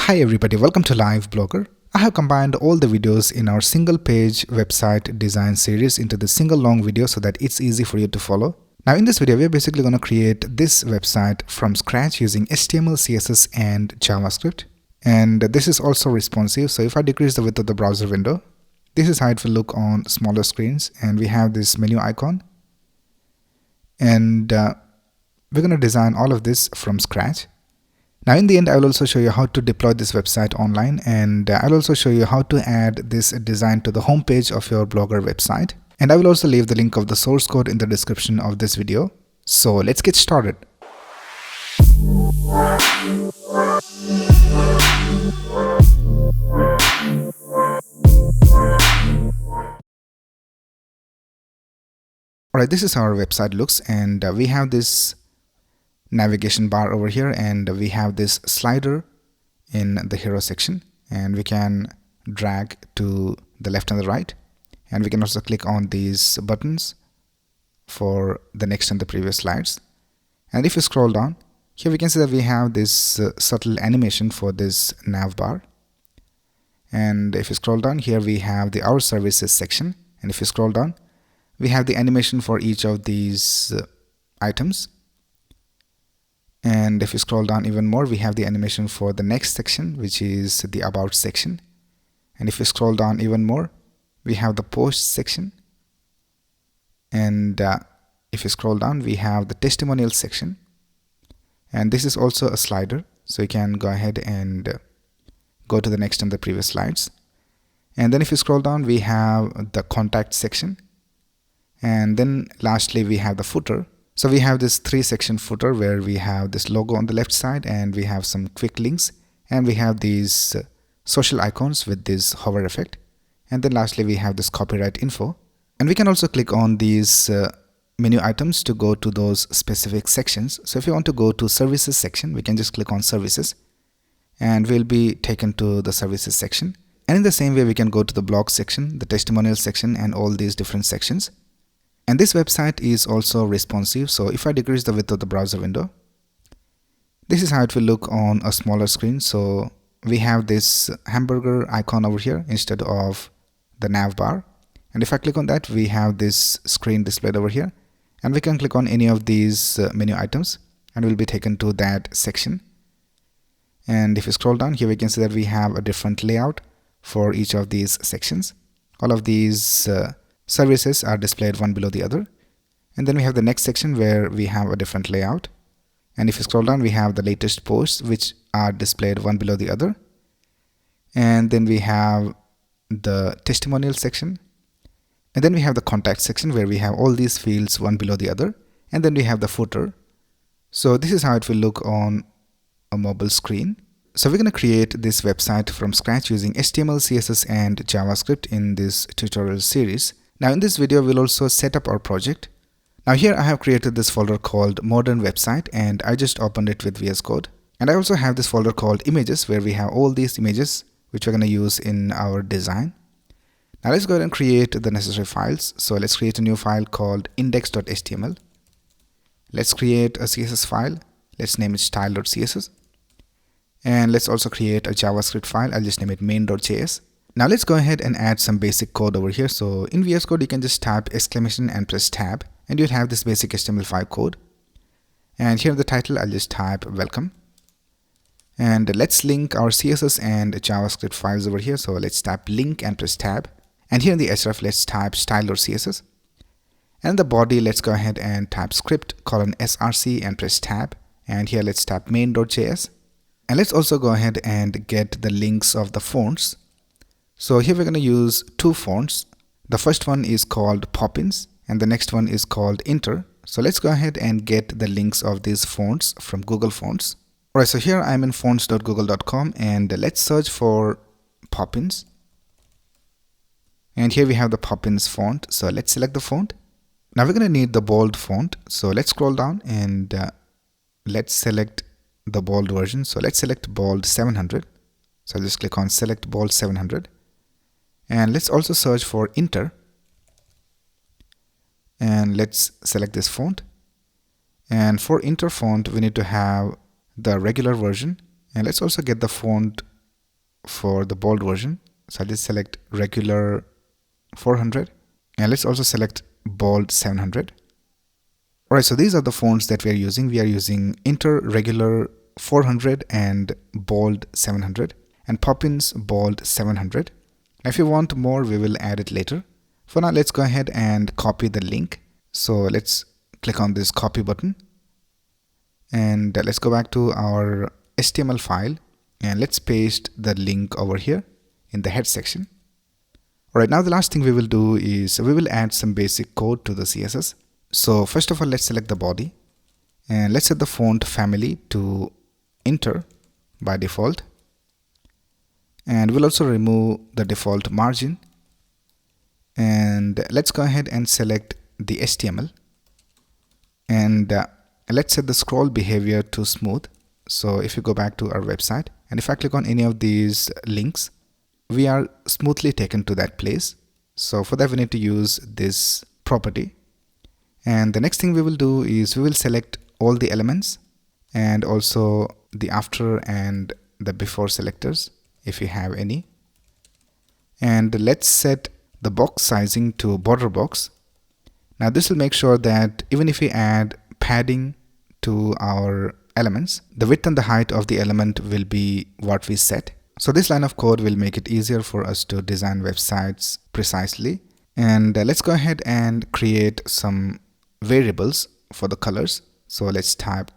Hi everybody, welcome to Live Blogger. I have combined all the videos in our single page website design series into the single long video so that it's easy for you to follow. Now in this video, we're basically going to create this website from scratch using HTML, CSS and JavaScript. And this is also responsive. So if I decrease the width of the browser window, this is how it will look on smaller screens. And we have this menu icon. And we're going to design all of this from scratch. Now in the end, I will also show you how to deploy this website online, and I'll also show you how to add this design to the home page of your Blogger website. And I will also leave the link of the source code in the description of this video. So let's get started. Alright, this is how our website looks, and we have this navigation bar over here, and we have this slider in the hero section, and we can drag to the left and the right, and we can also click on these buttons for the next and the previous slides. And if you scroll down here, we can see that we have this subtle animation for this Navbar. And if you scroll down here, we have the Our Services section, and if you scroll down, we have the animation for each of these items. And if you scroll down even more, we have the animation for the next section, which is the About section. And if you scroll down even more, we have the Post section. And if you scroll down, we have the Testimonials section. And this is also a slider, so you can go ahead and go to the next and the previous slides. And then if you scroll down, we have the Contact section. And then lastly, we have the footer. So we have this 3-section footer where we have this logo on the left side, and we have some quick links, and we have these social icons with this hover effect. And then lastly, we have this copyright info. And we can also click on these menu items to go to those specific sections. So if you want to go to Services section, we can just click on Services, and we'll be taken to the Services section. And in the same way, we can go to the Blog section, the Testimonials section, and all these different sections. And this website is also responsive, so if I decrease the width of the browser window, this is how it will look on a smaller screen. So we have this hamburger icon over here instead of the Navbar. And if I click on that, we have this screen displayed over here. And we can click on any of these menu items, and we'll be taken to that section. And if you scroll down here, we can see that we have a different layout for each of these sections. All of these services are displayed one below the other. And then we have the next section where we have a different layout. And if you scroll down, we have the latest posts which are displayed one below the other. And then we have the testimonial section. And then we have the contact section where we have all these fields one below the other. And then we have the footer. So this is how it will look on a mobile screen. So we're going to create this website from scratch using HTML, CSS and JavaScript in this tutorial series. Now in this video, we'll also set up our project. Now here I have created this folder called Modern Website, and I just opened it with VS Code. And I also have this folder called Images where we have all these images which we're going to use in our design. Now let's go ahead and create the necessary files. So let's create a new file called index.html. Let's create a CSS file. Let's name it style.css. And let's also create a JavaScript file. I'll just name it main.js. Now let's go ahead and add some basic code over here. So in VS Code, you can just type exclamation and press tab, and you'll have this basic HTML5 code. And here in the title, I'll just type welcome. And let's link our CSS and JavaScript files over here. So let's type link and press tab. And here in the href, let's type style.css. And the body, let's go ahead and type script:src and press tab. And here let's type main.js. And let's also go ahead and get the links of the fonts. So here we're going to use two fonts. The first one is called Poppins and the next one is called Inter. So let's go ahead and get the links of these fonts from Google Fonts. Alright, so here I'm in fonts.google.com, and let's search for Poppins. And here we have the Poppins font. So let's select the font. Now we're going to need the bold font. So let's scroll down and let's select the bold version. So let's select bold 700. So I'll just click on select bold 700. And let's also search for Inter. And let's select this font. And for Inter font, we need to have the regular version. And let's also get the font for the bold version. So I'll just select regular 400, and let's also select bold 700. Alright, so these are the fonts that we are using. We are using Inter regular 400 and bold 700 and Poppins bold 700. If you want more, we will add it later. For now, let's go ahead and copy the link. So let's click on this copy button, and let's go back to our HTML file, and let's paste the link over here in the head section. Alright, now the last thing we will do is we will add some basic code to the CSS. So first of all, let's select the body, and let's set the font family to Inter by default, and we'll also remove the default margin, and let's go ahead and select the HTML, and let's set the scroll behavior to smooth. So if you go back to our website, and if I click on any of these links, we are smoothly taken to that place. So for that, we need to use this property. And the next thing we will do is we will select all the elements and also the after and the before selectors if you have any. And let's set the box sizing to border box. Now this will make sure that even if we add padding to our elements, the width and the height of the element will be what we set. So this line of code will make it easier for us to design websites precisely. And let's go ahead and create some variables for the colors. So let's type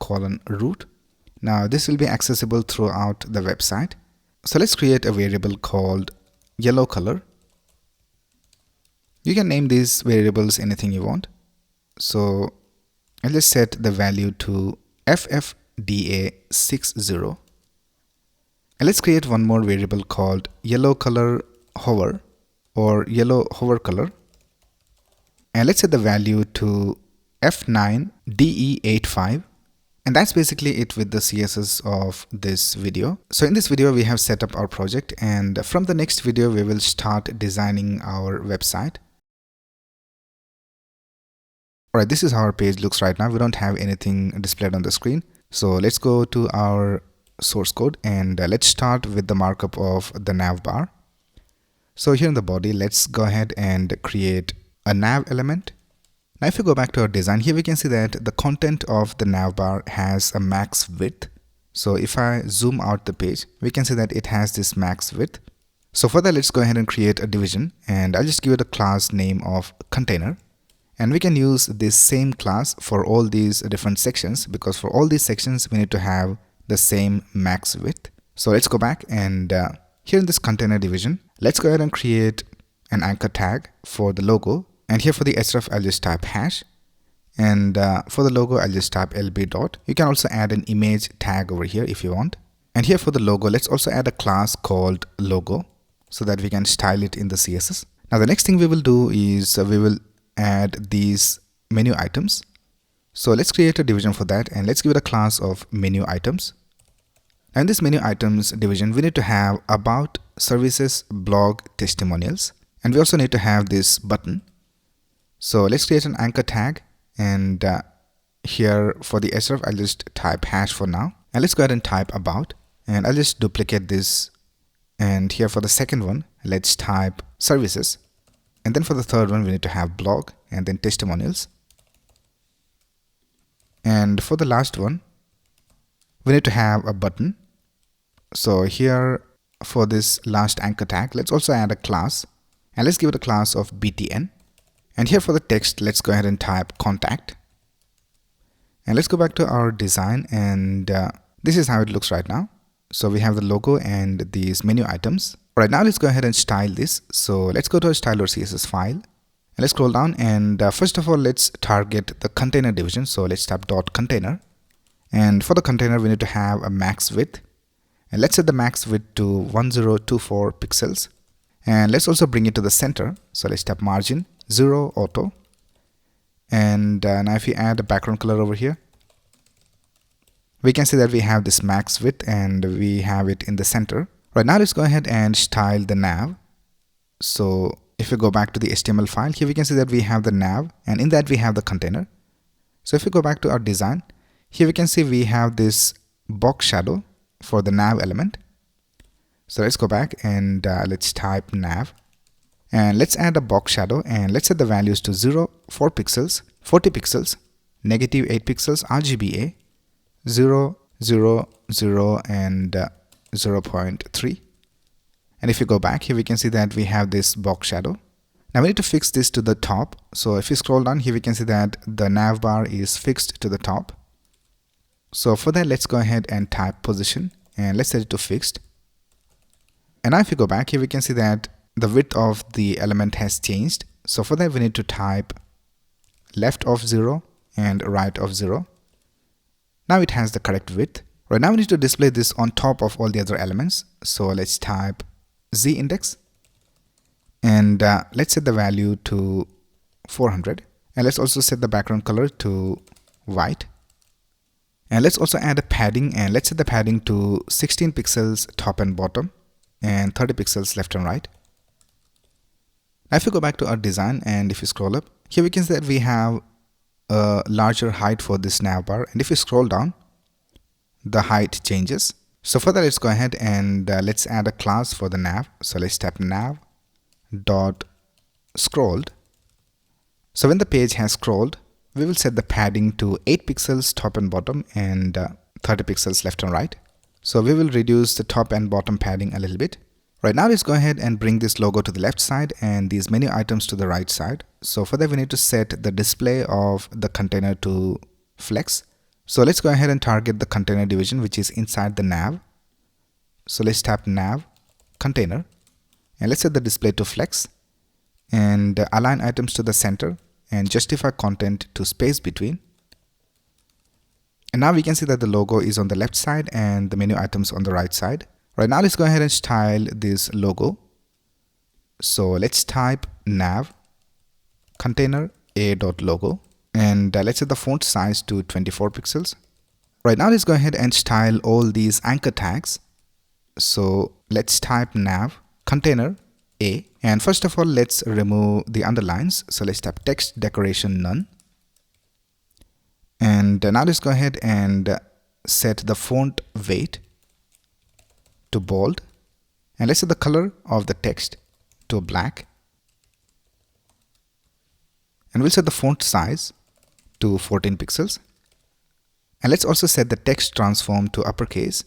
:root. Now this will be accessible throughout the website. So let's create a variable called yellow color. You can name these variables anything you want. So I'll just set the value to FFDA60. And let's create one more variable called yellow color hover or yellow hover color. And let's set the value to F9DE85. And that's basically it with the CSS of this video. So in this video, we have set up our project, and from the next video, we will start designing our website. Alright, this is how our page looks right now. We don't have anything displayed on the screen. So let's go to our source code, and let's start with the markup of the Navbar. So here in the body, let's go ahead and create a nav element. Now if you go back to our design, here we can see that the content of the navbar has a max width. So if I zoom out the page, we can see that it has this max width. So for that, let's go ahead and create a division, and I'll just give it a class name of container. And we can use this same class for all these different sections, because for all these sections, we need to have the same max width. So let's go back, and here in this container division, let's go ahead and create an anchor tag for the logo. And here for the href, I'll just type hash. And for the logo, I'll just type lb dot. You can also add an image tag over here if you want. And here for the logo, let's also add a class called logo so that we can style it in the CSS. Now the next thing we will do is we will add these menu items. So let's create a division for that, and let's give it a class of menu items. And this menu items division, we need to have about, services, blog, testimonials. And we also need to have this button. So let's create an anchor tag, and here for the href, I'll just type hash for now. And let's go ahead and type about, and I'll just duplicate this. And here for the second one, let's type services. And then for the third one, we need to have blog and then testimonials. And for the last one, we need to have a button. So here for this last anchor tag, let's also add a class, and let's give it a class of btn. And here for the text, let's go ahead and type contact. And let's go back to our design, and this is how it looks right now. So we have the logo and these menu items. Right now, let's go ahead and style this. So let's go to our style.css file, and let's scroll down, and first of all, let's target the container division. So let's type .container, and for the container, we need to have a max width, and let's set the max width to 1024 pixels. And let's also bring it to the center. So let's type margin 0 auto, and now if you add a background color over here, we can see that we have this max width and we have it in the center. Right now, let's go ahead and style the nav. So if we go back to the HTML file, here we can see that we have the nav, and in that we have the container. So if we go back to our design, here we can see we have this box shadow for the nav element. So let's go back and let's type nav. And let's add a box shadow and let's set the values to 0, 4 pixels, 40 pixels, negative 8 pixels, RGBA, 0, 0, 0, and 0.3. And if you go back here, we can see that we have this box shadow. Now we need to fix this to the top. So if you scroll down here, we can see that the nav bar is fixed to the top. So for that, let's go ahead and type position and let's set it to fixed. And now if you go back here, we can see that the width of the element has changed. So for that, we need to type left of 0 and right of 0. Now it has the correct width. Right now we need to display this on top of all the other elements. So let's type z index and let's set the value to 400. And let's also set the background color to white. And let's also add a padding and let's set the padding to 16 pixels top and bottom and 30 pixels left and right. Now if you go back to our design and if you scroll up, here we can see that we have a larger height for this nav bar, and if you scroll down, the height changes. So for that, let's go ahead and let's add a class for the nav. So let's type nav dot scrolled. So when the page has scrolled, we will set the padding to 8 pixels top and bottom and 30 pixels left and right. So we will reduce the top and bottom padding a little bit. Right now, let's go ahead and bring this logo to the left side and these menu items to the right side. So for that, we need to set the display of the container to flex. So let's go ahead and target the container division, which is inside the nav. So let's tap nav container and let's set the display to flex and align items to the center and justify content to space between. And now we can see that the logo is on the left side and the menu items on the right side. Right now, let's go ahead and style this logo. So let's type nav container a.logo and let's set the font size to 24 pixels. Right now, let's go ahead and style all these anchor tags. So let's type nav container a, and first of all, let's remove the underlines. So let's type text decoration none. And now let's go ahead and set the font weight to bold, and let's set the color of the text to black, and we'll set the font size to 14 pixels, and let's also set the text transform to uppercase.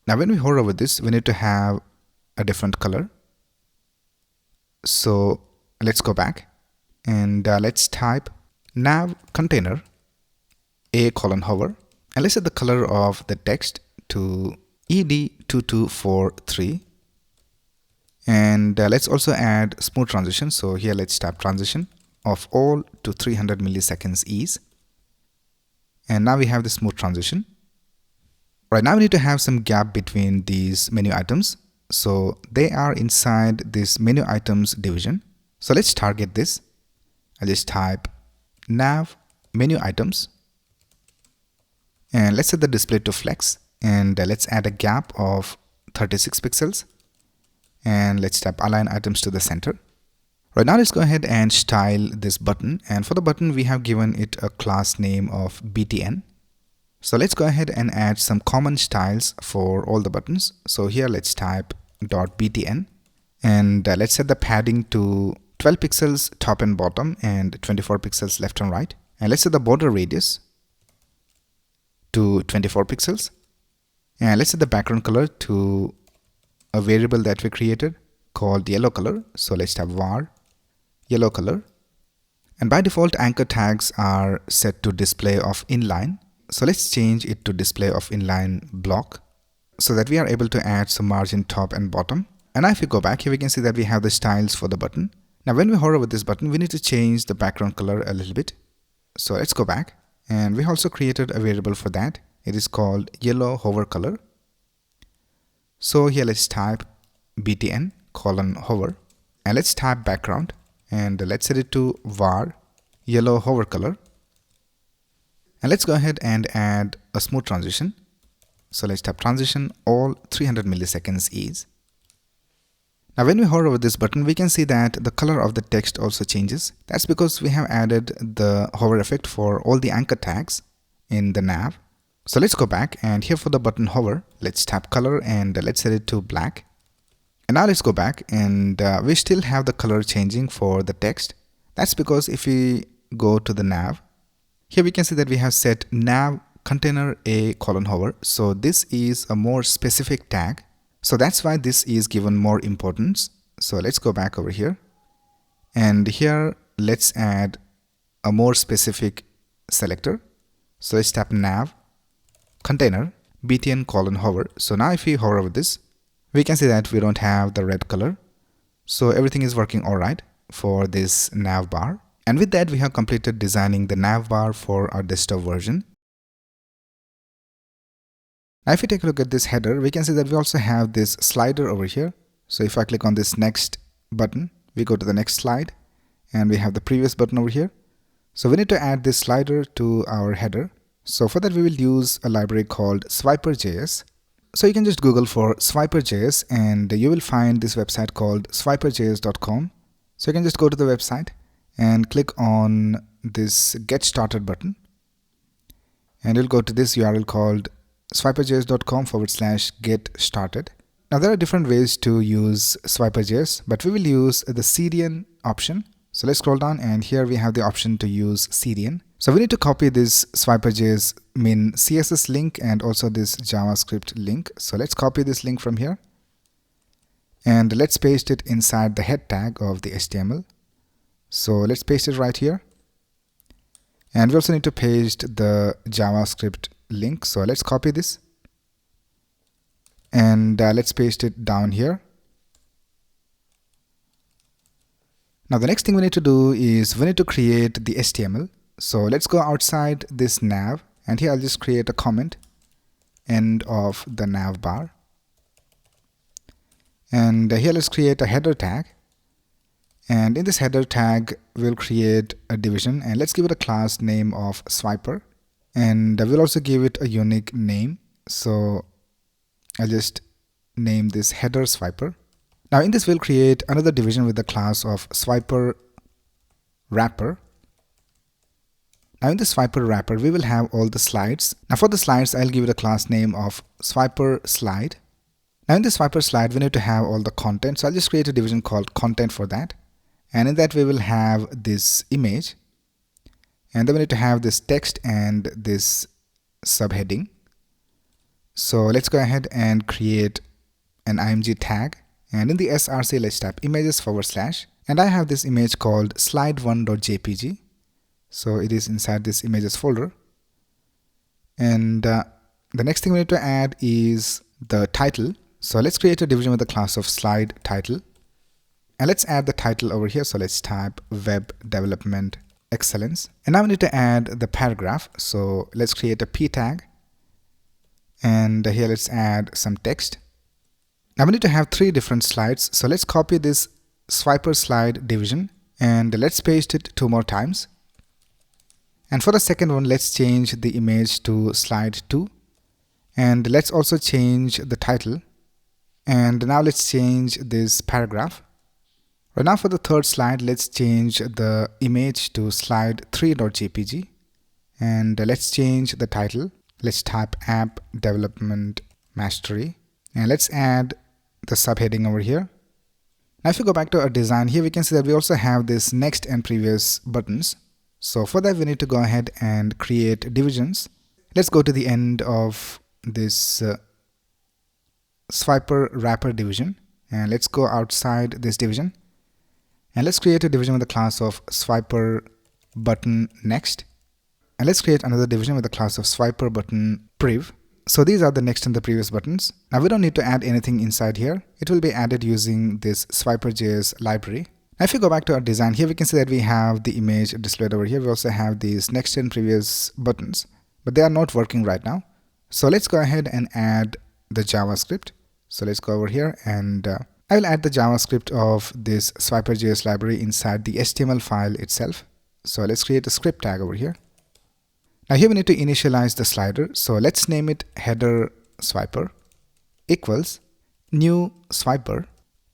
Now when we hover over this, we need to have a different color. So let's go back and let's type nav container a:hover, and let's set the color of the text to ED2243, and let's also add smooth transition. So here let's type transition of all to 300 milliseconds ease, and now we have the smooth transition. Right now we need to have some gap between these menu items, so they are inside this menu items division. So let's target this. I'll just type nav menu items and let's set the display to flex, and let's add a gap of 36 pixels, and let's tap align items to the center. Right now, let's go ahead and style this button, and for the button we have given it a class name of BTN. So let's go ahead and add some common styles for all the buttons. So here let's type .btn, and let's set the padding to 12 pixels top and bottom and 24 pixels left and right, and let's set the border radius to 24 pixels, and let's set the background color to a variable that we created called yellow color. So let's type var yellow color, and by default anchor tags are set to display of inline. So let's change it to display of inline block so that we are able to add some margin top and bottom. And now if you go back here, we can see that we have the styles for the button. Now when we hover over this button, we need to change the background color a little bit. So let's go back, and we also created a variable for that. It is called yellow hover color. So here let's type btn:hover, and let's type background, and let's set it to var yellow hover color. And let's go ahead and add a smooth transition. So let's type transition all 300 milliseconds ease. Now when we hover over this button, we can see that the color of the text also changes. That's because we have added the hover effect for all the anchor tags in the nav. So let's go back, and here for the button hover, let's tap color and let's set it to black. And now let's go back, and we still have the color changing for the text. That's because if we go to the nav, here we can see that we have set nav container a colon hover. So this is a more specific tag. So that's why this is given more importance. So let's go back over here, and here let's add a more specific selector. So let's tap nav container btn colon hover. So now if we hover over this, we can see that we don't have the red color. So everything is working alright for this navbar. And with that, we have completed designing the navbar for our desktop version. Now if we take a look at this header, we can see that we also have this slider over here. So if I click on this next button, we go to the next slide, and we have the previous button over here. So we need to add this slider to our header. So for that, we will use a library called swiper.js. So you can just Google for swiper.js, and you will find this website called swiper.js.com. So you can just go to the website and click on this get started button, and you'll go to this URL called swiper.js.com/get started. Now there are different ways to use swiper.js, but we will use the CDN option. So let's scroll down, and here we have the option to use CDN. So we need to copy this swiper.js min CSS link and also this JavaScript link. So let's copy this link from here, and let's paste it inside the head tag of the HTML. So let's paste it right here. And we also need to paste the JavaScript link. So let's copy this, and let's paste it down here. Now the next thing we need to do is we need to create the HTML. So let's go outside this nav, and here I'll just create a comment end of the nav bar. And here let's create a header tag. And in this header tag, we'll create a division, and let's give it a class name of swiper. And we'll also give it a unique name. So I'll just name this header swiper. Now in this, we'll create another division with the class of swiper wrapper. Now in this swiper wrapper, we will have all the slides. Now for the slides, I'll give it a class name of swiper slide. Now in this swiper slide, we need to have all the content. So I'll just create a division called content for that. And in that, we will have this image. And then we need to have this text and this subheading. So let's go ahead and create an img tag. And in the src, let's type images /. And I have this image called slide1.jpg. So it is inside this images folder. And the next thing we need to add is the title. So let's create a division with the class of slide title. And let's add the title over here. So let's type web development excellence. And now we need to add the paragraph. So let's create a p tag. And here let's add some text. Now we need to have 3 different slides. So let's copy this swiper slide division, and let's paste it 2 more times. And for the second one, let's change the image to slide 2. And let's also change the title. And now let's change this paragraph. Right now for the third slide, let's change the image to slide3.jpg. And let's change the title. Let's type app development mastery. And let's add the subheading over here. Now if you go back to our design, here we can see that we also have this next and previous buttons. So for that, we need to go ahead and create divisions. Let's go to the end of this swiper wrapper division, and let's go outside this division, and let's create a division with the class of swiper button next, and let's create another division with the class of swiper button priv. So these are the next and the previous buttons. Now we don't need to add anything inside here. It will be added using this swiper.js library. Now if you go back to our design, here we can see that we have the image displayed over here. We also have these next and previous buttons, but they are not working right now. So let's go ahead and add the JavaScript. So let's go over here, and I will add the JavaScript of this swiper.js library inside the HTML file itself. So let's create a script tag over here. Now here we need to initialize the slider. So let's name it header swiper equals new swiper.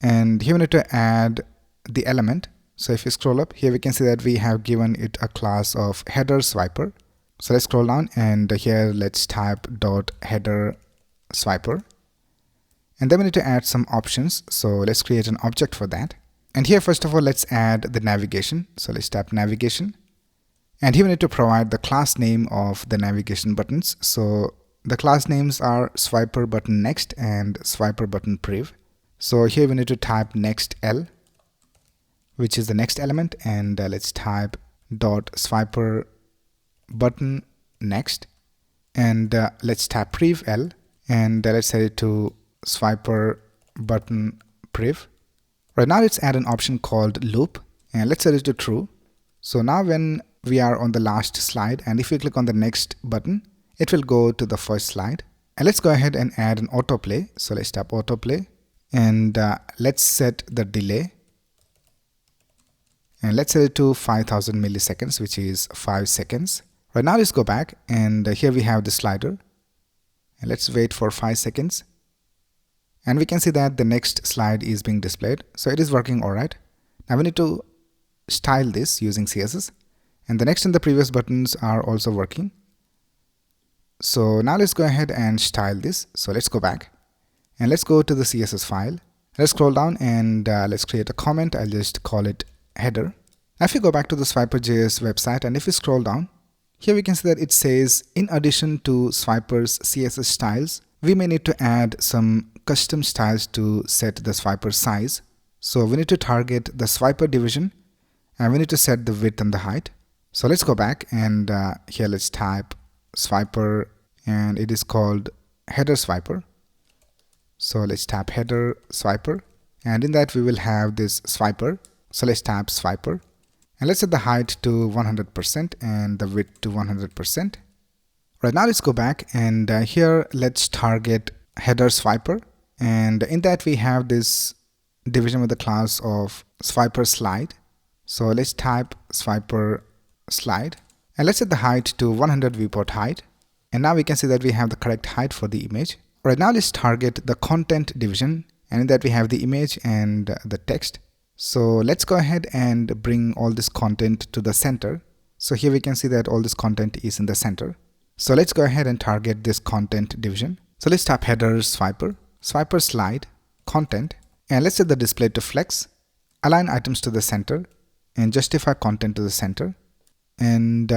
And here we need to add the element. So if you scroll up, here we can see that we have given it a class of header swiper. So let's scroll down, and here let's type dot header swiper. And then we need to add some options. So let's create an object for that. And here, first of all, let's add the navigation. So let's tap navigation. And here we need to provide the class name of the navigation buttons. So the class names are swiper button next and swiper button prev. So here we need to type next L, which is the next element, and let's type dot swiper button next, and let's tap prev L, and let's set it to swiper button prev. Right now let's add an option called loop, and let's set it to true. So now when we are on the last slide, and if we click on the next button, it will go to the first slide. And let's go ahead and add an autoplay. So let's tap autoplay, and let's set the delay, and let's set it to 5000 milliseconds, which is 5 seconds. Right now let's go back, and here we have the slider, and let's wait for 5 seconds. And we can see that the next slide is being displayed. So it is working all right. Now we need to style this using CSS, and the next and the previous buttons are also working. So now let's go ahead and style this. So let's go back, and let's go to the CSS file. Let's scroll down, and let's create a comment. I'll just call it header. Now if you go back to the Swiper.js website, and if you scroll down, here we can see that it says, in addition to Swiper's CSS styles, we may need to add some custom styles to set the swiper size. So we need to target the swiper division, and we need to set the width and the height. So let's go back, and here let's type swiper, and it is called header swiper. So let's tap header swiper, and in that we will have this swiper. So let's tap swiper, and let's set the height to 100% and the width to 100%. Right now let's go back, and here let's target header swiper, and in that we have this division with the class of swiper slide. So let's type swiper slide, and let's set the height to 100 viewport height, and now we can see that we have the correct height for the image. Right now let's target the content division, and in that we have the image and the text. So let's go ahead and bring all this content to the center. So here we can see that all this content is in the center. So let's go ahead and target this content division. So let's tap header swiper, swiper slide, content, and let's set the display to flex, align items to the center, and justify content to the center. And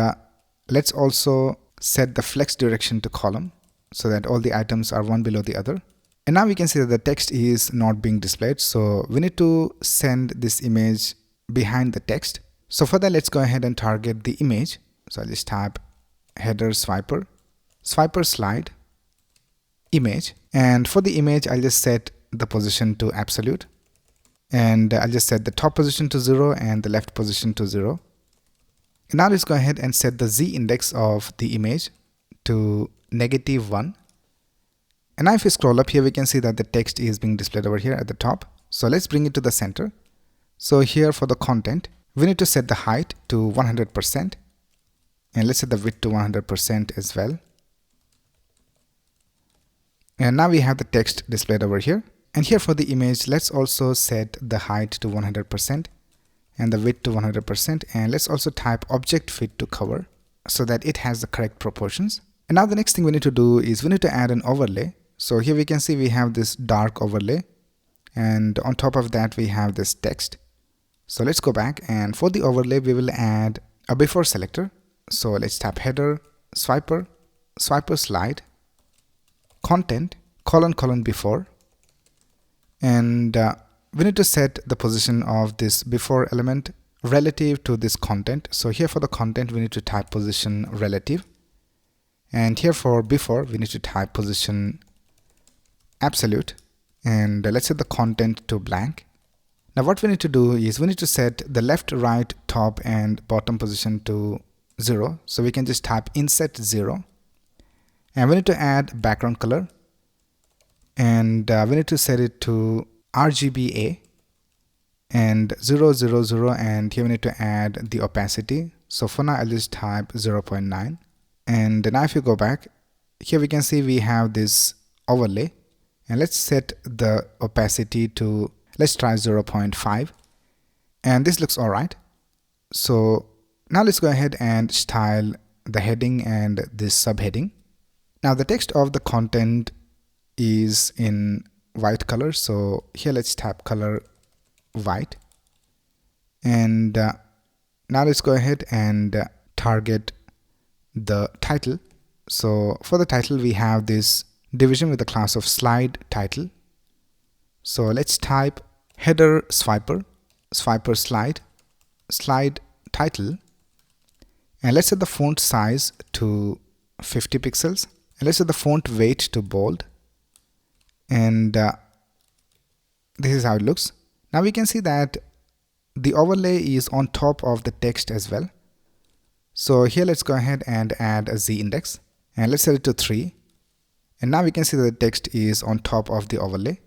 let's also set the flex direction to column so that all the items are one below the other. And now we can see that the text is not being displayed. So we need to send this image behind the text. So for that, let's go ahead and target the image. So I'll just tap header swiper, swiper slide, image, and for the image I'll just set the position to absolute, and I'll just set the top position to 0 and the left position to 0. And now let's go ahead and set the z index of the image to -1. And now if we scroll up here, we can see that the text is being displayed over here at the top. So let's bring it to the center. So here for the content, we need to set the height to 100%, and let's set the width to 100% as well. And now we have the text displayed over here. And here for the image, let's also set the height to 100% and the width to 100%, and let's also type object fit to cover so that it has the correct proportions. And now the next thing we need to do is we need to add an overlay. So here we can see we have this dark overlay, and on top of that we have this text. So let's go back, and for the overlay we will add a before selector. So let's tap header swiper, swiper slide, content, colon before, and we need to set the position of this before element relative to this content. So here for the content we need to type position relative, and here for before we need to type position absolute, and let's set the content to blank. Now what we need to do is we need to set the left, right, top and bottom position to 0. So we can just type inset 0, and we need to add background color, and we need to set it to RGBA and 000, and here we need to add the opacity. So for now I'll just type 0.9, and now if you go back, here we can see we have this overlay, and let's set the opacity to, let's try 0.5, and this looks alright. So now let's go ahead and style the heading and this subheading. Now the text of the content is in white color, so here let's tap color white, and now let's go ahead and target the title. So for the title we have this division with the class of slide title. So let's type header swiper, swiper slide, slide title, and let's set the font size to 50 pixels, and let's set the font weight to bold, and this is how it looks. Now we can see that the overlay is on top of the text as well. So here let's go ahead and add a Z index, and let's set it to 3, and now we can see that the text is on top of the overlay.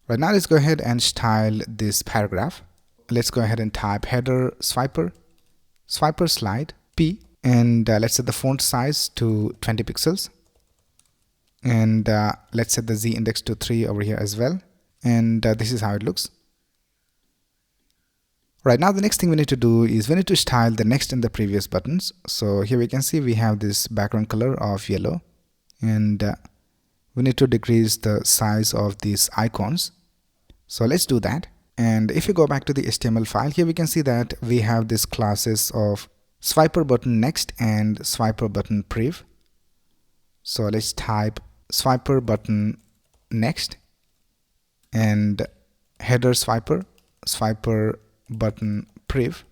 Right now let's go ahead and style this paragraph. Let's go ahead and type header swiper, swiper slide P, and let's set the font size to 20 pixels, and let's set the Z index to 3 over here as well, and this is how it looks. Right now the next thing we need to do is we need to style the next and the previous buttons. So here we can see we have this background color of yellow, and we need to decrease the size of these icons. So let's do that. And if you go back to the HTML file, here we can see that we have these classes of swiper button next and swiper button prev. So let's type swiper button next and header swiper, swiper button prev,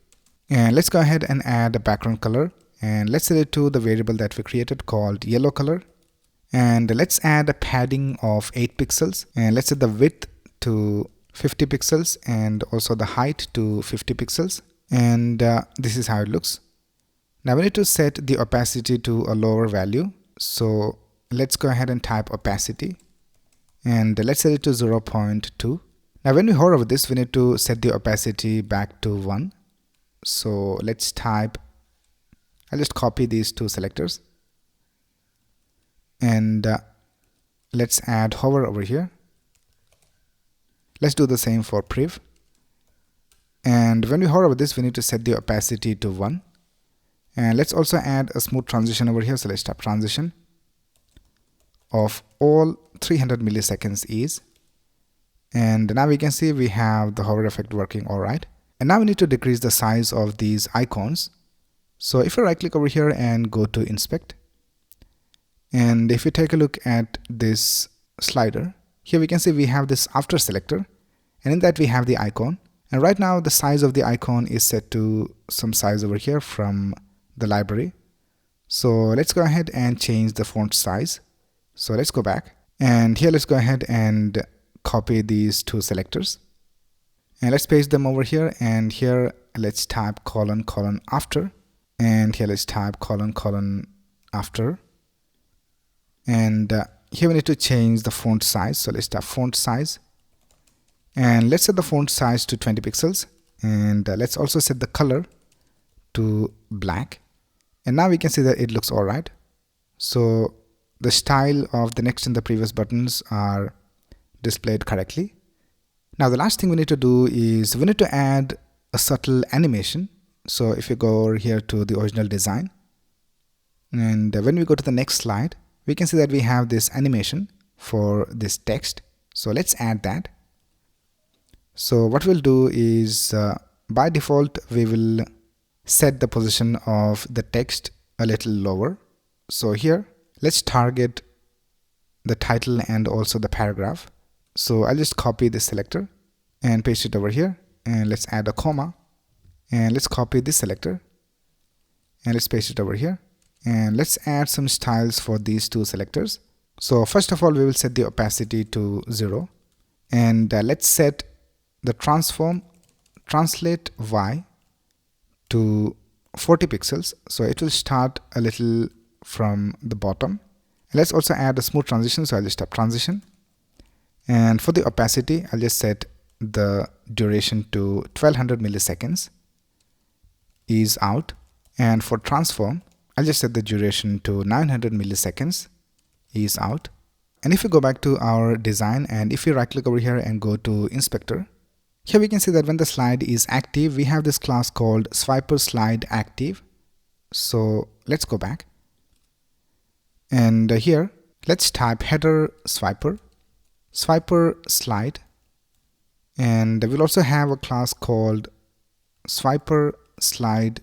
and let's go ahead and add a background color, and let's set it to the variable that we created called yellow color, and let's add a padding of 8 pixels, and let's set the width to 50 pixels and also the height to 50 pixels, and this is how it looks. Now we need to set the opacity to a lower value, so let's go ahead and type opacity, and let's set it to 0.2. Now when we hover over this, we need to set the opacity back to 1. So let's type, I'll just copy these two selectors, and let's add hover over here. Let's do the same for prev, and when we hover over this, we need to set the opacity to 1, and let's also add a smooth transition over here. So let's type transition of all 300 milliseconds is, and now we can see we have the hover effect working alright. And now we need to decrease the size of these icons. So if you right click over here and go to inspect, and if you take a look at this slider, here we can see we have this after selector, and in that we have the icon, and right now the size of the icon is set to some size over here from the library. So let's go ahead and change the font size. So let's go back, and here let's go ahead and copy these two selectors, and let's paste them over here, and here let's type colon colon after, and here let's type colon colon after, and here we need to change the font size. So let's type font size, and let's set the font size to 20 pixels, and let's also set the color to black, and now we can see that it looks alright. So the style of the next and the previous buttons are displayed correctly. Now the last thing we need to do is we need to add a subtle animation. So if you go over here to the original design, and when we go to the next slide, we can see that we have this animation for this text. So let's add that. So what we'll do is by default we will set the position of the text a little lower. So here let's target the title and also the paragraph. So I'll just copy this selector and paste it over here, and let's add a comma, and let's copy this selector and let's paste it over here, and let's add some styles for these two selectors. So first of all we will set the opacity to 0, and let's set the transform translate Y to 40 pixels, so it will start a little from the bottom. And let's also add a smooth transition, so I'll just type transition, and for the opacity I'll just set the duration to 1200 milliseconds is out, and for transform I'll just set the duration to 900 milliseconds is out. And if you go back to our design, and if you right click over here and go to inspector, here we can see that when the slide is active we have this class called swiper slide active. So let's go back, and here let's type header swiper slide, and we'll also have a class called swiper slide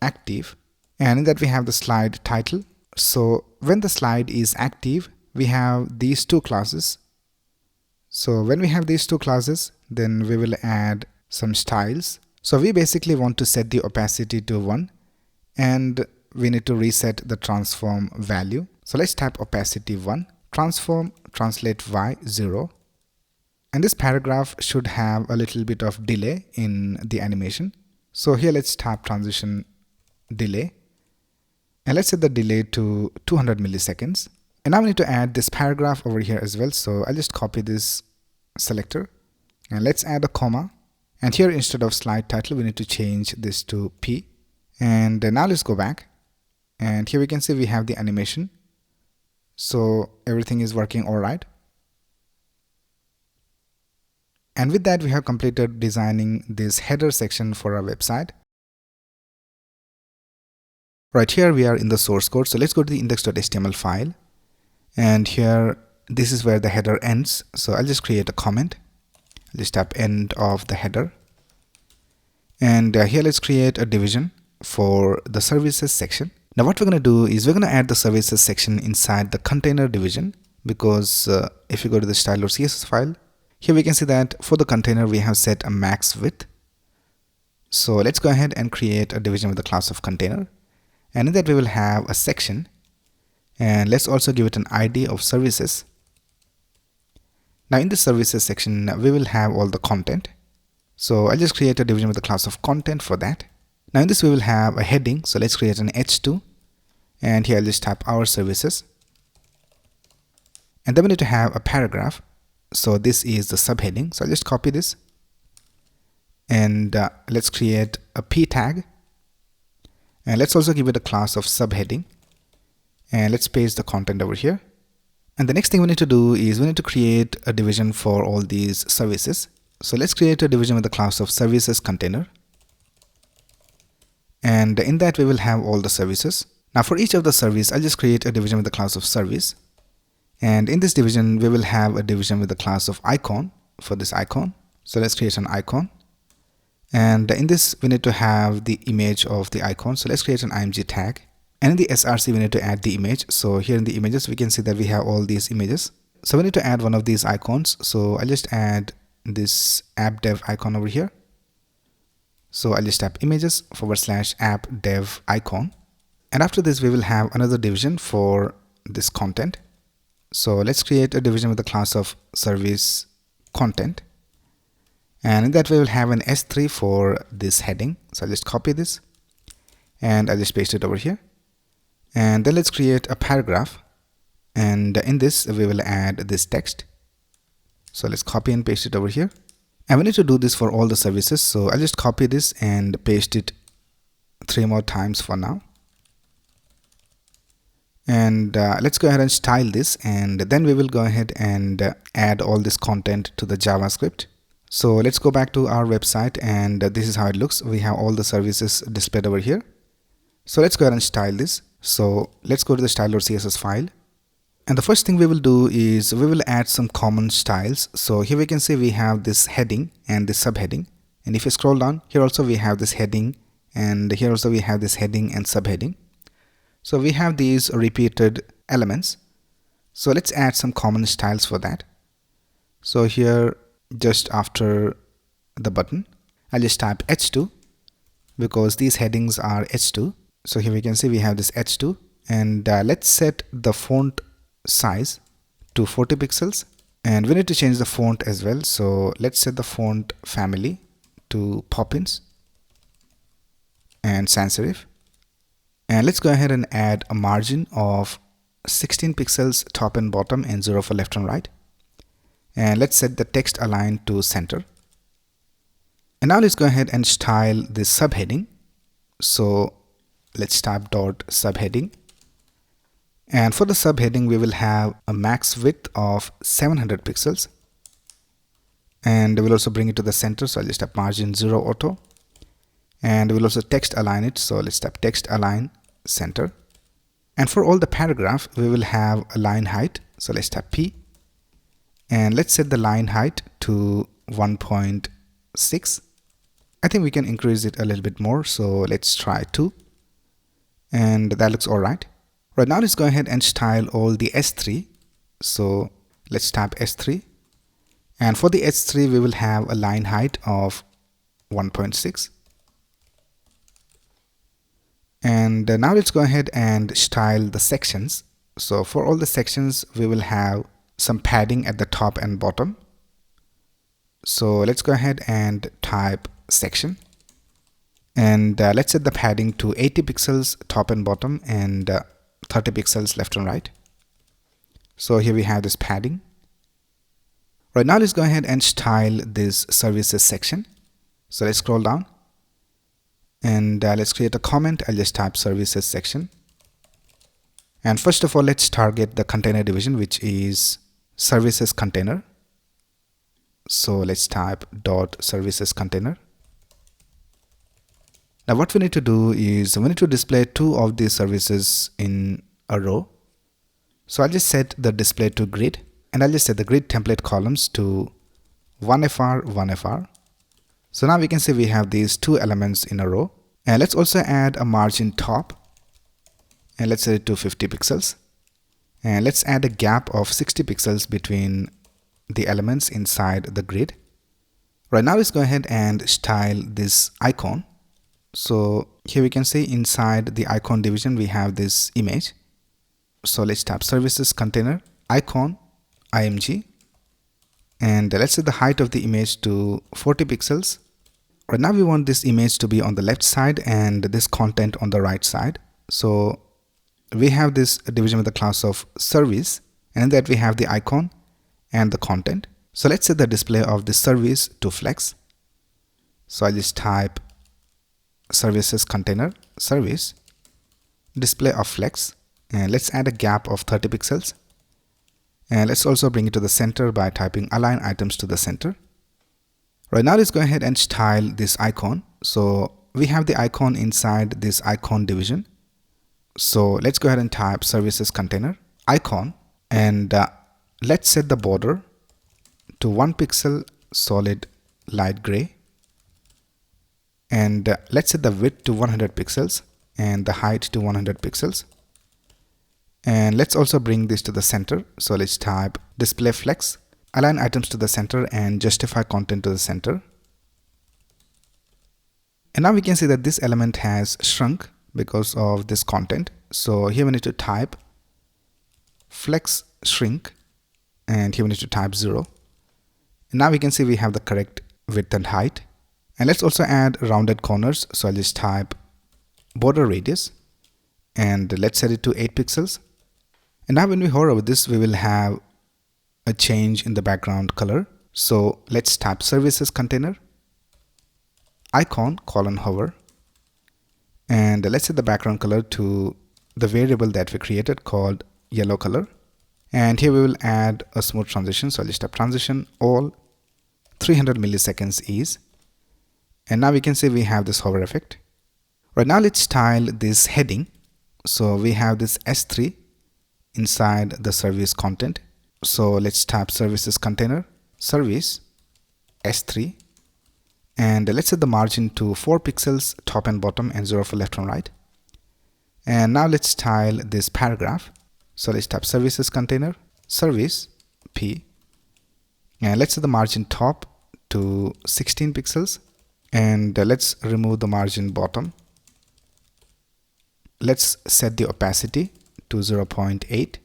active, and in that we have the slide title. So when the slide is active, we have these two classes. So when we have these two classes, then we will add some styles. So we basically want to set the opacity to 1, and we need to reset the transform value. So let's type opacity 1, transform translate y 0, and this paragraph should have a little bit of delay in the animation. So here let's type transition delay, and let's set the delay to 200 milliseconds. And now we need to add this paragraph over here as well. So I'll just copy this selector, and let's add a comma, and here instead of slide title we need to change this to P. And now let's go back, and here we can see we have the animation. So everything is working all right. And with that, we have completed designing this header section for our website. Right here we are in the source code. So let's go to the index.html file, and here this is where the header ends. So I'll just create a comment. I'll just type end of the header, and here let's create a division for the services section. Now what we're going to do is we're going to add the services section inside the container division, because if you go to the style.css file, here we can see that for the container we have set a max width. So let's go ahead and create a division with the class of container, and in that we will have a section, and let's also give it an ID of services. Now in the services section we will have all the content. So I'll just create a division with the class of content for that. Now in this we will have a heading, so let's create an h2, and here I'll just type our services, and then we need to have a paragraph. So this is the subheading, so I'll just copy this, and let's create a p tag, and let's also give it a class of subheading, and let's paste the content over here. And the next thing we need to do is we need to create a division for all these services. So let's create a division with the class of services container, and in that we will have all the services. Now for each of the service, I'll just create a division with the class of service, and in this division we will have a division with the class of icon for this icon. So let's create an icon, and in this we need to have the image of the icon. So let's create an img tag, and in the src we need to add the image. So here in the images we can see that we have all these images. So we need to add one of these icons. So I'll just add this app dev icon over here. So I'll just type images / app dev icon, and after this we will have another division for this content. So let's create a division with the class of service content, and in that we will have an s3 for this heading. So I'll just copy this, and I'll just paste it over here, and then let's create a paragraph, and in this we will add this text. So let's copy and paste it over here, and we need to do this for all the services. So I'll just copy this and paste it 3 more times for now, and let's go ahead and style this, and then we will go ahead and add all this content to the JavaScript. So let's go back to our website, and this is how it looks. We have all the services displayed over here. So let's go ahead and style this. So let's go to the style.css file, and the first thing we will do is we will add some common styles. So here we can see we have this heading and this subheading, and if you scroll down, here also we have this heading, and here also we have this heading and subheading. So we have these repeated elements. So let's add some common styles for that. So here just after the button, I'll just type h2, because these headings are h2. So here we can see we have this h2, and let's set the font size to 40 pixels, and we need to change the font as well. So let's set the font family to Poppins and sans serif, and let's go ahead and add a margin of 16 pixels top and bottom and 0 for left and right, and let's set the text align to center. And now let's go ahead and style this subheading. So let's type dot subheading, and for the subheading we will have a max width of 700 pixels, and we'll also bring it to the center. So I'll just type margin 0 auto, and we'll also text align it. So let's type text align center. And for all the paragraph, we will have a line height. So let's tap P. And let's set the line height to 1.6. I think we can increase it a little bit more. So let's try 2. And that looks alright. Right now, let's go ahead and style all the S3. So let's tap S3. And for the S3, we will have a line height of 1.6. And now let's go ahead and style the sections. So for all the sections, we will have some padding at the top and bottom. So let's go ahead and type section. And let's set the padding to 80 pixels top and bottom and 30 pixels left and right. So here we have this padding. Right now, let's go ahead and style this services section. So let's scroll down and let's create a comment. I'll just type services section. And first of all, let's target the container division, which is services container. So let's type .services container. Now what we need to do is we need to display 2 of these services in a row. So I'll just set the display to grid, and I'll just set the grid template columns to 1FR, 1FR. So now we can see we have these 2 elements in a row. And let's also add a margin top, and let's set it to 50 pixels. And let's add a gap of 60 pixels between the elements inside the grid. Right now, let's go ahead and style this icon. So here we can see inside the icon division, we have this image. So let's tap services container, icon, img. And let's set the height of the image to 40 pixels. Right now, we want this image to be on the left side and this content on the right side. So we have this division with the class of service, and in that we have the icon and the content. So let's set the display of the service to flex. So I'll just type services container, service, display of flex, and let's add a gap of 30 pixels. And let's also bring it to the center by typing align items to the center. Right now, let's go ahead and style this icon. So we have the icon inside this icon division. So let's go ahead and type services container, icon, and let's set the border to 1 pixel solid light gray. And let's set the width to 100 pixels and the height to 100 pixels. And let's also bring this to the center. So let's type display flex, align items to the center, and justify content to the center. And now we can see that this element has shrunk because of this content. So here we need to type flex shrink, and here we need to type 0. And now we can see we have the correct width and height. And let's also add rounded corners. So I'll just type border radius, and let's set it to 8 pixels. And now when we hover over this, we will have a change in the background color. So let's type services container, icon, hover, and let's set the background color to the variable that we created called yellow color. And here we will add a smooth transition. So I'll just type transition all 300 milliseconds ease. And now we can see we have this hover effect. Right now, let's style this heading. So we have this S3 inside the service content. So let's type services container, service, S3. And let's set the margin to 4 pixels top and bottom and 0 for left and right. And now let's style this paragraph. So let's type services container, service, P. And let's set the margin top to 16 pixels. And let's remove the margin bottom. Let's set the opacity to 0.8.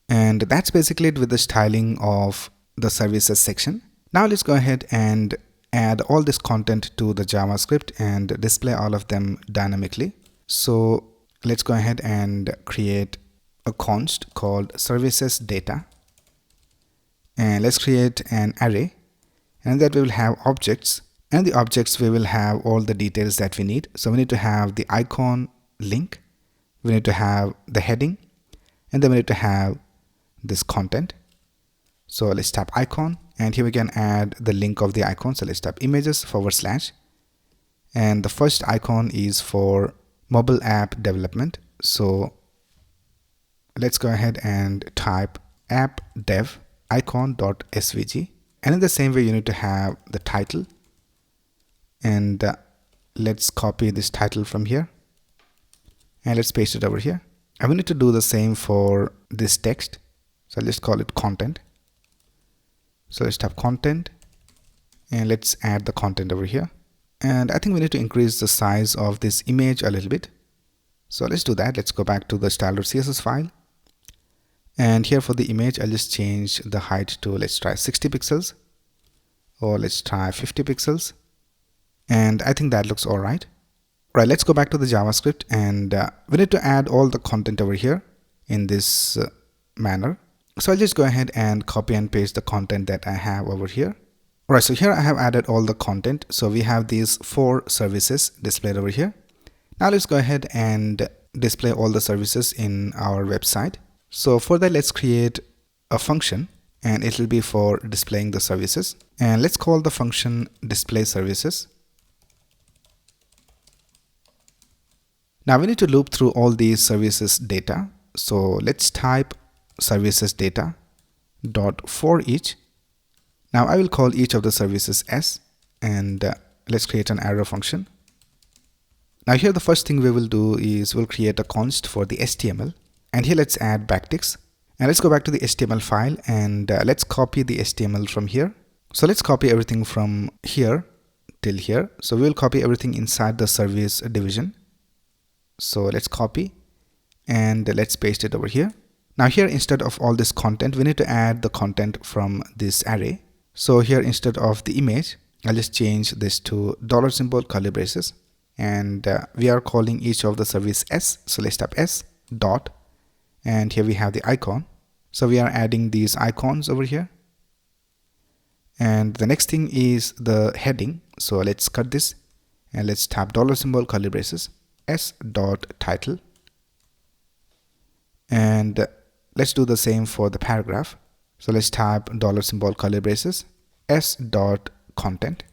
And that's basically it with the styling of the services section. Now let's go ahead and add all this content to the JavaScript and display all of them dynamically. So let's go ahead and create a const called services data. And let's create an array, and that we will have objects. And the objects, we will have all the details that we need. So we need to have the icon link, we need to have the heading, and then we need to have this content. So let's type icon, and here we can add the link of the icon. So let's type images / and the first icon is for mobile app development. So let's go ahead and type app dev icon.svg, and in the same way you need to have the title, and let's copy this title from here and let's paste it over here. And we need to do the same for this text, so I'll just call it content. So let's type content and let's add the content over here. And I think we need to increase the size of this image a little bit, so let's do that. Let's go back to the style.css file, and here for the image I'll just change the height to, let's try 60 pixels, or let's try 50 pixels, and I think that looks alright. Right, let's go back to the JavaScript, and we need to add all the content over here in this manner. So I'll just go ahead and copy and paste the content that I have over here. Right, so here I have added all the content. So we have these 4 services displayed over here. Now let's go ahead and display all the services in our website. So for that, let's create a function, and it will be for displaying the services. And let's call the function display services. Now we need to loop through all these services data. So let's type services data dot for each. Now I will call each of the services s, and let's create an arrow function. Now here the first thing we will do is we'll create a const for the HTML, and here let's add backticks, and let's go back to the HTML file, and let's copy the HTML from here. So let's copy everything from here till here. So we'll copy everything inside the service division. So let's copy and let's paste it over here. Now here, instead of all this content, we need to add the content from this array. So here, instead of the image, I'll just change this to $symbol curly braces, and we are calling each of the service s. So let's type s dot, and here we have the icon. So we are adding these icons over here. And the next thing is the heading. So let's cut this and let's type $symbol curly braces s dot title, and let's do the same for the paragraph. So let's type $symbol curly braces s dot content.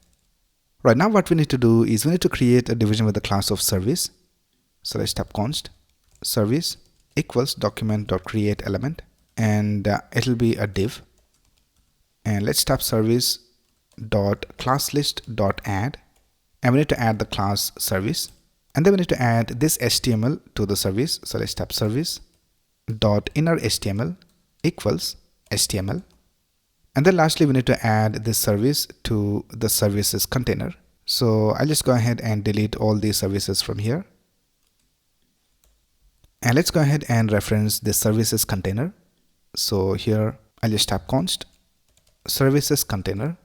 Right, now what we need to do is we need to create a division with the class of service. So let's type const service equals document.create element, and it'll be a div, and let's type service dot class list dot add, and we need to add the class service. And then we need to add this HTML to the service. So let's type service dot inner HTML equals HTML. And then lastly, we need to add this service to the services container. So I'll just go ahead and delete all these services from here. And let's go ahead and reference the services container. So here I'll just type const services container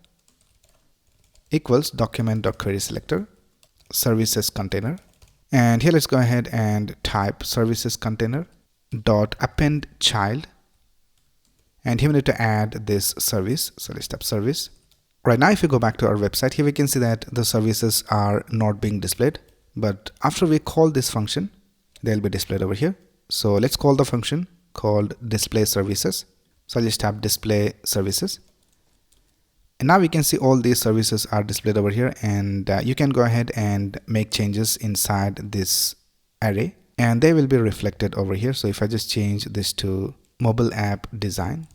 equals document.querySelector services container. And here let's go ahead and type services container dot append child, and here we need to add this service. So let's type service. Right, now if you go back to our website, here we can see that the services are not being displayed, but after we call this function, they'll be displayed over here. So let's call the function called display services. So I'll just type display services, and now we can see all these services are displayed over here, and you can go ahead and make changes inside this array, and they will be reflected over here. So if I just change this to mobile app design,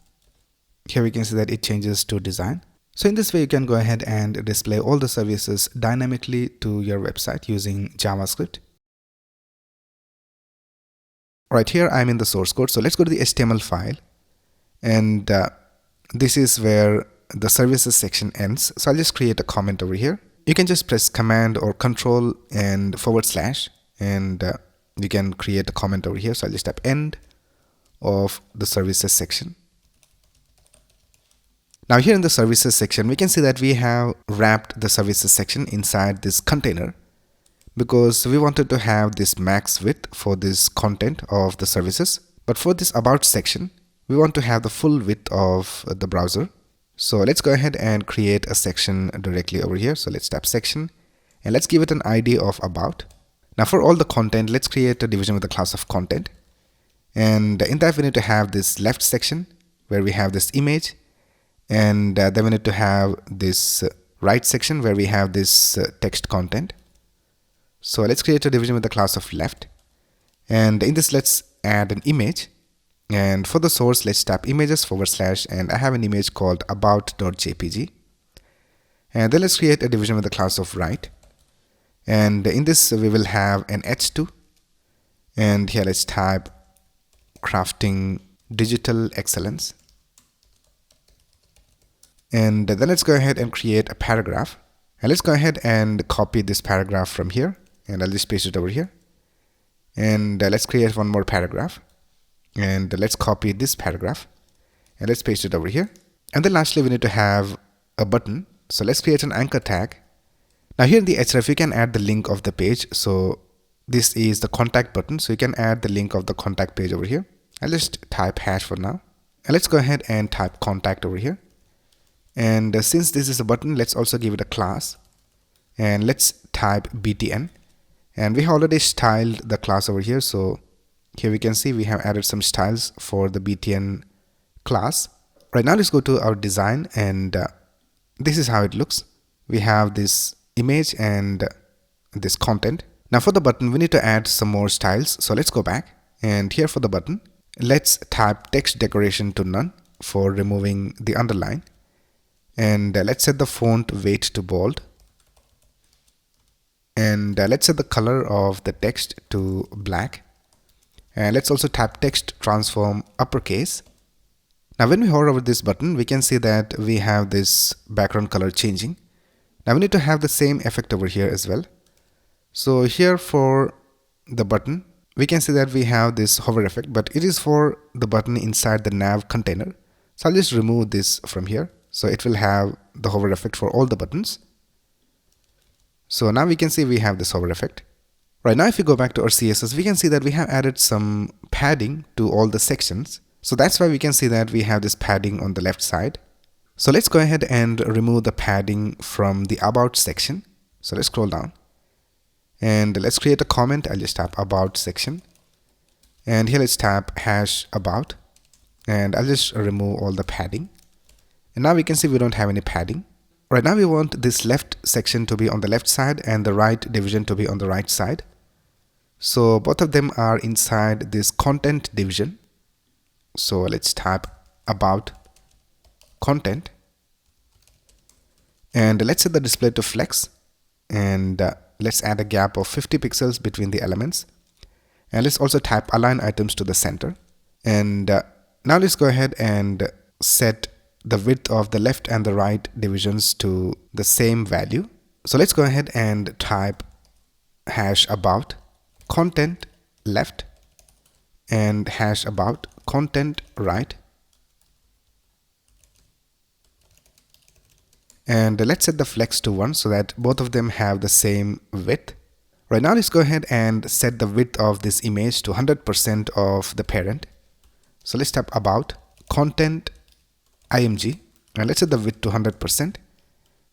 here we can see that it changes to design. So in this way, you can go ahead and display all the services dynamically to your website using JavaScript. Right, here I'm in the source code. So let's go to the HTML file, and this is where the services section ends. So I'll just create a comment over here. You can just press command or control and /, and you can create a comment over here. So I'll just type end of the services section. Now here in the services section, we can see that we have wrapped the services section inside this container, because we wanted to have this max width for this content of the services. But for this about section, we want to have the full width of the browser. So let's go ahead and create a section directly over here. So let's type section, and let's give it an ID of about. Now for all the content, let's create a division with the class of content. And in that, we need to have this left section where we have this image, and then we need to have this right section where we have this text content. So let's create a division with the class of left. And in this, let's add an image. And for the source, let's tap images / and I have an image called about.jpg. And then let's create a division with the class of right. And in this, we will have an h2. And here let's type crafting digital excellence. And then let's go ahead and create a paragraph. And let's go ahead and copy this paragraph from here. And I'll just paste it over here. And let's create one more paragraph. And let's copy this paragraph. And let's paste it over here. And then lastly, we need to have a button. So let's create an anchor tag. Now here in the href, you can add the link of the page. So this is the contact button. So you can add the link of the contact page over here. I'll just type hash for now. And let's go ahead and type contact over here. And since this is a button, let's also give it a class. And let's type btn. And we have already styled the class over here. So here we can see we have added some styles for the btn class. Right now, let's go to our design. And this is how it looks. We have this image and this content. Now for the button, we need to add some more styles. So let's go back. And here for the button, let's type text decoration to none for removing the underline. And let's set the font weight to bold. And let's set the color of the text to black. And let's also tap text transform uppercase. Now when we hover over this button, we can see that we have this background color changing. Now we need to have the same effect over here as well. So here for the button, we can see that we have this hover effect, but it is for the button inside the nav container. So I'll just remove this from here. So it will have the hover effect for all the buttons. So now we can see we have this hover effect. Right now, if we go back to our CSS, we can see that we have added some padding to all the sections. So that's why we can see that we have this padding on the left side. So let's go ahead and remove the padding from the about section. So let's scroll down. And let's create a comment. I'll just tap about section. And here let's tap hash about. And I'll just remove all the padding. And now we can see we don't have any padding. Right now we want this left section to be on the left side and the right division to be on the right side. So both of them are inside this content division. So let's type about content. And let's set the display to flex. And let's add a gap of 50 pixels between the elements. And let's also type align items to the center. And now let's go ahead and set the width of the left and the right divisions to the same value. So let's go ahead and type hash about content left and hash about content right. And let's set the flex to 1 so that both of them have the same width. Right now, let's go ahead and set the width of this image to 100% of the parent. So let's tap about content img and let's set the width to 100%.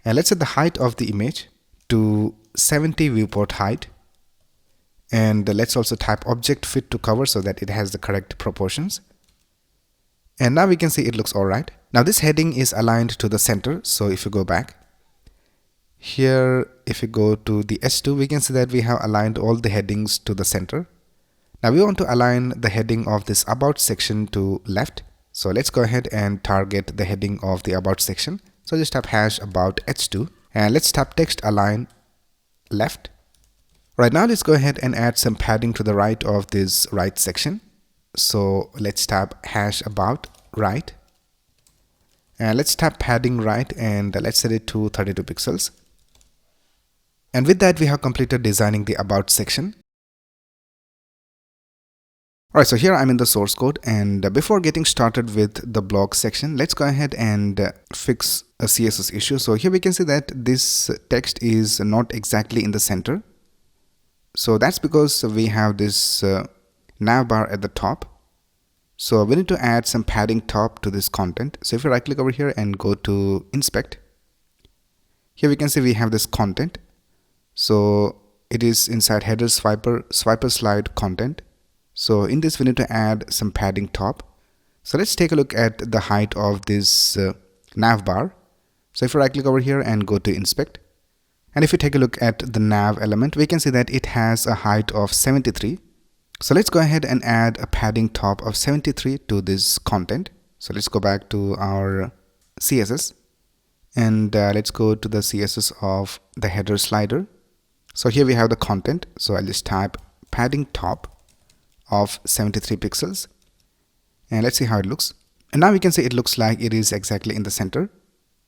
And let's set the height of the image to 70 viewport height. And let's also type object fit to cover so that it has the correct proportions. And now we can see it looks alright. Now this heading is aligned to the center. So if you go back here, if you go to the S2, we can see that we have aligned all the headings to the center. Now we want to align the heading of this about section to left. So let's go ahead and target the heading of the about section. So just tap hash about h2 and let's tap text align left. Right now, let's go ahead and add some padding to the right of this right section. So let's tap hash about right. And let's tap padding right and let's set it to 32 pixels. And with that, we have completed designing the about section. Alright, so here I'm in the source code, and before getting started with the blog section, let's go ahead and fix a CSS issue. So here we can see that this text is not exactly in the center. So that's because we have this navbar at the top. So we need to add some padding top to this content. So if you right click over here and go to inspect, here we can see we have this content. So it is inside header swiper slide content. So in this we need to add some padding top. So let's take a look at the height of this navbar. So if you right click over here and go to inspect, And if you take a look at the nav element, we can see that it has a height of 73. So let's go ahead and add a padding top of 73 to this content. So let's go back to our CSS and let's go to the CSS of the header slider. So here we have the content. So I'll just type padding top of 73 pixels and let's see how it looks. And now we can see it looks like it is exactly in the center.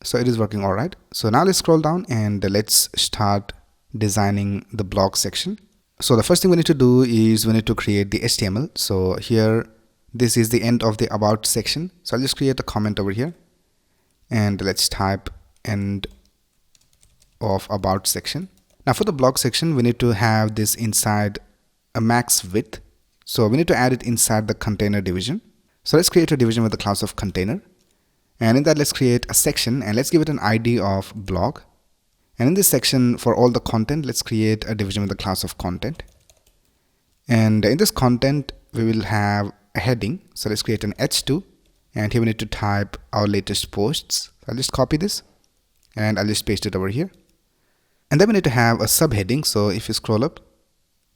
So it is working all right. So now let's scroll down and let's start designing the blog section. So the first thing we need to do is we need to create the HTML. So here, this is the end of the about section. So I'll just create a comment over here and let's type end of about section. Now for the blog section, we need to have this inside a max width. So we need to add it inside the container division. So let's create a division with the class of container. And in that, let's create a section and let's give it an ID of blog. And in this section, for all the content, let's create a division with the class of content. And in this content, we will have a heading. So let's create an H2. And here we need to type our latest posts. I'll just copy this and I'll just paste it over here. And then we need to have a subheading. So if you scroll up,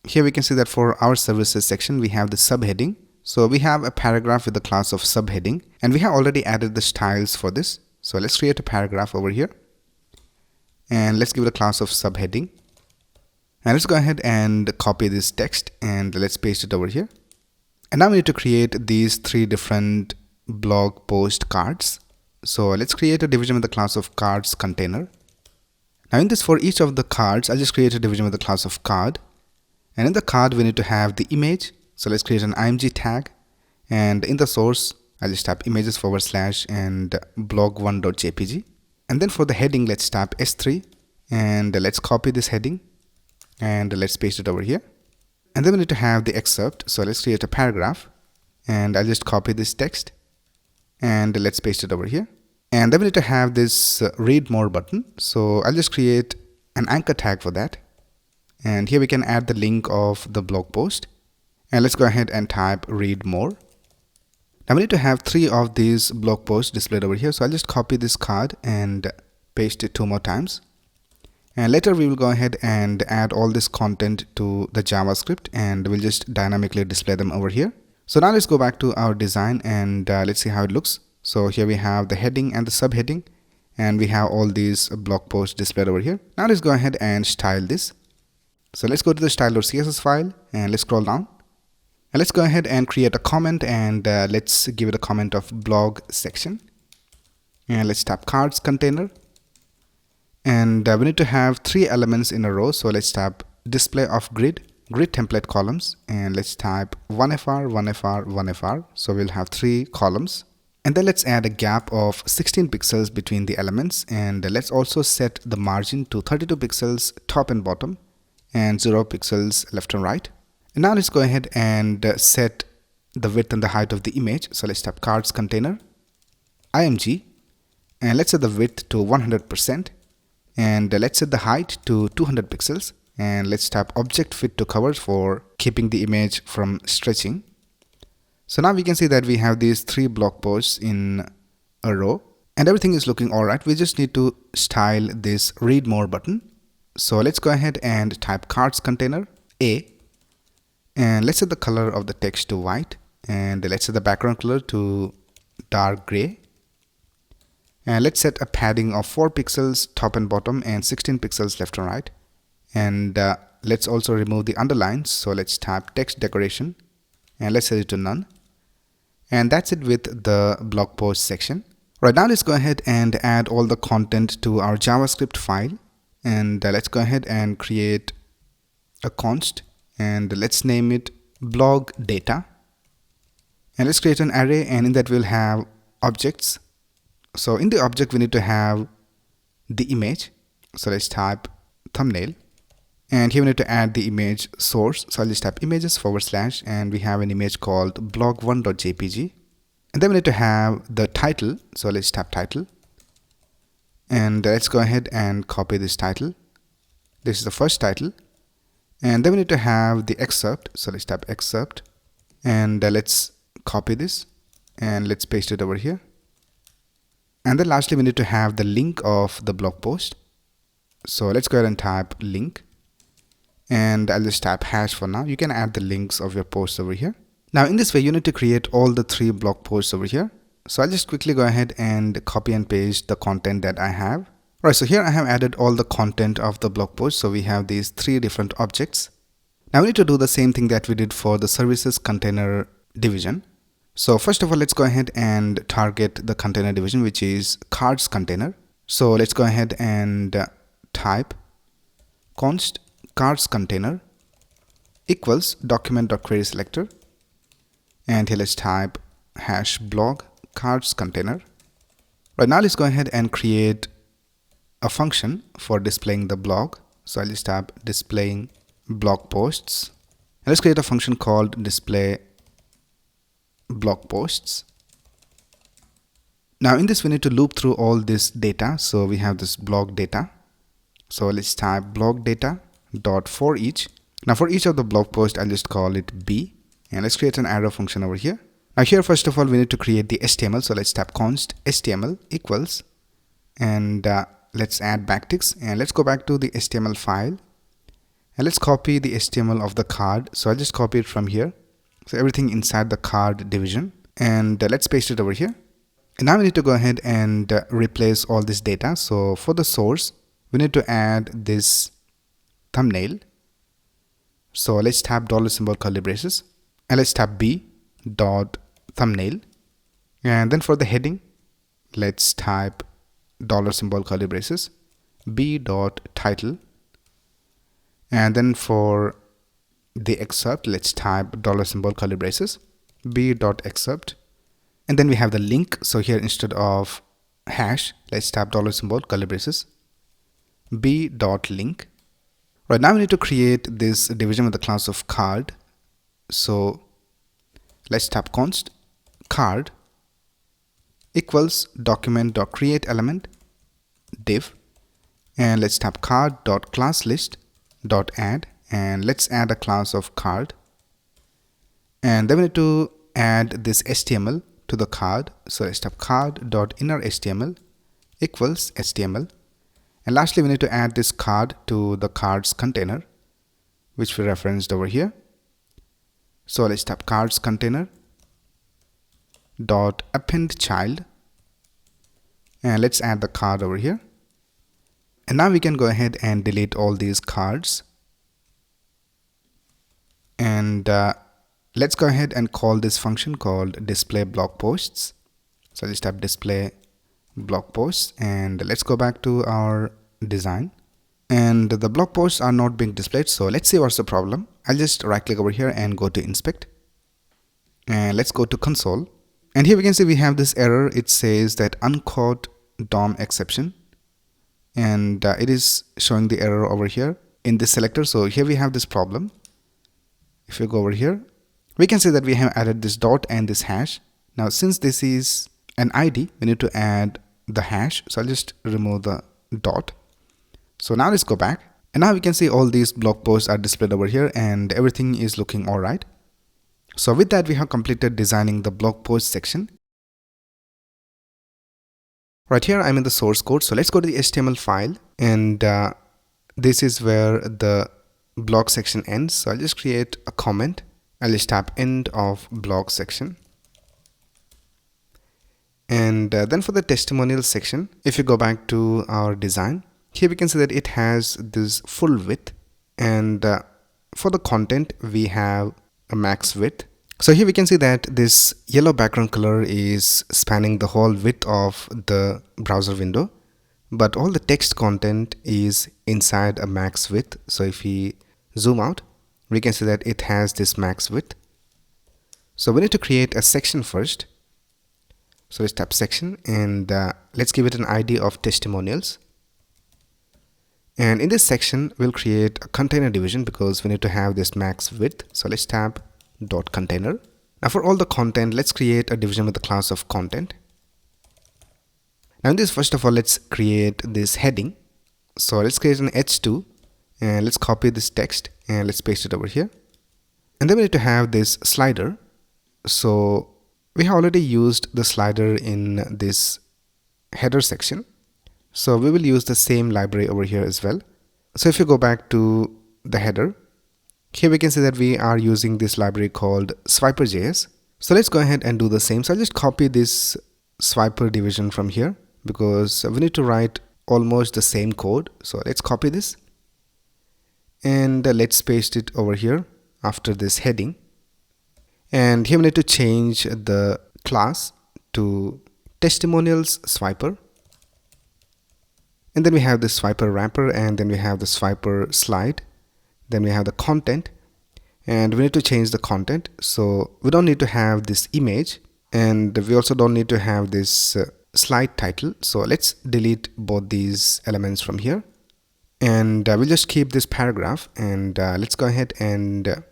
here we can see that for our services section, we have the subheading. So we have a paragraph with the class of subheading and we have already added the styles for this. So let's create a paragraph over here and let's give it a class of subheading. And let's go ahead and copy this text and let's paste it over here. And now we need to create these three different blog post cards. So let's create a division with the class of cards container. Now in this, for each of the cards, I'll just create a division with the class of card. And in the card, we need to have the image. So let's create an img tag, and in the source I'll just type images / and blog1.jpg. And then for the heading, let's type s3 and let's copy this heading and let's paste it over here. And then we need to have the excerpt. So let's create a paragraph and I'll just copy this text and let's paste it over here. And then we need to have this read more button. So I'll just create an anchor tag for that. And here we can add the link of the blog post. And let's go ahead and type read more. Now we need to have 3 of these blog posts displayed over here. So I'll just copy this card and paste it 2 more times. And later we will go ahead and add all this content to the JavaScript and we'll just dynamically display them over here. So now let's go back to our design and let's see how it looks. So here we have the heading and the subheading and we have all these blog posts displayed over here. Now let's go ahead and style this. So let's go to the style.css file and let's scroll down. And let's go ahead and create a comment and let's give it a comment of blog section. And let's type cards container. And we need to have 3 elements in a row. So let's type display of grid template columns. And let's type 1fr, 1fr, 1fr. So we'll have 3 columns. And then let's add a gap of 16 pixels between the elements. And let's also set the margin to 32 pixels top and bottom and 0 pixels left and right. And now let's go ahead and set the width and the height of the image. So let's type cards container, img, and let's set the width to 100%. And let's set the height to 200 pixels. And let's type object fit to cover for keeping the image from stretching. So now we can see that we have these 3 blog posts in a row. And everything is looking alright. We just need to style this read more button. So let's go ahead and type cards container, A. And let's set the color of the text to white and let's set the background color to dark gray. And let's set a padding of 4 pixels top and bottom and 16 pixels left and right. And let's also remove the underlines. So let's type text decoration and let's set it to none. And that's it with the blog post section. Right now let's go ahead and add all the content to our JavaScript file. And let's go ahead and create a const. And let's name it blog data. And let's create an array and in that we'll have objects. So in the object we need to have the image. So let's type thumbnail. And here we need to add the image source. So I'll just type images / and we have an image called blog1.jpg. And then we need to have the title. So let's type title. And let's go ahead and copy this title. This is the first title. And then we need to have the excerpt. So let's type excerpt and let's copy this and let's paste it over here. And then lastly, we need to have the link of the blog post. So let's go ahead and type link, and I'll just type hash for now. You can add the links of your posts over here. Now in this way, you need to create all the 3 blog posts over here. So I'll just quickly go ahead and copy and paste the content that I have. Right, so here I have added all the content of the blog post. So we have these 3 different objects. Now we need to do the same thing that we did for the services container division. So first of all, let's go ahead and target the container division, which is cards container. So let's go ahead and type const cards container equals document.querySelector, and here let's type hash blog cards container. Right, now let's go ahead and create a function for displaying the blog. So I'll just type displaying blog posts, and let's create a function called display blog posts. Now in this, we need to loop through all this data. So we have this blog data. So let's type blog data dot for each. Now for each of the blog posts, I'll just call it b, and let's create an arrow function over here. Now here, first of all, we need to create the HTML. So let's type const HTML equals, and let's add backticks, and let's go back to the HTML file, and let's copy the HTML of the card. So I'll just copy it from here. So everything inside the card division, and let's paste it over here. And now we need to go ahead and replace all this data. So for the source, we need to add this thumbnail. So let's type $ curly braces, and let's type b dot thumbnail, and then for the heading, let's type $ curly braces b dot title, and then for the excerpt, let's type $ curly braces b dot excerpt, and then we have the link. So here, instead of hash, let's type $ curly braces b dot link. Right, now we need to create this division with the class of card. So let's type const card equals document.createElement div, and let's type card.classList.add, and let's add a class of card, and then we need to add this HTML to the card. So let's type card.innerHTML equals HTML, and lastly we need to add this card to the cards container, which we referenced over here. So let's type cards container dot append child, and let's add the card over here. And now we can go ahead and delete all these cards, and let's go ahead and call this function called display blog posts. So let's type display blog posts, and let's go back to our design, and the blog posts are not being displayed. So let's see what's the problem. I'll just right click over here and go to inspect, and let's go to console, and here we can see we have this error. It says that uncaught DOM exception, and it is showing the error over here in this selector. So here we have this problem. If we go over here, we can see that we have added this dot and this hash. Now since this is an ID, we need to add the hash. So I'll just remove the dot. So now let's go back, and now we can see all these blog posts are displayed over here, and everything is looking all right. So with that, we have completed designing the blog post section. Right here, I'm in the source code. So let's go to the HTML file, and this is where the blog section ends. So I'll just create a comment. I'll just type end of blog section. And then for the testimonials section, if you go back to our design, here we can see that it has this full width, and for the content we have a max width. So here we can see that this yellow background color is spanning the whole width of the browser window, but all the text content is inside a max width. So if we zoom out, we can see that it has this max width. So we need to create a section first. So let's type section, and let's give it an ID of testimonials. And in this section, we'll create a container division because we need to have this max width. So let's type dot container. Now for all the content, let's create a division with the class of content. Now in this, first of all, let's create this heading. So let's create an h2, and let's copy this text and let's paste it over here. And then we need to have this slider. So we have already used the slider in this header section. So we will use the same library over here as well. So if you go back to the header, here we can see that we are using this library called Swiper.js. So let's go ahead and do the same. So I'll just copy this swiper division from here because we need to write almost the same code. So let's copy this and let's paste it over here after this heading. And here we need to change the class to Testimonials Swiper. And then we have the swiper wrapper, and then we have the swiper slide. Then we have the content, and we need to change the content. So we don't need to have this image, and we also don't need to have this slide title. So let's delete both these elements from here, and we'll just keep this paragraph, and let's go ahead and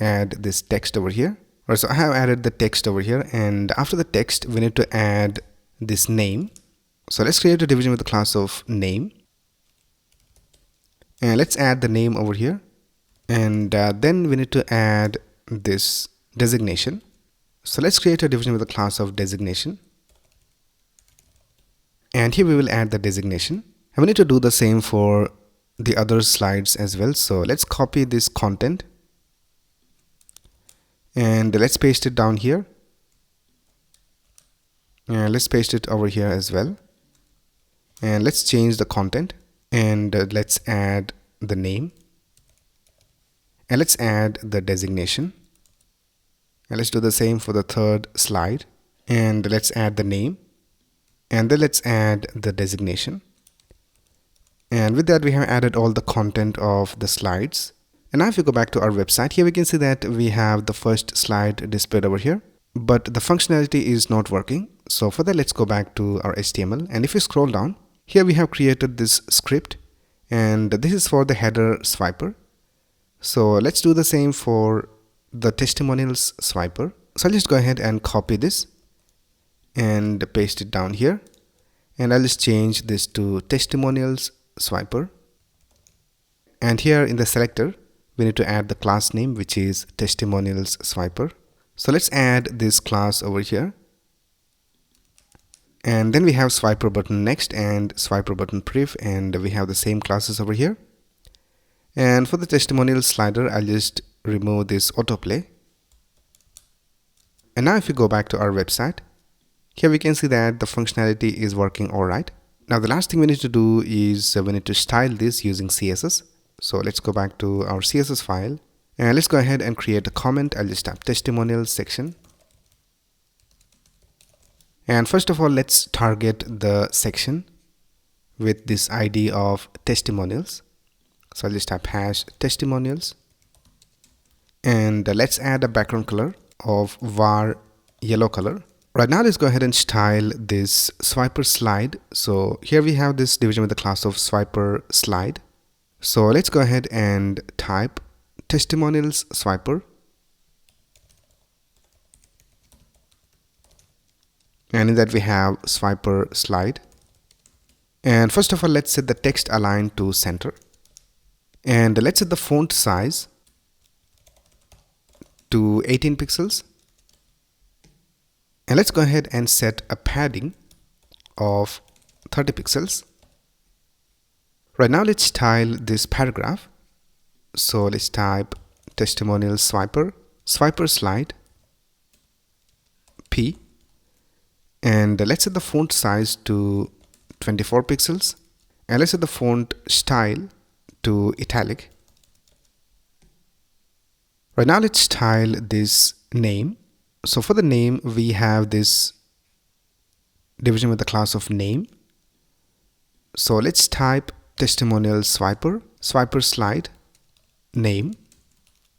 add this text over here. Alright, so I have added the text over here, and after the text we need to add this name. So let's create a division with the class of name, and let's add the name over here, and then we need to add this designation. So let's create a division with the class of designation, and here we will add the designation, and we need to do the same for the other slides as well. So let's copy this content and let's paste it down here, and let's paste it over here as well. And let's change the content, and let's add the name, and let's add the designation, and let's do the same for the third slide, and let's add the name, and then let's add the designation. And with that we have added all the content of the slides. And now if you go back to our website, here we can see that we have the first slide displayed over here, but the functionality is not working. So for that, let's go back to our HTML, and if you scroll down, here we have created this script, and this is for the header swiper. So let's do the same for the testimonials swiper. So I'll just go ahead and copy this and paste it down here, and I'll just change this to testimonials swiper. And here in the selector we need to add the class name, which is testimonials swiper. So let's add this class over here. And then we have swiper button next and swiper button pref, and we have the same classes over here. And for the testimonial slider, I'll just remove this autoplay. And now if you go back to our website, here we can see that the functionality is working alright. Now the last thing we need to do is we need to style this using CSS. So let's go back to our CSS file, and let's go ahead and create a comment. I'll just type Testimonials Section. And first of all, let's target the section with this ID of testimonials. So I'll just type hash testimonials, and let's add a background color of var yellow color. Right now let's go ahead and style this swiper slide. So here we have this division with the class of swiper slide. So let's go ahead and type testimonials swiper, and in that we have swiper slide. And first of all, let's set the text align to center, and let's set the font size to 18 pixels, and let's go ahead and set a padding of 30 pixels. Right now let's style this paragraph. So let's type testimonial swiper slide P, and let's set the font size to 24 pixels, and let's set the font style to italic. Right now let's style this name. So for the name we have this division with the class of name. So let's type testimonial swiper slide name,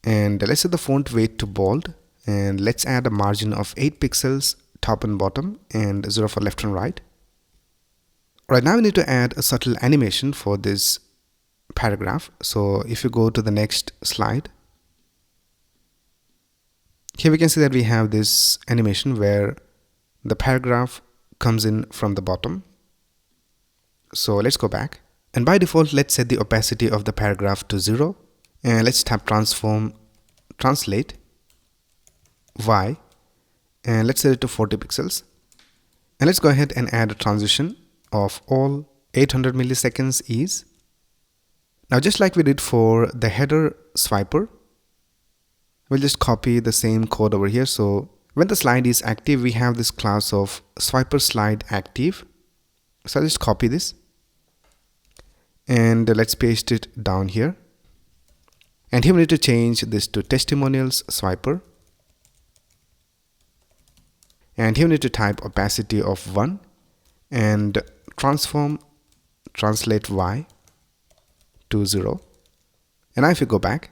and let's set the font weight to bold, and let's add a margin of 8 pixels top and bottom, and 0 for left and right. Right now we need to add a subtle animation for this paragraph. So if you go to the next slide, here we can see that we have this animation where the paragraph comes in from the bottom. So let's go back, and by default let's set the opacity of the paragraph to 0, and let's tap transform translate Y, and let's set it to 40 pixels, and let's go ahead and add a transition of all 800 milliseconds is. Now just like we did for the header swiper, we'll just copy the same code over here. So when the slide is active, we have this class of swiper slide active. So I'll just copy this and let's paste it down here. And here we need to change this to testimonials swiper. And here we need to type opacity of 1 and transform translate y to 0. And now if you go back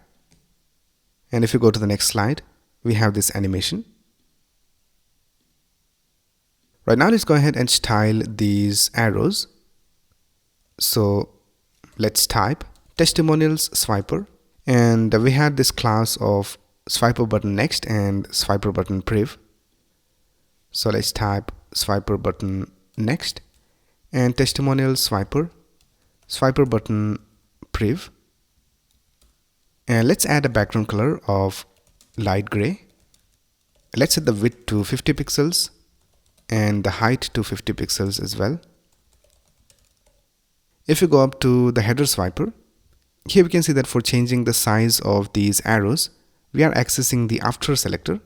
and if you go to the next slide, we have this animation. Right now let's go ahead and style these arrows. So let's type testimonials swiper, and we had this class of swiper button next and swiper button priv. So let's type swiper button next and testimonial swiper button priv, and let's add a background color of light gray. Let's set the width to 50 pixels and the height to 50 pixels as well. If you go up to the header swiper, here we can see that for changing the size of these arrows, we are accessing the after selector.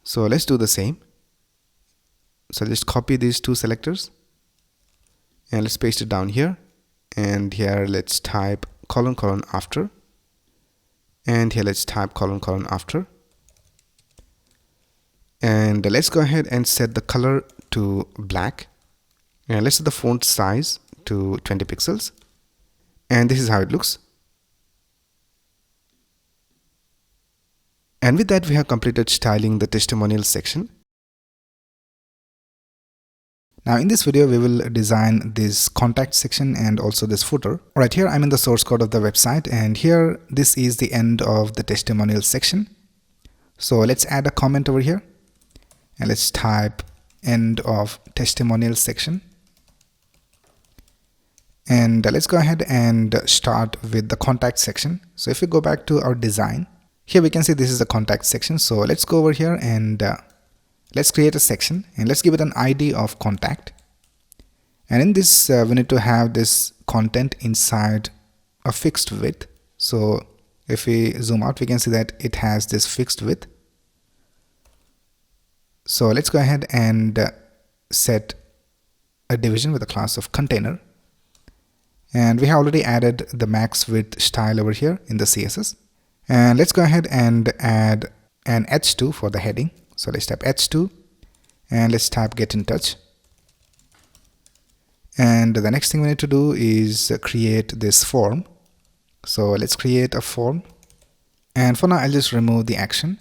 So let's do the same. So just copy these two selectors and let's paste it down here, and here let's type colon colon after, and here let's type colon colon after, and let's go ahead and set the color to black, and let's set the font size to 20 pixels, and this is how it looks. And with that we have completed styling the testimonial section. Now in this video we will design this contact section and also this footer. Right here I'm in the source code of the website, and here this is the end of the testimonial section. So let's add a comment over here and let's type end of testimonial section, and let's go ahead and start with the contact section. So if we go back to our design, here we can see this is the contact section. So let's go over here and let's create a section and let's give it an ID of contact. And in this we need to have this content inside a fixed width. So if we zoom out, we can see that it has this fixed width. So let's go ahead and set a division with a class of container. And we have already added the max width style over here in the CSS. And let's go ahead and add an h2 for the heading. So let's type h2 and let's type get in touch. And the next thing we need to do is create this form. So let's create a form, and for now I'll just remove the action,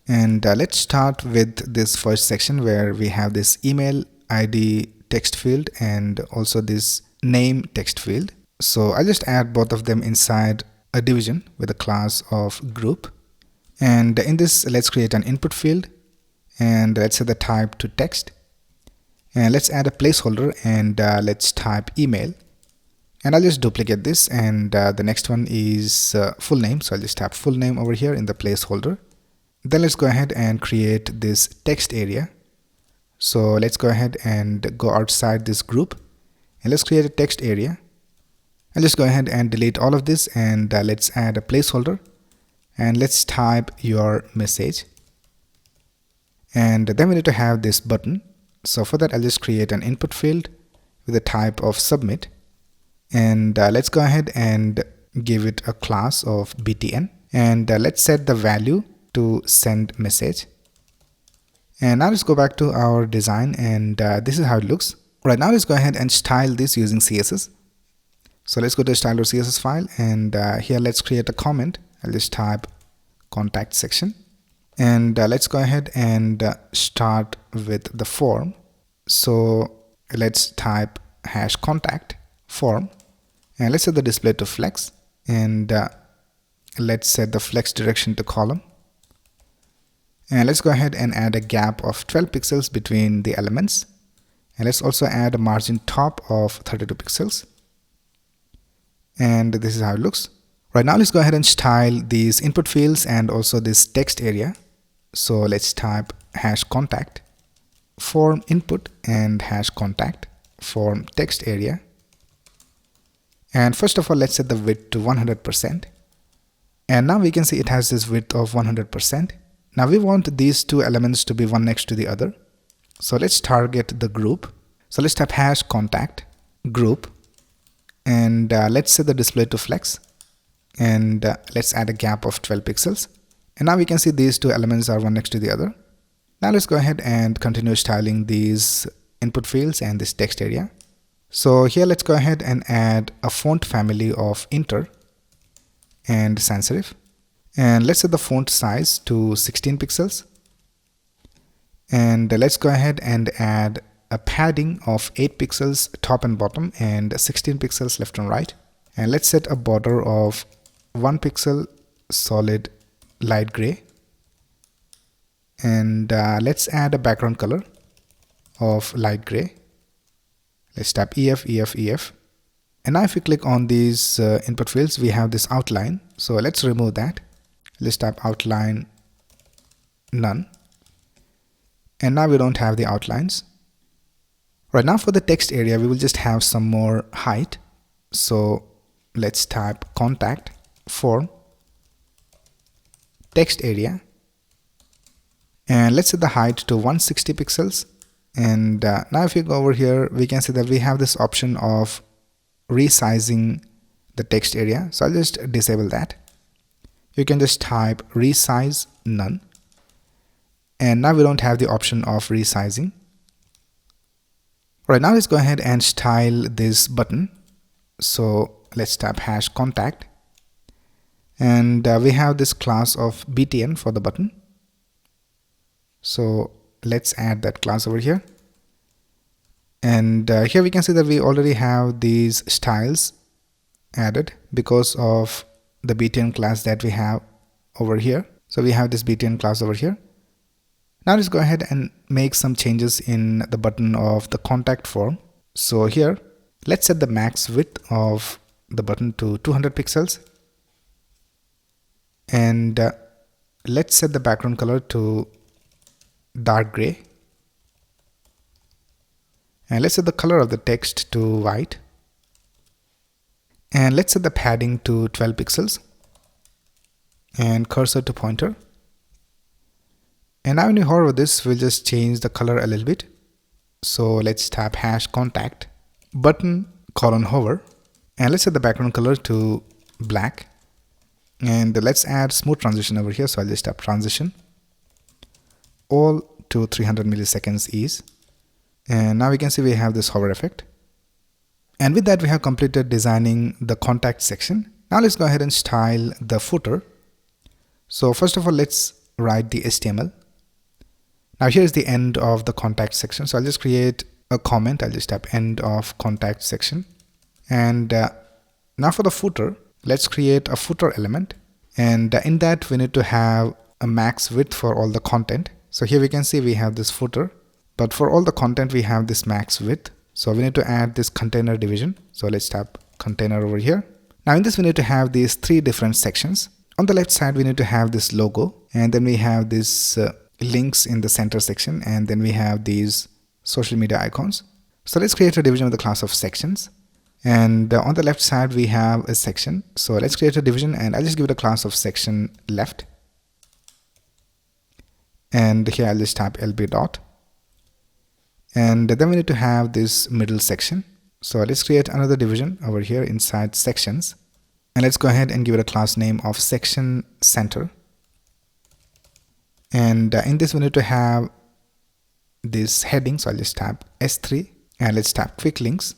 and let's start with this first section where we have this email ID text field and also this name text field. So I'll just add both of them inside a division with a class of group, and in this let's create an input field and let's set the type to text, and let's add a placeholder and let's type email, and I'll just duplicate this, and the next one is full name. So I'll just type full name over here in the placeholder. Then let's go ahead and create this text area. So let's go ahead and go outside this group and let's create a text area. I'll just go ahead and delete all of this, and let's add a placeholder and let's type your message. And then we need to have this button. So for that I'll just create an input field with a type of submit, and let's go ahead and give it a class of btn, and let's set the value to send message. And now let's go back to our design, and this is how it looks. Right now let's go ahead and style this using CSS. So let's go to style.css file, and here let's create a comment. I'll just type contact section, and let's go ahead and start with the form. So let's type hash contact form, and let's set the display to flex, and let's set the flex direction to column, and let's go ahead and add a gap of 12 pixels between the elements, and let's also add a margin top of 32 pixels. And this is how it looks. Right now let's go ahead and style these input fields and also this text area. So let's type hash contact form input and hash contact form text area, And first of all, let's set the width to 100%. And now we can see it has this width of 100%. Now we want these two elements to be one next to the other. So let's target the group. So let's type hash contact group, and let's set the display to flex, and let's add a gap of 12 pixels. And now we can see these two elements are one next to the other. Now let's go ahead and continue styling these input fields and this text area. So here let's go ahead and add a font family of Inter and sans serif, and let's set the font size to 16 pixels, and let's go ahead and add a padding of 8 pixels top and bottom and 16 pixels left and right, and let's set a border of 1 pixel solid light gray, and let's add a background color of light gray. Let's tap EF, EF, EF. And now if we click on these input fields, we have this outline. So let's remove that. Let's tap outline none. And now we don't have the outlines. Right now for the text area, we will just have some more height. So let's type contact form text area. And let's set the height to 160 pixels. And now if you go over here, we can see that we have this option of resizing the text area. So I'll just disable that. You can just type resize none. And now we don't have the option of resizing. Right now let's go ahead and style this button. So let's tap hash contact. And we have this class of btn for the button. So let's add that class over here. And here we can see that we already have these styles added because of the btn class that we have over here. So we have this btn class over here. Now let's go ahead and make some changes in the button of the contact form. So here, let's set the max width of the button to 200 pixels. And let's set the background color to dark gray. And let's set the color of the text to white. And let's set the padding to 12 pixels. And cursor to pointer. And now when we hover over this, we'll just change the color a little bit. So let's tap hash contact button colon hover. And let's set the background color to black. And let's add smooth transition over here. So I'll just tap transition all to 300 milliseconds ease. And now we can see we have this hover effect. And with that, we have completed designing the contact section. Now let's go ahead and style the footer. So first of all, let's write the HTML. Now here is the end of the contact section. So I'll just create a comment. I'll just tap end of contact section. And now for the footer, let's create a footer element. And in that, we need to have a max width for all the content. So here we can see we have this footer. But for all the content, we have this max width. So we need to add this container division. So let's tap container over here. Now in this, we need to have these 3 different sections. On the left side, we need to have this logo. And then we have this links in the center section. And then we have these social media icons. So let's create a division with the class of sections. And on the left side, we have a section. So let's create a division, and I'll just give it a class of section left. And here I'll just tap lb dot. And then we need to have this middle section. So let's create another division over here inside sections. And let's go ahead and give it a class name of section center. And in this, we need to have this heading. So I'll just tap S3 and let's tap quick links.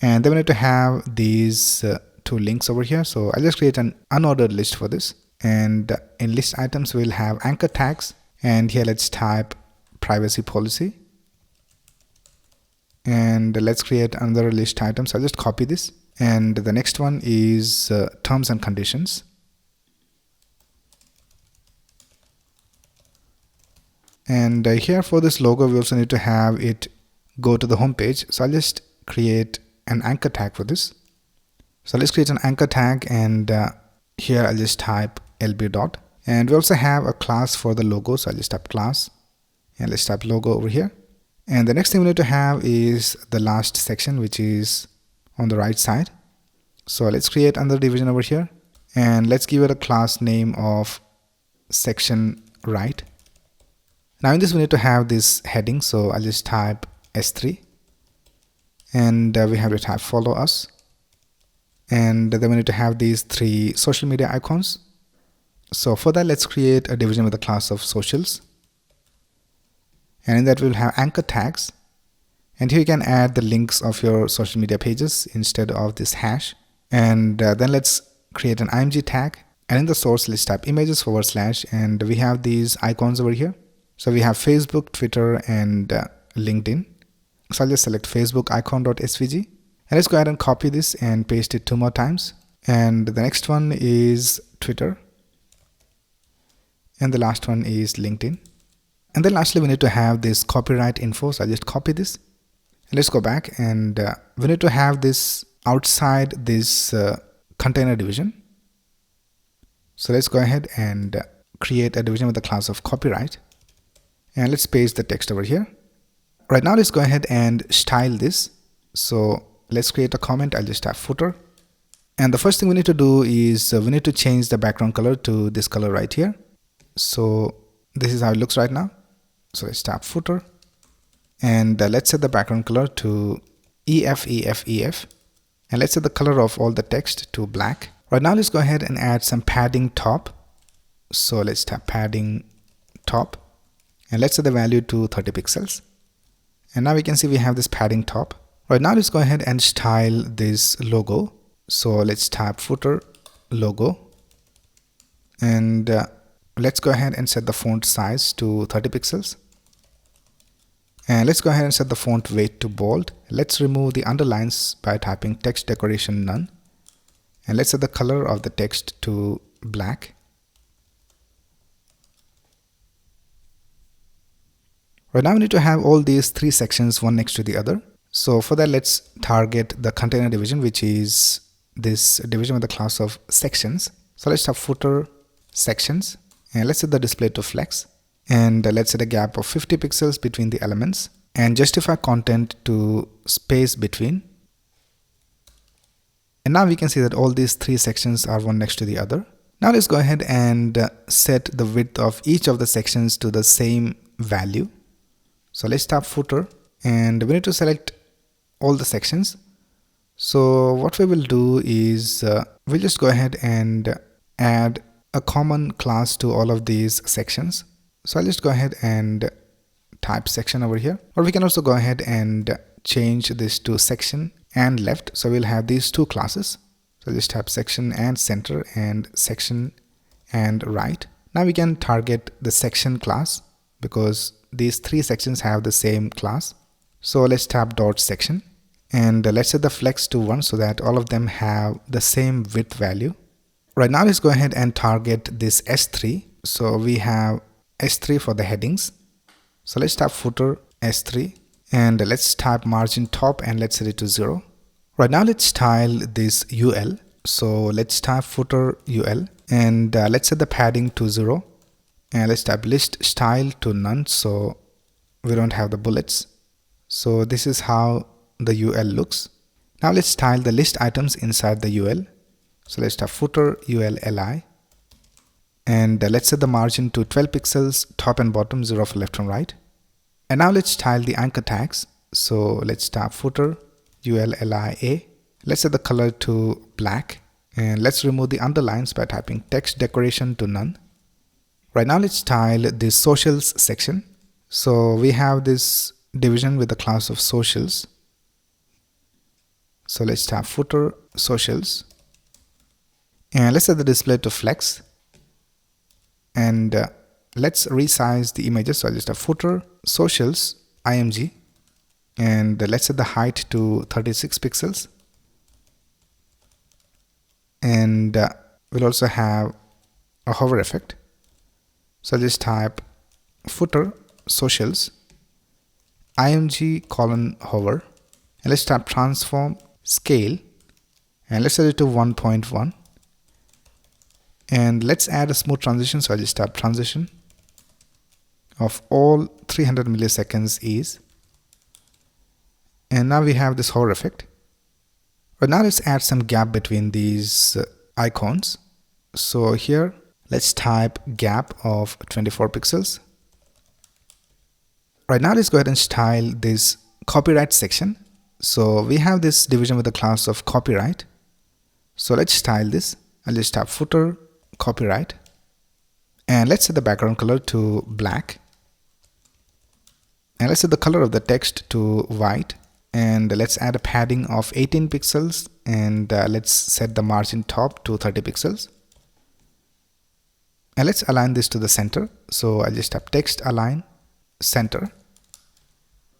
And then we need to have these 2 links over here. So I'll just create an unordered list for this. And in list items, we'll have anchor tags. And here let's type privacy policy. And let's create another list item. So I'll just copy this. And the next one is terms and conditions. And here for this logo, we also need to have it go to the home page. So I'll just create an anchor tag for this. So let's create an anchor tag, and here I'll just type lb dot. And we also have a class for the logo. So I'll just type class and let's type logo over here. And the next thing we need to have is the last section, which is on the right side. So let's create another division over here, and let's give it a class name of section right. Now in this we need to have this heading, so I'll just type S3, and we have to type follow us, and then we need to have these 3 social media icons. So for that, let's create a division with a class of socials, and in that we'll have anchor tags, and here you can add the links of your social media pages instead of this hash. And then let's create an img tag, and in the source let's type images / and we have these icons over here. So we have Facebook, Twitter, and LinkedIn. So I'll just select Facebook icon.svg, and let's go ahead and copy this and paste it 2 more times. And the next one is Twitter, and the last one is LinkedIn. And then lastly we need to have this copyright info, so I'll just copy this, and let's go back, and we need to have this outside this container division. So let's go ahead and create a division with the class of copyright, and let's paste the text over here. Right now let's go ahead and style this. So let's create a comment. I'll just type footer, and the first thing we need to do is we need to change the background color to this color right here. So this is how it looks right now. So let's type footer, and let's set the background color to EF, and let's set the color of all the text to black. Right now let's go ahead and add some padding top. So let's type padding top, and let's set the value to 30 pixels. And now we can see we have this padding top. Right now let's go ahead and style this logo. So let's type footer logo, and let's go ahead and set the font size to 30 pixels. And let's go ahead and set the font weight to bold. Let's remove the underlines by typing text decoration none. And let's set the color of the text to black. Right now we need to have all these 3 sections one next to the other. So for that, let's target the container division, which is this division with the class of sections. So let's have footer sections, and let's set the display to flex, and let's set a gap of 50 pixels between the elements, and justify content to space between. And now we can see that all these 3 sections are one next to the other. Now let's go ahead and set the width of each of the sections to the same value. So let's tap footer, and we need to select all the sections. So what we will do is we'll just go ahead and add a common class to all of these sections. So I'll just go ahead and type section over here, or we can also go ahead and change this to section and left. So we'll have these 2 classes. So just type section and center and section and right. Now we can target the section class because these 3 sections have the same class. So let's tap dot section, and let's set the flex to 1 so that all of them have the same width value. Right now let's go ahead and target this S3. So we have S3 for the headings. So let's type footer S3, and let's type margin top, and let's set it to 0. Right now let's style this UL. So let's type footer UL, and let's set the padding to 0, and let's type list style to none so we don't have the bullets. So this is how the UL looks. Now let's style the list items inside the UL. So let's type footer UL li, and let's set the margin to 12 pixels, top and bottom, 0 for left and right. And now let's style the anchor tags. So let's type footer UL li a. Let's set the color to black, and let's remove the underlines by typing text decoration to none. Right now let's style the socials section. So we have this division with the class of socials. So let's type footer socials, and let's set the display to flex, and let's resize the images. So I'll just have footer socials img, and let's set the height to 36 pixels, and we'll also have a hover effect. So I'll just type footer socials img colon hover, and let's type transform scale, and let's set it to 1.1, and let's add a smooth transition. So I'll just type transition of all 300 milliseconds is, and now we have this hover effect. Right now let's add some gap between these icons. So here let's type gap of 24 pixels. Right now let's go ahead and style this copyright section. So we have this division with the class of copyright. So let's style this. I'll just type footer copyright, and let's set the background color to black, and let's set the color of the text to white, and let's add a padding of 18 pixels, and let's set the margin top to 30 pixels, and let's align this to the center. So I'll just type text align center,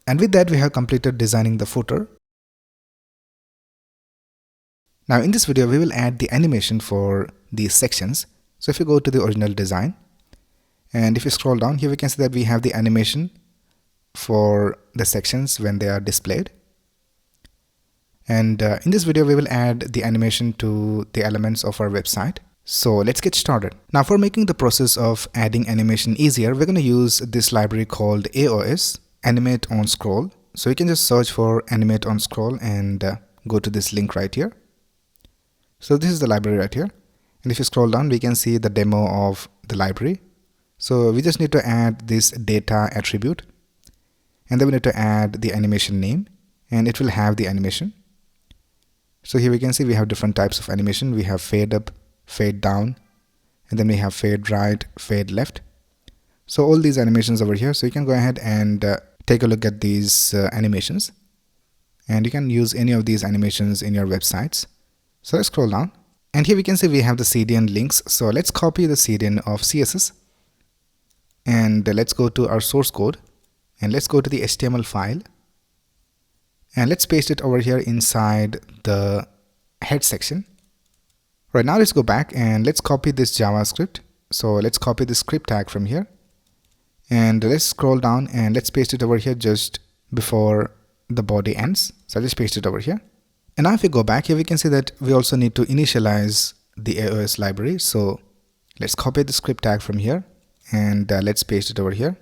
and with that we have completed designing the footer. Now in this video we will add the animation for these sections. So if you go to the original design, and if you scroll down here, we can see that we have the animation for the sections when they are displayed. And in this video we will add the animation to the elements of our website. So let's get started. Now for making the process of adding animation easier, we're going to use this library called AOS, Animate on Scroll. So you can just search for Animate on Scroll and go to this link right here. So this is the library right here, and if you scroll down we can see the demo of the library. So we just need to add this data attribute, and then we need to add the animation name, and it will have the animation. So here we can see we have different types of animation. We have fade up, fade down, and then we have fade right, fade left. So all these animations over here, so you can go ahead and take a look at these animations, and you can use any of these animations in your websites. So let's scroll down, and here we can see we have the CDN links. So let's copy the CDN of CSS, and let's go to our source code, and let's go to the HTML file, and let's paste it over here inside the head section. Right now let's go back and let's copy this JavaScript. So let's copy the script tag from here, and let's scroll down and let's paste it over here just before the body ends. So I'll just paste it over here. And now if we go back here, we can see that we also need to initialize the AOS library. So let's copy the script tag from here, and let's paste it over here.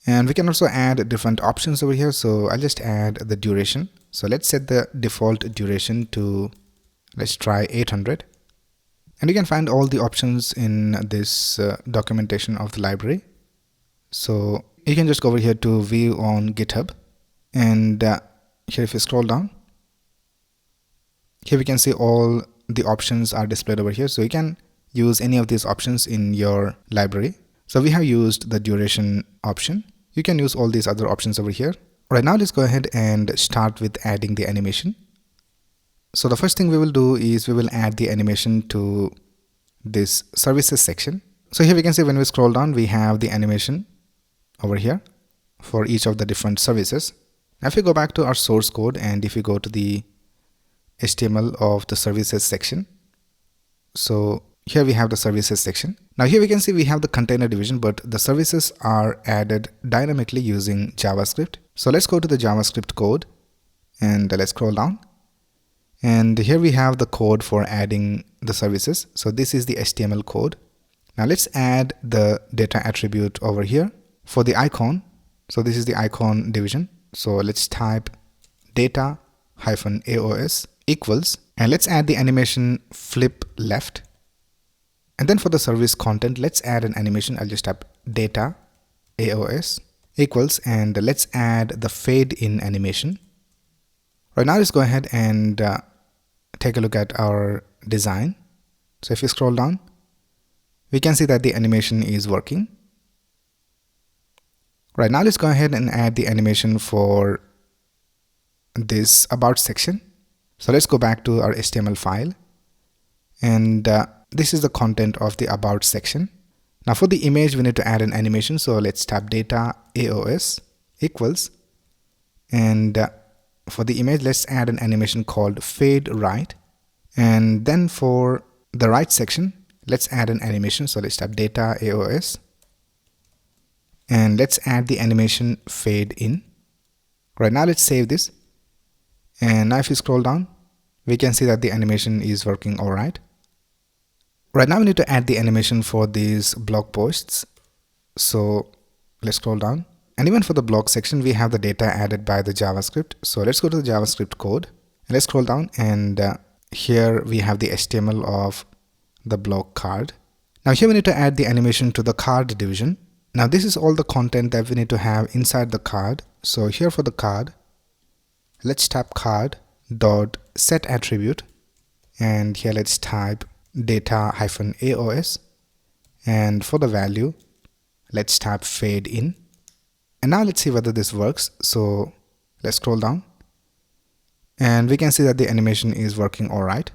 And we can also add different options over here. So I'll just add the duration. So let's set the default duration to, let's try 800. And you can find all the options in this documentation of the library. So you can just go over here to view on GitHub, and here if you scroll down, here we can see all the options are displayed over here. So you can use any of these options in your library. So we have used the duration option. You can use all these other options over here. Right now let's go ahead and start with adding the animation. So the first thing we will do is we will add the animation to this services section. So here we can see when we scroll down we have the animation over here for each of the different services. Now if we go back to our source code, and if you go to the HTML of the services section, so here we have the services section. Now here we can see we have the container division, but the services are added dynamically using JavaScript. So let's go to the JavaScript code, and let's scroll down, and here we have the code for adding the services. So this is the HTML code. Now let's add the data attribute over here for the icon. So this is the icon division. So let's type data -AOS equals, and let's add the animation flip left. And then for the service content, let's add an animation. I'll just type data AOS equals, and let's add the fade in animation. Right now let's go ahead and take a look at our design. So if you scroll down, we can see that the animation is working. Right now let's go ahead and add the animation for this about section. So let's go back to our HTML file, and this is the content of the about section. Now for the image we need to add an animation. So let's type data AOS equals, and for the image let's add an animation called fade right. And then for the right section let's add an animation. So let's type data AOS, and let's add the animation fade in. Right now let's save this, and now if you scroll down we can see that the animation is working alright. Right now we need to add the animation for these blog posts. So let's scroll down, and even for the blog section we have the data added by the JavaScript. So let's go to the JavaScript code, Let's scroll down, and here we have the HTML of the blog card. Now here we need to add the animation to the card division. Now this is all the content that we need to have inside the card. So here for the card, let's type card dot set attribute, and here let's type data-aos, and for the value let's type fade in. And now let's see whether this works. So let's scroll down, and we can see that the animation is working alright.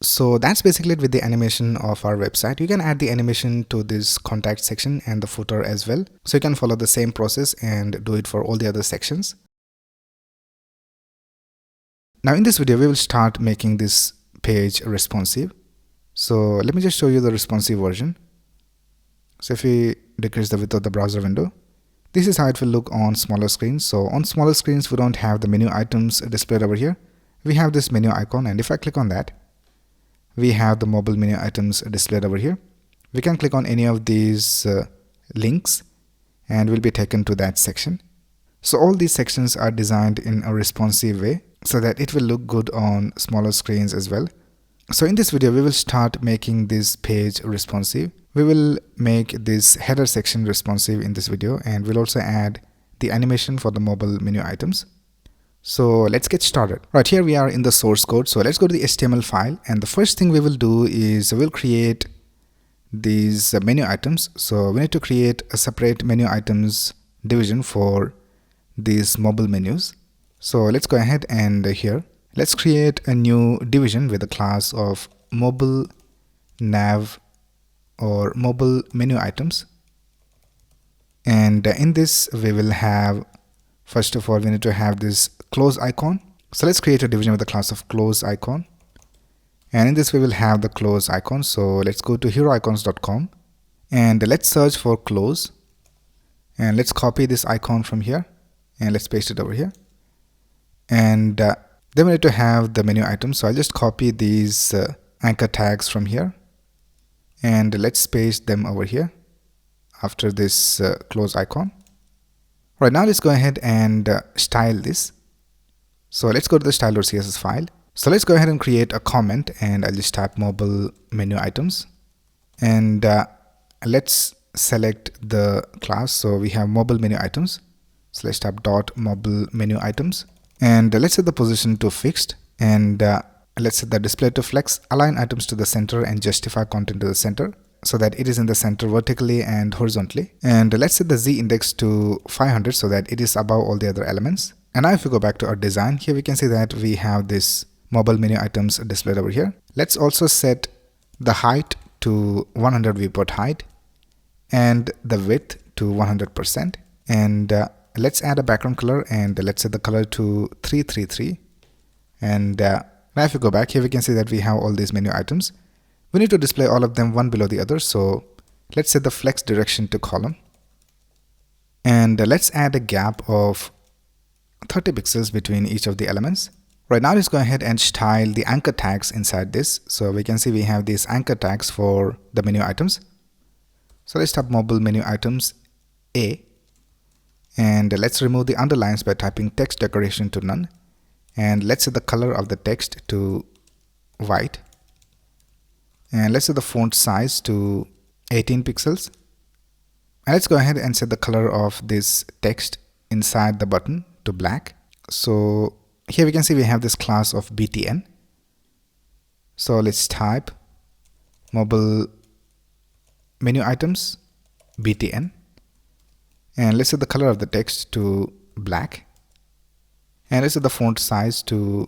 So that's basically it with the animation of our website. You can add the animation to this contact section and the footer as well. So you can follow the same process and do it for all the other sections. Now in this video, we will start making this page responsive. So let me just show you the responsive version. So if we decrease the width of the browser window, this is how it will look on smaller screens. So on smaller screens, we don't have the menu items displayed over here. We have this menu icon, and if I click on that, we have the mobile menu items displayed over here. We can click on any of these links and we'll be taken to that section. So all these sections are designed in a responsive way so that it will look good on smaller screens as well. So in this video, we will start making this page responsive. We will make this header section responsive in this video, and we'll also add the animation for the mobile menu items. So let's get started. Right, here we are in the source code. So let's go to the HTML file, and the first thing we will do is we'll create these menu items. So we need to create a separate menu items division for these mobile menus. So let's go ahead and here let's create a new division with a class of mobile nav or mobile menu items. And in this we will have, first of all, we need to have this close icon. So let's create a division with the class of close icon, and in this we will have the close icon. So let's go to heroicons.com and let's search for close, and let's copy this icon from here and let's paste it over here. And then we need to have the menu items. So I'll just copy these anchor tags from here and let's paste them over here after this close icon. Right, now let's go ahead and style this. So let's go to the style.css file. So let's go ahead and create a comment, and I'll just type mobile menu items, and let's select the class. So we have mobile menu items. So let's type dot mobile menu items, and let's set the position to fixed, and let's set the display to flex, align items to the center and justify content to the center so that it is in the center vertically and horizontally. And let's set the z index to 500 so that it is above all the other elements. And now if we go back to our design, here we can see that we have this mobile menu items displayed over here. Let's also set the height to 100 viewport height and the width to 100%. And let's add a background color, and let's set the color to 333. And now if we go back, here we can see that we have all these menu items. We need to display all of them one below the other. So let's set the flex direction to column, and let's add a gap of 30 pixels between each of the elements. Right, now let's go ahead and style the anchor tags inside this. So we can see we have these anchor tags for the menu items. So let's type mobile menu items A, and let's remove the underlines by typing text decoration to none, and let's set the color of the text to white, and let's set the font size to 18 pixels, and let's go ahead and set the color of this text inside the button to black. So here we can see we have this class of btn. So let's type mobile menu items btn, and let's set the color of the text to black, and let's set the font size to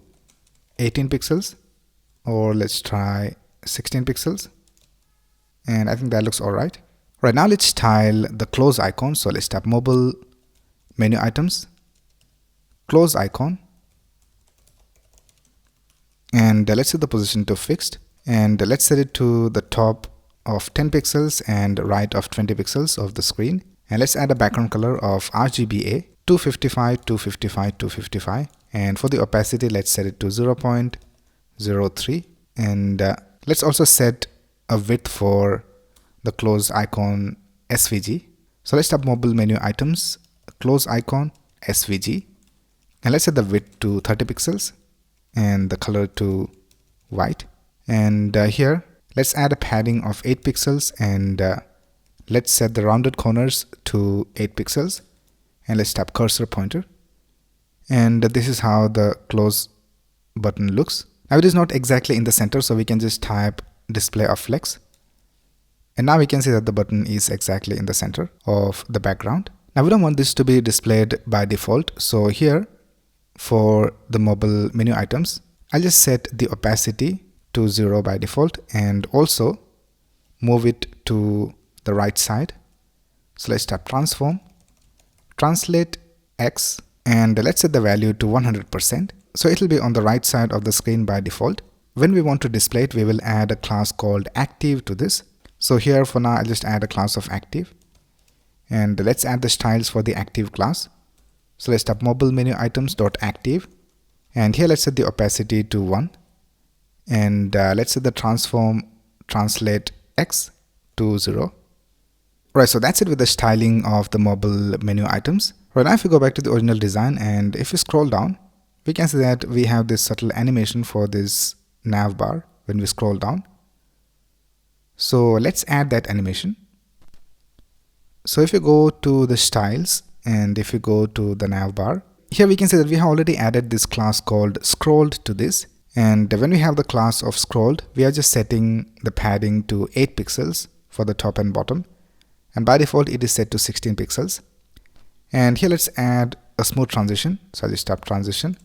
18 pixels, or let's try 16 pixels, and I think that looks alright. Right, now let's style the close icon. So let's type mobile menu items close icon, and let's set the position to fixed, and let's set it to the top of 10 pixels and right of 20 pixels of the screen, and let's add a background color of RGBA 255 255 255, and for the opacity let's set it to 0.03, and let's also set a width for the close icon SVG. So let's type mobile menu items close icon SVG, And let's set the width to 30 pixels and the color to white. And here let's add a padding of 8 pixels and let's set the rounded corners to 8 pixels and let's tap cursor pointer. And this is how the close button looks. Now it is not exactly in the center, so we can just type display of flex. And now we can see that the button is exactly in the center of the background. Now we don't want this to be displayed by default. So here for the mobile menu items, I'll just set the opacity to 0 by default and also move it to the right side. So let's tap transform, translate X, and let's set the value to 100%. So it will be on the right side of the screen by default. When we want to display it, we will add a class called active to this. So here for now, I'll just add a class of active. And let's add the styles for the active class. So let's tap mobile menu items.active. And here let's set the opacity to 1. And let's set the transform translate X to 0. Right, so that's it with the styling of the mobile menu items. Right, now if we go back to the original design and if we scroll down, we can see that we have this subtle animation for this navbar when we scroll down. So let's add that animation. So if you go to the styles and if you go to the navbar, here we can see that we have already added this class called scrolled to this. And when we have the class of scrolled, we are just setting the padding to 8 pixels for the top and bottom. And by default, it is set to 16 pixels. And here let's add a smooth transition. So I'll just tap transition.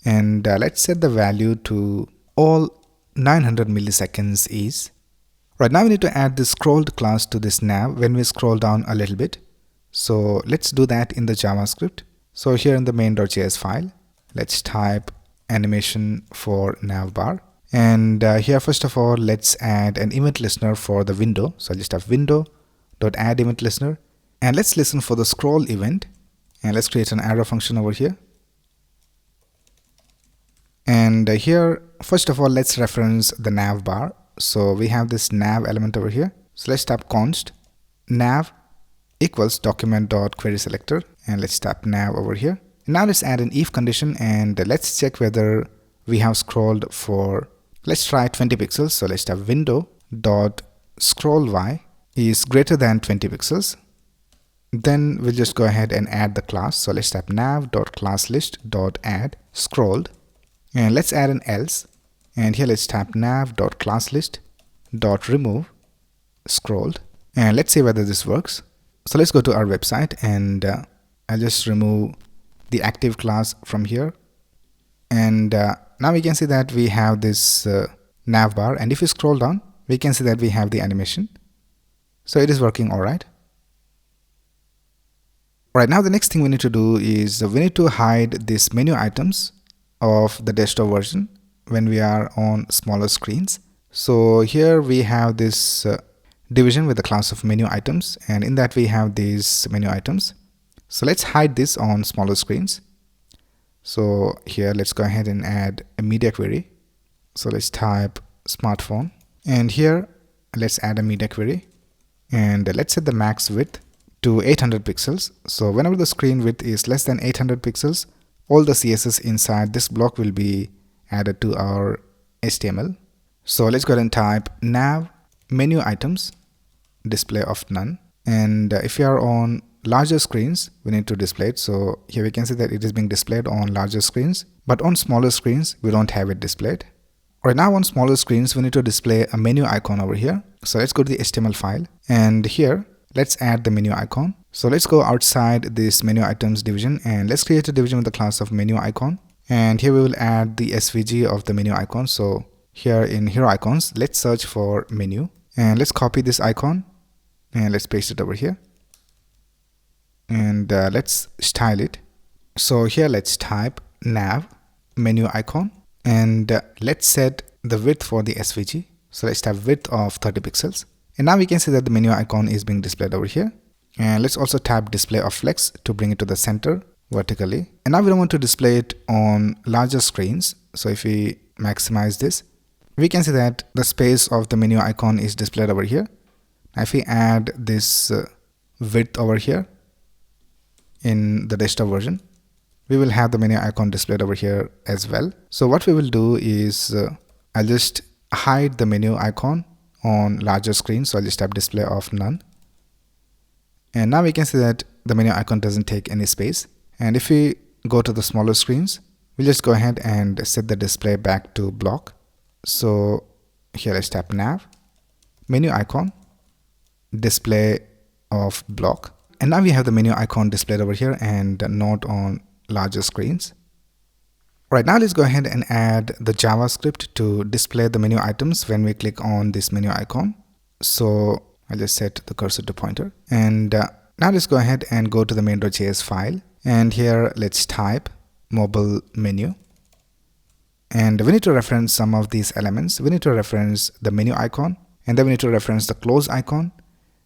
And let's set the value to all 900 milliseconds is. Right, now we need to add the scrolled class to this nav when we scroll down a little bit. So let's do that in the JavaScript. So here in the main.js file, let's type animation for navbar. And here first of all, let's add an event listener for the window. So I'll just have window.add event listener. And let's listen for the scroll event. And let's create an arrow function over here. And here, first of all, let's reference the navbar. So we have this nav element over here. So let's tap const nav equals document.querySelector. And let's tap nav over here. Now let's add an if condition and let's check whether we have scrolled for, let's try 20 pixels. So let's tap window.scrollY is greater than 20 pixels. Then we'll just go ahead and add the class. So let's tap nav.classlist.add scrolled. And let's add an else. And here let's tap nav.classlist.remove scrolled. And let's see whether this works. So let's go to our website and I'll just remove the active class from here. And now we can see that we have this navbar. And if you scroll down, we can see that we have the animation. So it is working all right. Right, now the next thing we need to do is we need to hide these menu items of the desktop version when we are on smaller screens. So here we have this division with the class of menu items, and in that we have these menu items. So let's hide this on smaller screens. So here let's go ahead and add a media query. So let's type smartphone, and here let's add a media query, and let's set the max width to 800 pixels. So whenever the screen width is less than 800 pixels, all the CSS inside this block will be added to our HTML. So let's go ahead and type nav menu items display of none. And if you are on larger screens, we need to display it. So here we can see that it is being displayed on larger screens, but on smaller screens, we don't have it displayed. Right now on smaller screens, we need to display a menu icon over here. So let's go to the HTML file, and here let's add the menu icon. So let's go outside this menu items division and let's create a division with the class of menu icon. And here we will add the SVG of the menu icon. So here in hero icons, let's search for menu and let's copy this icon and let's paste it over here. And let's style it. So here let's type nav menu icon and let's set the width for the SVG. So let's type width of 30 pixels. And now we can see that the menu icon is being displayed over here. And let's also tap display of flex to bring it to the center vertically. And now we don't want to display it on larger screens. So if we maximize this, we can see that the space of the menu icon is displayed over here. Now if we add this width over here in the desktop version, we will have the menu icon displayed over here as well. So what we will do is I'll just hide the menu icon on larger screen. So I'll just tap display of none. And now we can see that the menu icon doesn't take any space. And if we go to the smaller screens, we'll just go ahead and set the display back to block. So here let's tap nav, menu icon, display of block. And now we have the menu icon displayed over here and not on larger screens. Right now let's go ahead and add the JavaScript to display the menu items when we click on this menu icon. So I'll just set the cursor to pointer. And now let's go ahead and go to the main.js file. And here let's type mobile menu. And we need to reference some of these elements. We need to reference the menu icon, and then we need to reference the close icon,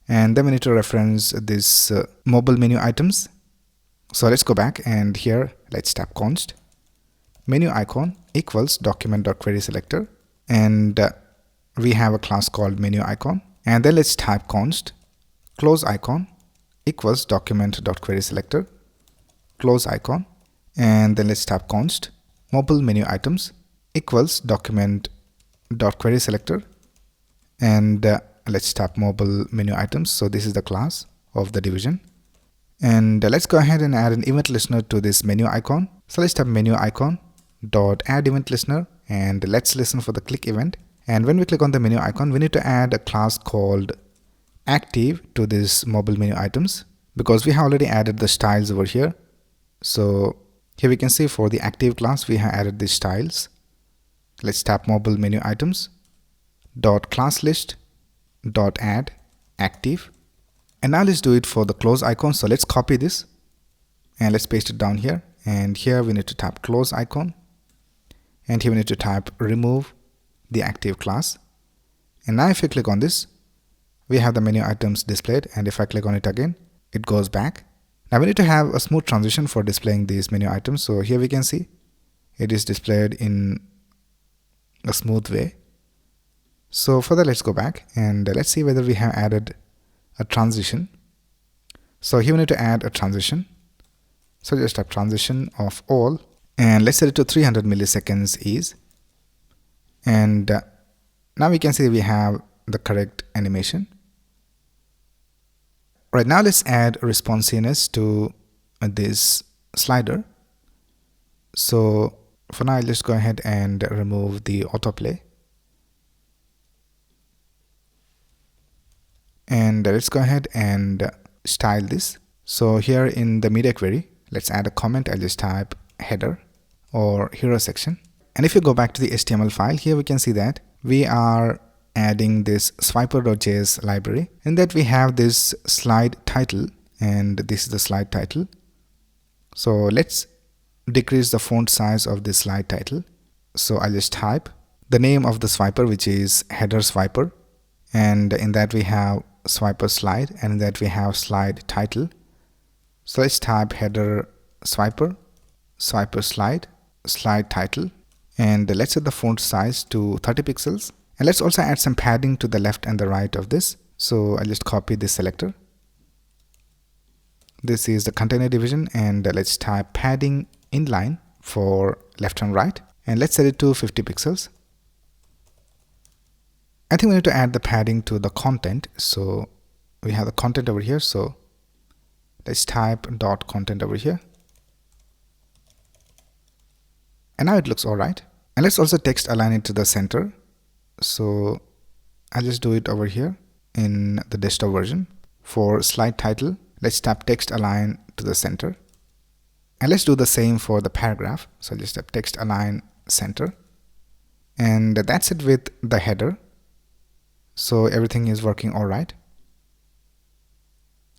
and then we need to reference this mobile menu items. So let's go back, and here let's tap const menu icon equals document.querySelector, and we have a class called menu icon. And then let's type const close icon equals document.querySelector close icon, and then let's tap const mobile menu items equals document.querySelector, and let's tap mobile menu items. So this is the class of the division. And let's go ahead and add an event listener to this menu icon. So let's tap menu icon dot add event listener, and let's listen for the click event. And when we click on the menu icon, we need to add a class called active to this mobile menu items, because we have already added the styles over here. So here we can see for the active class we have added these styles. Let's tap mobile menu items dot class list dot add active. And now let's do it for the close icon. So let's copy this and let's paste it down here. And here we need to tap close icon, and here we need to type remove the active class. And now if you click on this, we have the menu items displayed, and if I click on it again, it goes back. Now we need to have a smooth transition for displaying these menu items. So here we can see it is displayed in a smooth way. So for that, let's go back and let's see whether we have added a transition. So here we need to add a transition. So just tap transition of all, and let's set it to 300 milliseconds ease. And now we can see we have the correct animation. Right now let's add responsiveness to this slider. So for now I'll just go ahead and remove the autoplay. And let's go ahead and style this. So here in the media query, let's add a comment. I'll just type header or hero section. And if you go back to the HTML file, here we can see that we are adding this swiper.js library, and that we have this slide title, and this is the slide title. So let's decrease the font size of this slide title. So I'll just type the name of the swiper, which is header swiper, and in that we have swiper slide, and in that we have slide title. So let's type header swiper, swiper slide, slide title, and let's set the font size to 30 pixels. And let's also add some padding to the left and the right of this. So I'll just copy this selector. This is the container division, and let's type padding inline for left and right, and let's set it to 50 pixels. I think we need to add the padding to the content. So we have the content over here. So let's type dot content over here. And now it looks all right. And let's also text align it to the center. So I'll just do it over here in the desktop version. For slide title, let's tap text align to the center. And let's do the same for the paragraph. So I'll just tap text align center. And that's it with the header. So everything is working all right.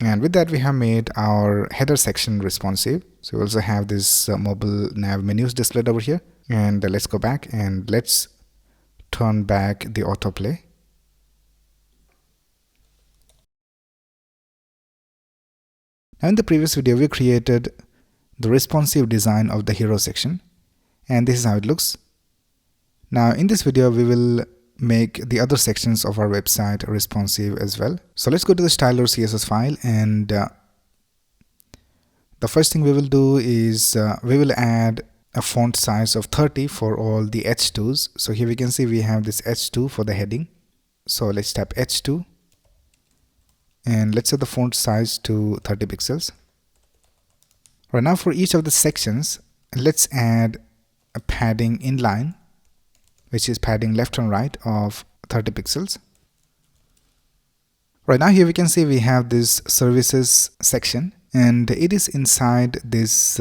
And with that, we have made our header section responsive. So we also have this mobile nav menus displayed over here. And let's go back and let's turn back the autoplay. Now in the previous video, we created the responsive design of the hero section, and this is how it looks. Now in this video, we will make the other sections of our website responsive as well. So let's go to the style.css file, and The first thing we will do is we will add a font size of 30 for all the H2s. So here we can see we have this H2 for the heading. So let's tap H2 and let's set the font size to 30 pixels. Right now for each of the sections, let's add a padding inline, which is padding left and right of 30 pixels. Right now here we can see we have this services section, and it is inside this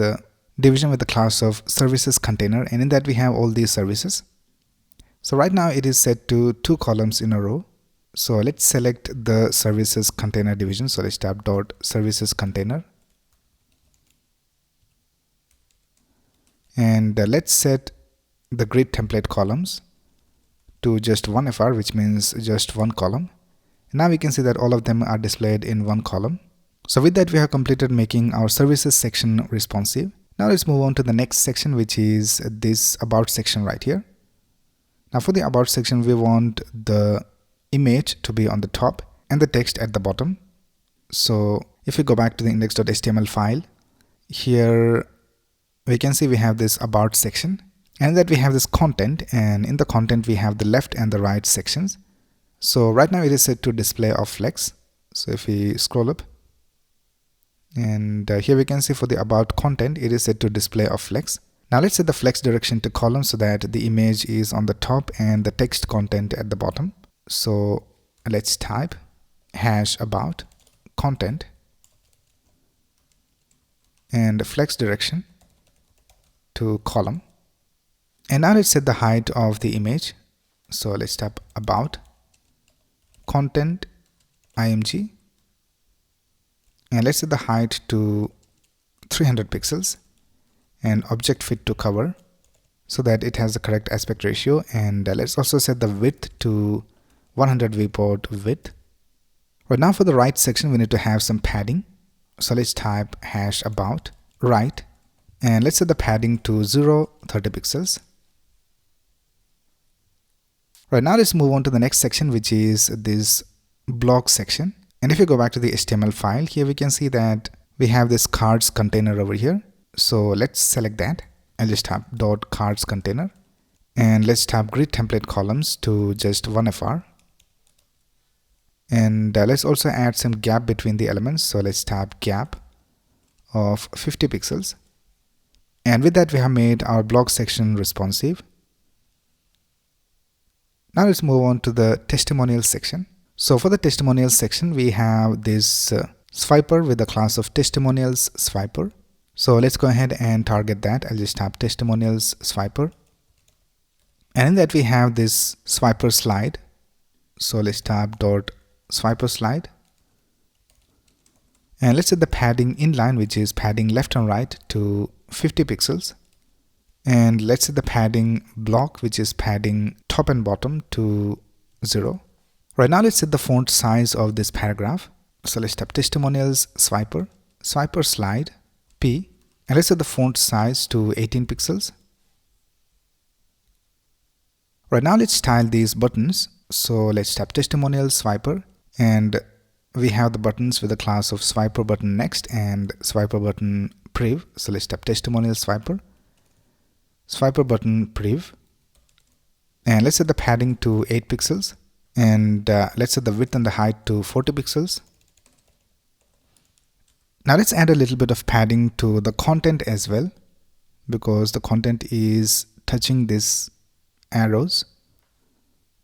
division with the class of services container, and in that we have all these services. So right now it is set to 2 columns in a row. So let's select the services container division. So let's tap dot services container, and let's set the grid template columns to just 1 FR, which means just 1 column. Now we can see that all of them are displayed in 1 column. So with that we have completed making our services section responsive. Now let's move on to the next section, which is this about section right here. Now for the about section, we want the image to be on the top and the text at the bottom. So if we go back to the index.html file, here we can see we have this about section, and that we have this content, and in the content we have the left and the right sections. So right now it is set to display of flex. So if we scroll up, and here we can see for the about content it is set to display of flex. Now let's set the flex direction to column so that the image is on the top and the text content at the bottom. So let's type hash about content and flex direction to column. And now let's set the height of the image. So let's tap about content img, and let's set the height to 300 pixels and object fit to cover so that it has the correct aspect ratio. And let's also set the width to 100 viewport width. Right now for the right section we need to have some padding. So let's type hash about right, and let's set the padding to 30 pixels. Right now let's move on to the next section, which is this blog section. And if you go back to the HTML file, here we can see that we have this cards container over here. So let's select that. I'll just tap dot cards container, and let's tap grid template columns to just 1 FR. And let's also add some gap between the elements. So let's tap gap of 50 pixels. And with that we have made our blog section responsive. Now let's move on to the testimonials section. So for the testimonials section, we have this swiper with the class of testimonials swiper. So let's go ahead and target that. I'll just tap testimonials swiper, and in that we have this swiper slide. So let's tap dot swiper slide, and let's set the padding inline, which is padding left and right, to 50 pixels. And let's set the padding block, which is padding top and bottom, to 0. Right now let's set the font size of this paragraph. So let's tap testimonials swiper, swiper slide P, and let's set the font size to 18 pixels. Right now let's style these buttons. So let's tap testimonials swiper, and we have the buttons with the class of swiper button next and swiper button priv. So let's tap testimonials swiper, swiper button priv, and let's set the padding to 8 pixels, and let's set the width and the height to 40 pixels. Now let's add a little bit of padding to the content as well, because the content is touching these arrows.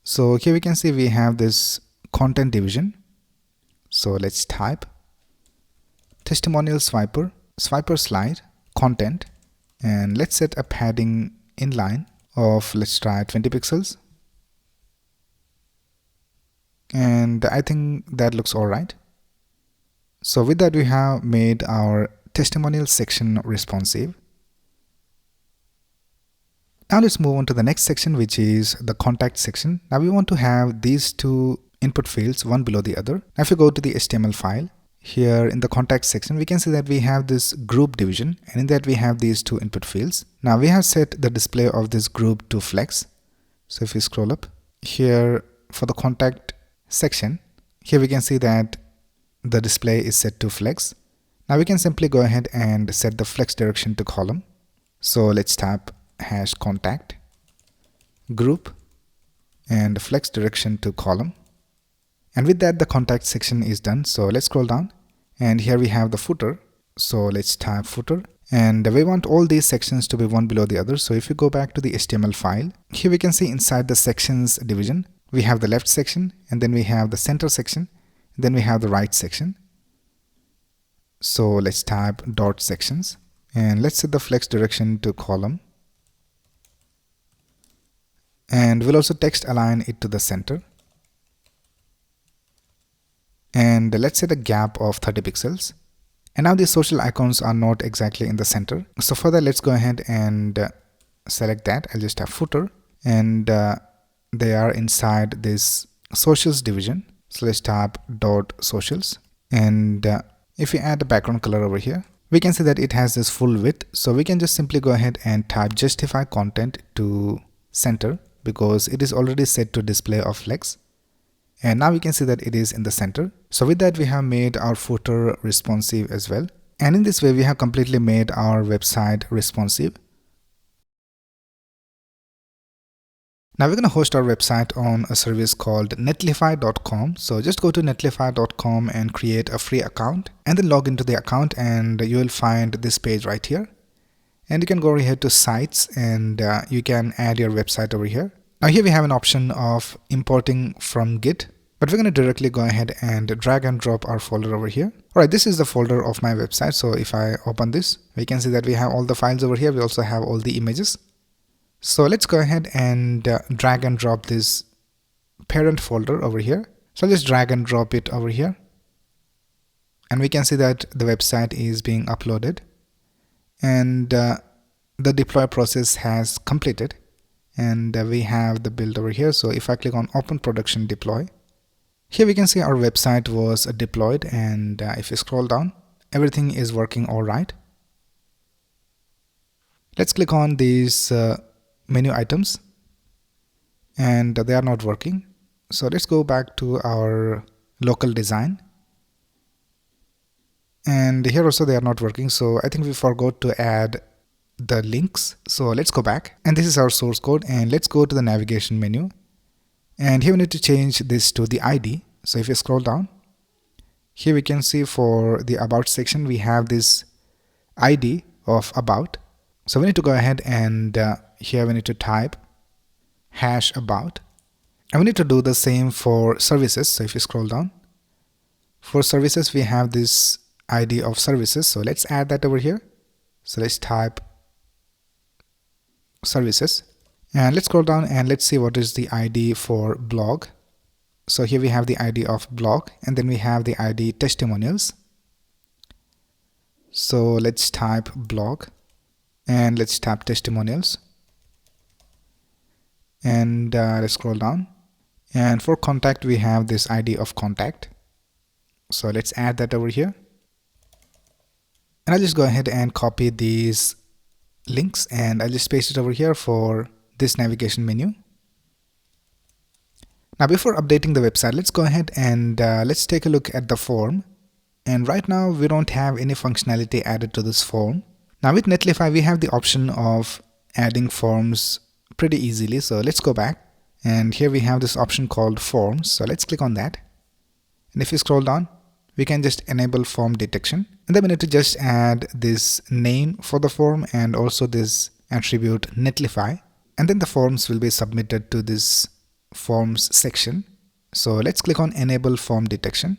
So here we can see we have this content division. So let's type testimonial swiper, swiper slide, content, and let's set a padding inline of, let's try 20 pixels. And I think that looks alright. So with that we have made our testimonial section responsive. Now let's move on to the next section, which is the contact section. Now we want to have these two input fields, one below the other. Now if you go to the HTML file, here in the contact section we can see that we have this group division, and in that we have these two input fields. Now we have set the display of this group to flex. So if we scroll up here for the contact section, here we can see that the display is set to flex. Now we can simply go ahead and set the flex direction to column. So let's tap #contact, group, and flex direction to column. And with that, the contact section is done. So let's scroll down, and here we have the footer. So let's type footer, and we want all these sections to be one below the other. So if you go back to the HTML file, here we can see inside the sections division, we have the left section, and then we have the center section, then we have the right section. So let's type dot sections, and let's set the flex direction to column, and we'll also text align it to the center, and let's set a gap of 30 pixels. And now these social icons are not exactly in the center. So for that, let's go ahead and select that. I'll just have footer, and they are inside this socials division. So let's tap dot socials, and if we add a background color over here, we can see that it has this full width. So we can just simply go ahead and type justify content to center, because it is already set to display of flex. And now we can see that it is in the center. So with that, we have made our footer responsive as well. And in this way, we have completely made our website responsive. Now we're going to host our website on a service called netlify.com. So just go to netlify.com and create a free account, and then log into the account, and you will find this page right here. And you can go over here to sites, and you can add your website over here. Now here we have an option of importing from Git, but we're going to directly go ahead and drag and drop our folder over here. Alright, this is the folder of my website. So if I open this, we can see that we have all the files over here. We also have all the images. So let's go ahead and drag and drop this parent folder over here. So I'll just drag and drop it over here. And we can see that the website is being uploaded, and the deploy process has completed. And we have the build over here. So if I click on open production deploy, here we can see our website was deployed, and if you scroll down, everything is working all right. Let's click on these menu items, and they are not working. So let's go back to our local design, and here also they are not working. So I think we forgot to add the links. So let's go back, and this is our source code, and let's go to the navigation menu, and here we need to change this to the ID. So if you scroll down, here we can see for the about section we have this ID of about. So we need to go ahead and here we need to type #about, and we need to do the same for services. So if you scroll down, for services we have this ID of services. So let's add that over here. So let's type services, and let's scroll down, and let's see what is the ID for blog. So here we have the ID of blog, and then we have the ID testimonials. So let's type blog, and let's tap testimonials, and let's scroll down, and for contact we have this ID of contact. So let's add that over here, and I'll just go ahead and copy these links, and I'll just paste it over here for this navigation menu. Now before updating the website, let's go ahead and let's take a look at the form. And right now we don't have any functionality added to this form. Now with Netlify we have the option of adding forms pretty easily. So let's go back, and here we have this option called forms. So let's click on that, and if you scroll down, we can just enable form detection, and then we need to just add this name for the form and also this attribute Netlify, and then the forms will be submitted to this forms section. So let's click on enable form detection,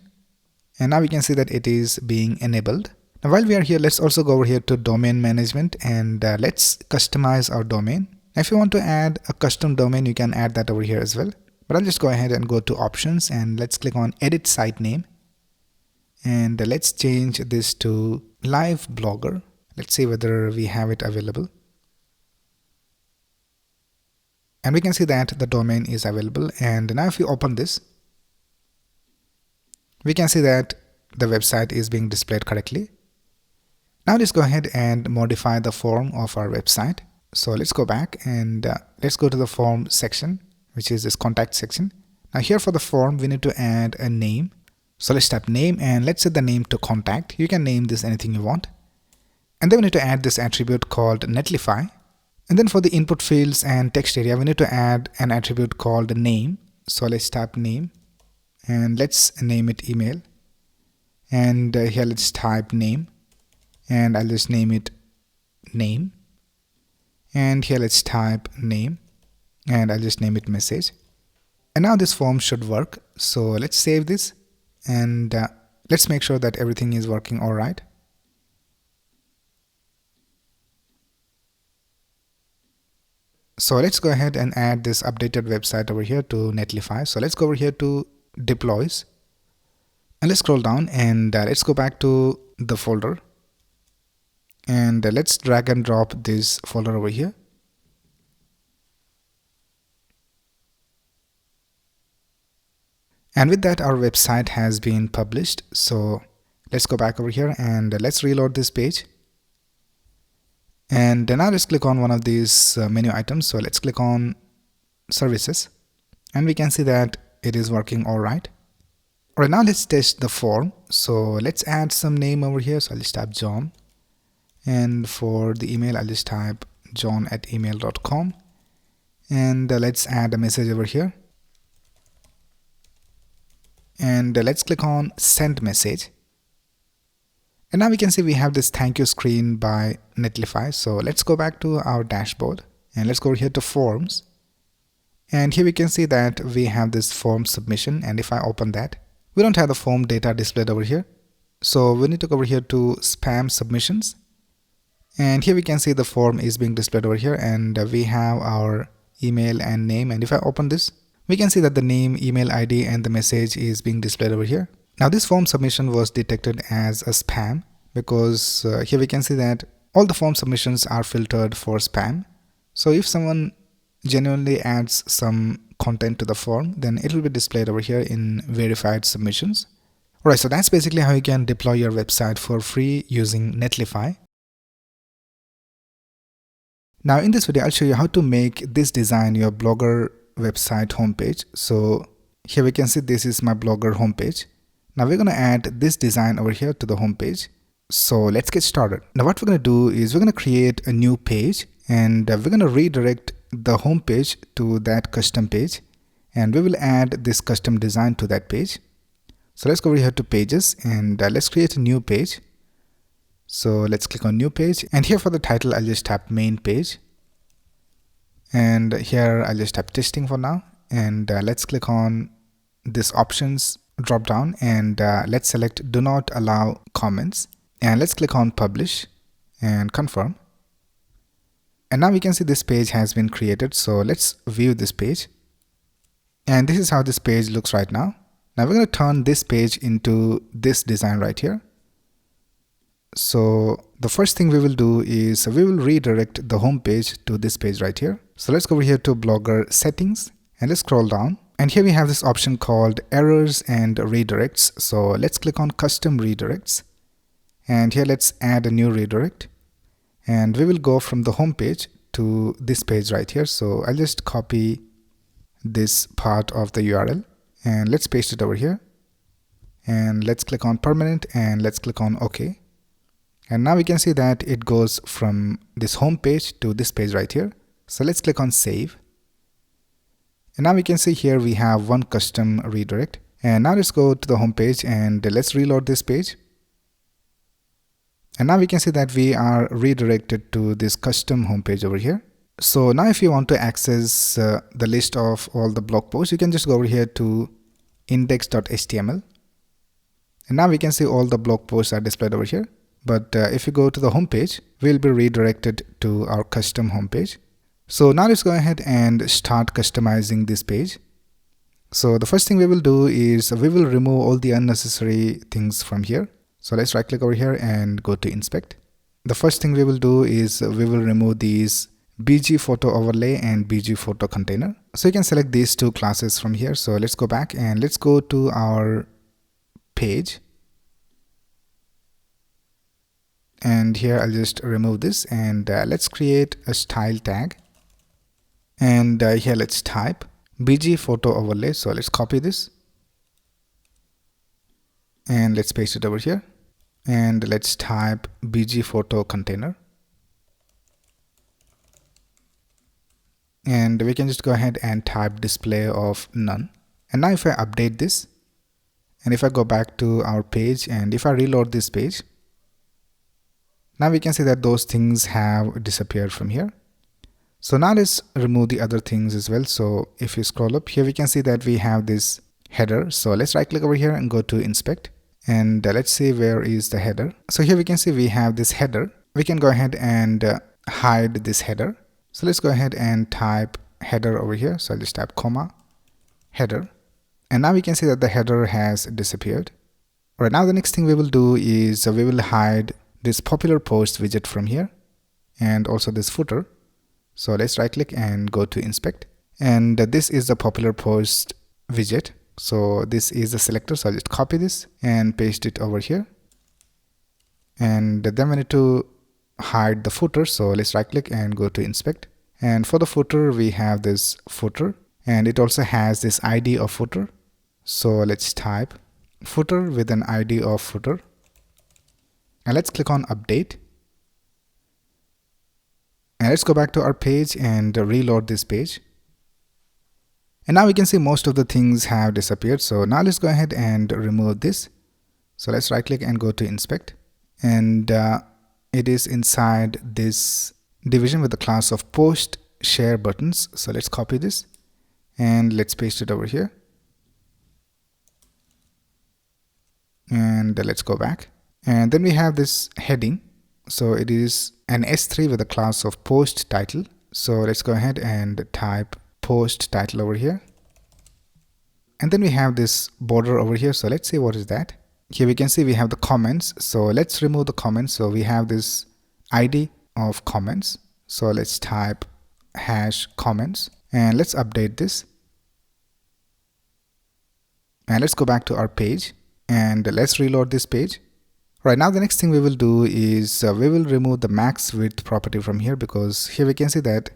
and now we can see that it is being enabled. Now while we are here, let's also go over here to domain management, and let's customize our domain. Now if you want to add a custom domain, you can add that over here as well, but I'll just go ahead and go to options, and let's click on edit site name, and let's change this to live blogger. Let's see whether we have it available, and we can see that the domain is available. And now if we open this, we can see that the website is being displayed correctly. Now let's go ahead and modify the form of our website. So let's go back, and let's go to the form section, which is this contact section. Now here for the form we need to add a name. So let's type name and let's set the name to contact. You can name this anything you want. And then we need to add this attribute called Netlify. And then for the input fields and text area, we need to add an attribute called name. So let's type name and let's name it email. And here let's type name and I'll just name it name. And here let's type name and I'll just name it message. And now this form should work. So let's save this and let's make sure that everything is working all right. So let's go ahead and add this updated website over here to Netlify. So let's go over here to deploys and let's scroll down and let's go back to the folder and let's drag and drop this folder over here. And with that, our website has been published. So let's go back over here and let's reload this page. And now let's click on one of these menu items. So let's click on services and we can see that it is working all right. All right, now let's test the form. So let's add some name over here. So I'll just type John. And for the email, I'll just type john@email.com. And let's add a message over here. And let's click on send message. And now we can see we have this thank you screen by Netlify. So let's go back to our dashboard and let's go here to forms. And here we can see that we have this form submission. And if I open that, we don't have the form data displayed over here. So we need to go over here to spam submissions. And here we can see the form is being displayed over here and we have our email and name. And if I open this, we can see that the name, email ID and the message is being displayed over here. Now this form submission was detected as a spam because here we can see that all the form submissions are filtered for spam. So if someone genuinely adds some content to the form, then it will be displayed over here in verified submissions. Alright, so that's basically how you can deploy your website for free using Netlify. Now in this video, I'll show you how to make this design your Blogger website homepage. So here we can see this is my Blogger homepage. Now we're going to add this design over here to the homepage. So let's get started. Now what we're going to do is we're going to create a new page and we're going to redirect the homepage to that custom page and we will add this custom design to that page. So let's go over here to pages and let's create a new page. So let's click on new page and here for the title I'll just type main page and here I'll just type testing for now and let's click on this options drop down and let's select do not allow comments and let's click on publish and confirm. And now we can see this page has been created. So let's view this page and this is how this page looks right now. Now we're going to turn this page into this design right here. So the first thing we will do is we will redirect the home page to this page right here. So let's go over here to Blogger settings and let's scroll down. And here we have this option called errors and redirects. So let's click on custom redirects and here let's add a new redirect and we will go from the home page to this page right here. So I'll just copy this part of the URL and let's paste it over here and let's click on permanent and let's click on OK. And now we can see that it goes from this home page to this page right here. So let's click on save. And now we can see here we have one custom redirect. And now let's go to the home page and let's reload this page. And now we can see that we are redirected to this custom home page over here. So now if you want to access the list of all the blog posts, you can just go over here to index.html. And now we can see all the blog posts are displayed over here. But if you go to the home page, we'll be redirected to our custom home page. So now let's go ahead and start customizing this page. So the first thing we will do is we will remove all the unnecessary things from here. So let's right click over here and go to inspect. The first thing we will do is we will remove these BG photo overlay and BG photo container. So you can select these two classes from here. So let's go back and let's go to our page. And here I'll just remove this and let's create a style tag. And here let's type BG photo overlay. So let's copy this. and let's paste it over here, and let's type bg photo container, and we can just go ahead and type display of none. And now if I update this, and if I go back to our page, and if I reload this page, now we can see that those things have disappeared from here. So now let's remove the other things as well. So if you scroll up here, we can see that we have this header. So let's right click over here and go to inspect, and let's see where is the header. So here we can see we have this header. We can go ahead and hide this header. So let's go ahead and type header over here. So I'll just type comma header, and now we can see that the header has disappeared. Alright, now the next thing we will do is we will hide this popular post widget from here, and also this footer. So let's right click and go to inspect, and this is the popular post widget. So this is the selector. So I'll just copy this and paste it over here, and then we need to hide the footer. So let's right click and go to inspect, and for the footer we have this footer, and it also has this ID of footer. So let's type footer with an ID of footer, and let's click on update. And let's go back to our page and reload this page. And now we can see most of the things have disappeared. So now let's go ahead and remove this. So let's right click and go to inspect. And it is inside this division with the class of post share buttons. So let's copy this and let's paste it over here. And let's go back. And then we have this heading. So it is an S3 with a class of post title. So let's go ahead and type post title over here. And then we have this border over here. So let's see what is that. Here we can see we have the comments. So let's remove the comments. So we have this ID of comments. So let's type hash comments, and let's update this. And let's go back to our page and let's reload this page. Right now the next thing we will do is we will remove the max width property from here, because here we can see that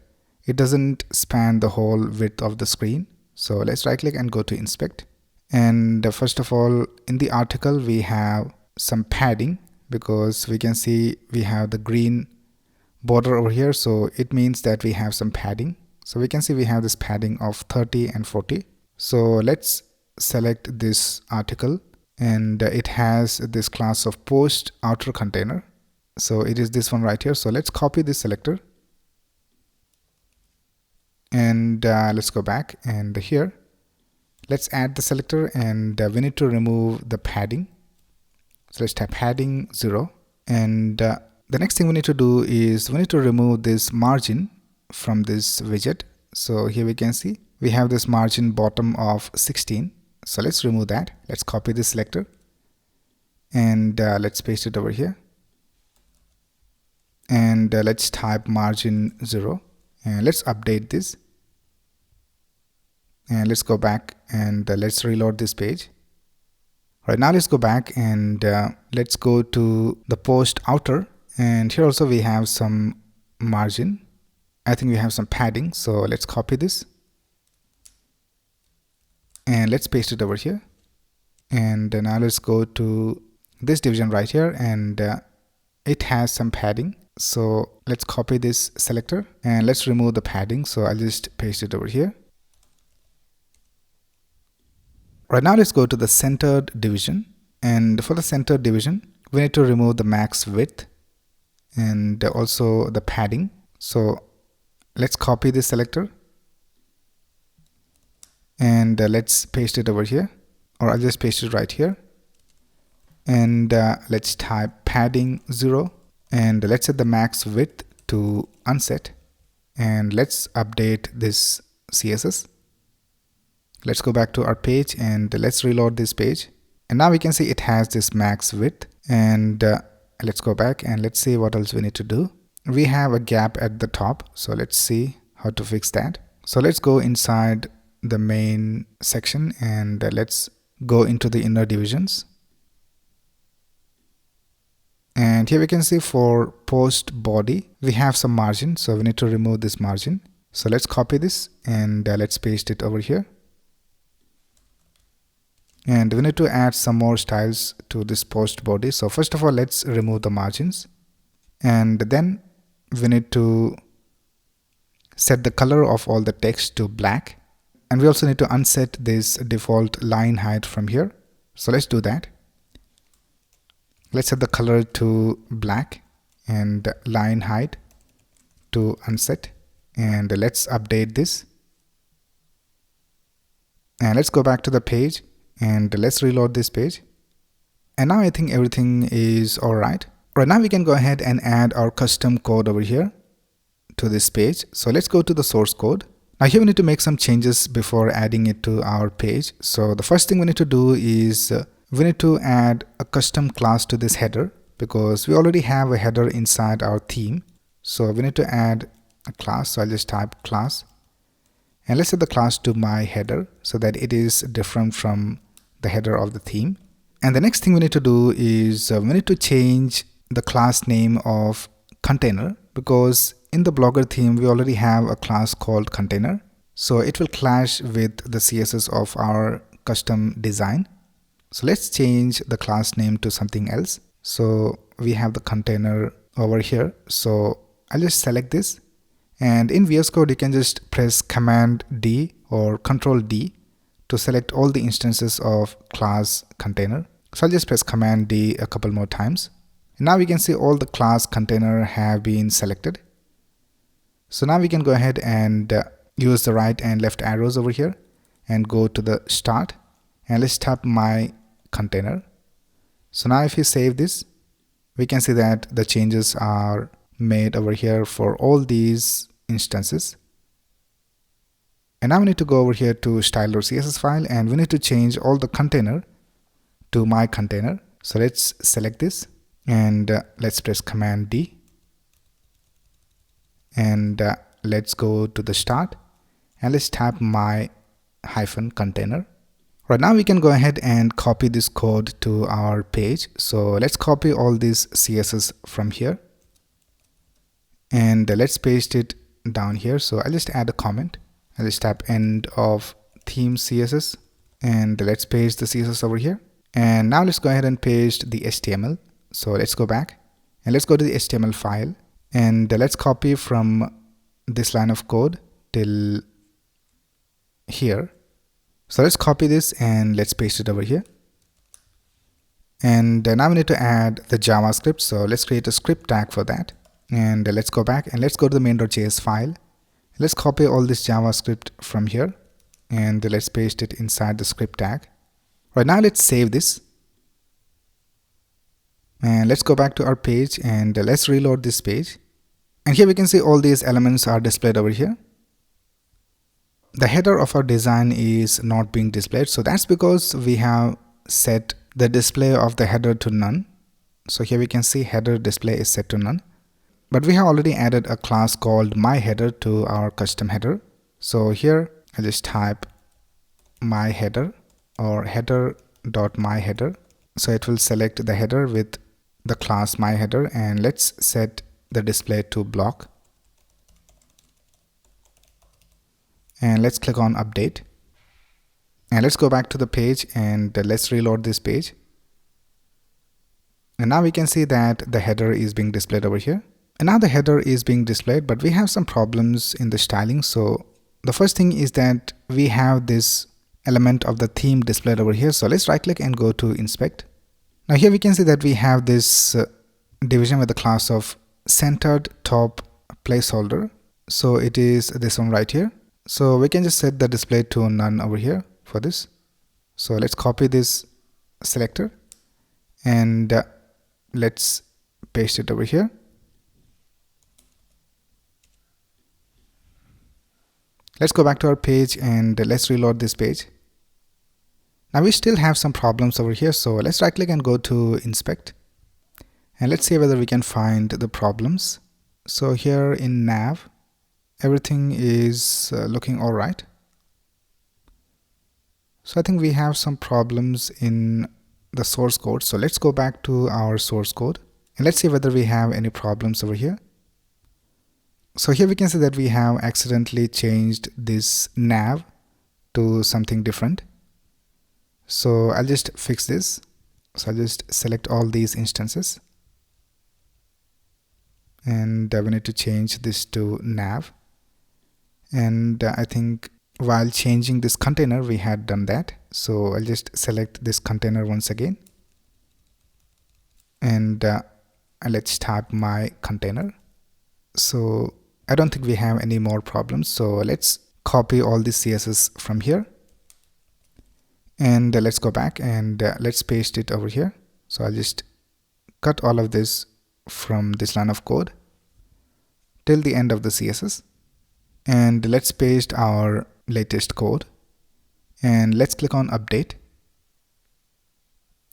it doesn't span the whole width of the screen. So let's right click and go to inspect. And first of all, in the article we have some padding, because we can see we have the green border over here. So it means that we have some padding. So we can see we have this padding of 30 and 40. So let's select this article, and it has this class of post outer container. So it is this one right here. So let's copy this selector, and let's go back, and here let's add the selector, and we need to remove the padding. So let's type padding 0, and the next thing we need to do is we need to remove this margin from this widget. So here we can see we have this margin bottom of 16. So let's remove that. Let's copy this selector, and let's paste it over here, and let's type margin 0, and let's update this, and let's go back and let's reload this page. Right now let's go back and let's go to the post outer, and here also we have some margin. I think we have some padding. So let's copy this and let's paste it over here. And now let's go to this division right here, and it has some padding. So let's copy this selector and let's remove the padding. So I'll just paste it over here. Right now let's go to the centered division, and for the centered division we need to remove the max width and also the padding. So let's copy this selector and let's paste it over here, or I'll just paste it right here, and let's type padding 0, and let's set the max width to unset, and let's update this CSS. Let's go back to our page and let's reload this page, and now we can see it has this max width. And let's go back and let's see what else we need to do. We have a gap at the top, so let's see how to fix that. So let's go inside the main section and let's go into the inner divisions. And here we can see for post body we have some margin, so we need to remove this margin. So let's copy this and let's paste it over here. And we need to add some more styles to this post body. So first of all, let's remove the margins, and then we need to set the color of all the text to black, and we also need to unset this default line height from here. So let's do that. Let's set the color to black and line height to unset, and let's update this. And let's go back to the page and let's reload this page. And now I think everything is alright. Right now we can go ahead and add our custom code over here to this page. So let's go to the source code. Now here we need to make some changes before adding it to our page. So the first thing we need to do is we need to add a custom class to this header, because we already have a header inside our theme. So we need to add a class. So I'll just type class, and let's set the class to my header so that it is different from the header of the theme. And the next thing we need to do is we need to change the class name of container, because in the Blogger theme we already have a class called container, so it will clash with the CSS of our custom design. So let's change the class name to something else. So we have the container over here, so I'll just select this, and in VS Code you can just press Command D or Control D to select all the instances of class container. So I'll just press Command D a couple more times. Now we can see all the class container have been selected. So now we can go ahead and use the right and left arrows over here and go to the start, and let's tap my container. So now if we save this, we can see that the changes are made over here for all these instances. And now we need to go over here to style.css file, and we need to change all the container to my container. So let's select this, and let's press Command D, and let's go to the start, and let's tap my hyphen container. Right now we can go ahead and copy this code to our page. So let's copy all this CSS from here, and let's paste it down here. So I'll just add a comment. I'll just tap end of theme CSS, and let's paste the CSS over here. And now let's go ahead and paste the HTML. So let's go back and let's go to the HTML file, and let's copy from this line of code till here. So let's copy this and let's paste it over here. And now we need to add the JavaScript. So let's create a script tag for that. And let's go back and let's go to the main.js file. Let's copy all this JavaScript from here, and let's paste it inside the script tag. Right now let's save this. And let's go back to our page and let's reload this page. And here we can see all these elements are displayed over here. The header of our design is not being displayed, so that's because we have set the display of the header to none. So here we can see header display is set to none, but we have already added a class called myHeader to our custom header. So here I just type myHeader or header.myHeader. So it will select the header with the class myHeader, and let's set the display to block. And let's click on update, and let's go back to the page and let's reload this page. And now we can see that the header is being displayed over here. And now the header is being displayed, but we have some problems in the styling. So the first thing is that we have this element of the theme displayed over here. So let's right click and go to inspect. Now here we can see that we have this division with the class of centered top placeholder. So it is this one right here. So we can just set the display to none over here for this. So let's copy this selector and let's paste it over here. Let's go back to our page and let's reload this page. Now we still have some problems over here, so let's right click and go to inspect, and let's see whether we can find the problems. So here in nav, everything is looking all right. So I think we have some problems in the source code. So let's go back to our source code and let's see whether we have any problems over here. So here we can see that we have accidentally changed this nav to something different. So I'll just fix this. So I'll just select all these instances, and we need to change this to nav. And I think while changing this container we had done that, so I'll just select this container once again, and let's type my container. So I don't think we have any more problems, so let's copy all the CSS from here, and let's go back and let's paste it over here. So I'll just cut all of this from this line of code till the end of the CSS, and let's paste our latest code, and let's click on update,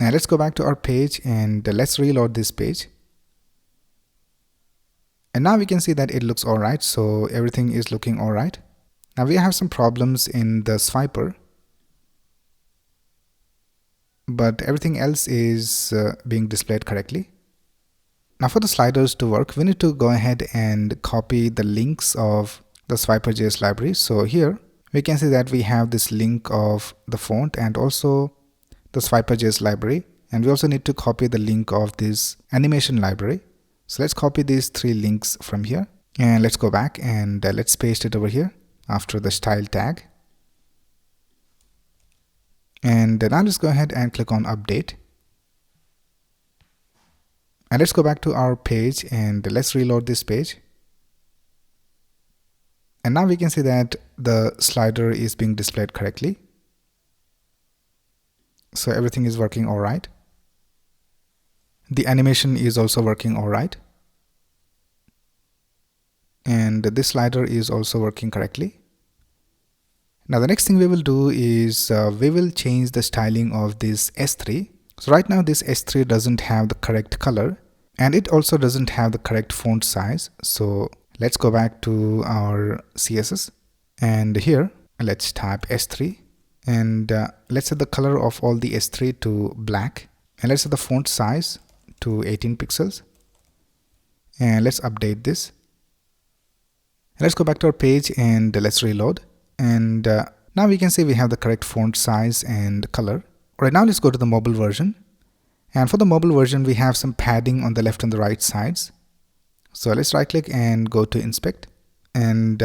and let's go back to our page and let's reload this page. And now we can see that it looks alright, so everything is looking alright. Now we have some problems in the swiper, but everything else is being displayed correctly. Now for the sliders to work, we need to go ahead and copy the links of the swiper.js library. So here we can see that we have this link of the font and also the swiper.js library, and we also need to copy the link of this animation library. So let's copy these three links from here, and let's go back and let's paste it over here after the style tag. And now let's go ahead and click on update, and let's go back to our page and let's reload this page. And now we can see that the slider is being displayed correctly, so everything is working alright. The animation is also working alright, and this slider is also working correctly. Now the next thing we will do is we will change the styling of this S3. So right now this S3 doesn't have the correct color, and it also doesn't have the correct font size. So let's go back to our CSS, and here let's type S3, and let's set the color of all the S3 to black, and let's set the font size to 18 pixels, and let's update this. And let's go back to our page and let's reload, and now we can see we have the correct font size and color. Right now let's go to the mobile version, and for the mobile version we have some padding on the left and the right sides. So let's right click and go to inspect, and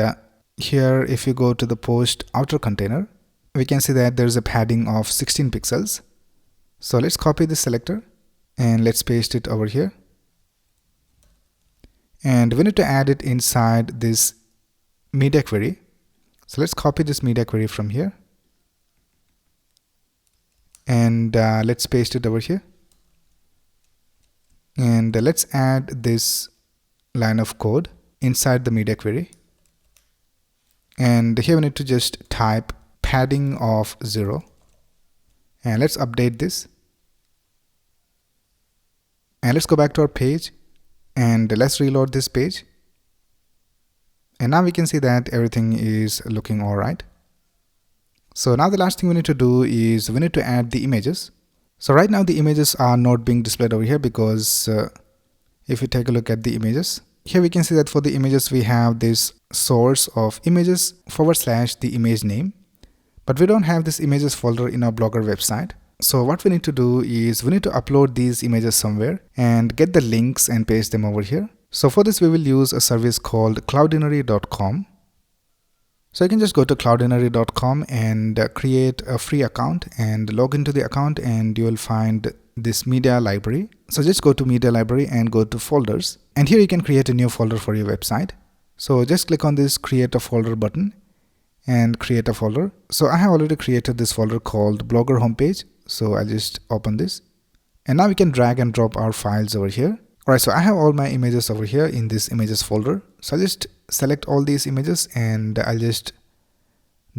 here if you go to the post outer container, we can see that there's a padding of 16 pixels. So let's copy this selector and let's paste it over here, and we need to add it inside this media query. So let's copy this media query from here, and let's paste it over here, and let's add this line of code inside the media query, and here we need to just type padding of 0, and let's update this, and let's go back to our page and let's reload this page. And now we can see that everything is looking alright. So now the last thing we need to do is we need to add the images. So right now the images are not being displayed over here because if you take a look at the images, here we can see that for the images we have this source of images / the image name, but we don't have this images folder in our Blogger website. So what we need to do is we need to upload these images somewhere and get the links and paste them over here. So for this we will use a service called cloudinary.com. So you can just go to cloudinary.com and create a free account and log into the account, and you will find this media library. So just go to media library and go to folders, and here you can create a new folder for your website. So just click on this create a folder button and create a folder. So I have already created this folder called Blogger homepage. So I'll just open this, and now we can drag and drop our files over here. Alright, so I have all my images over here in this images folder. So I'll just select all these images and I'll just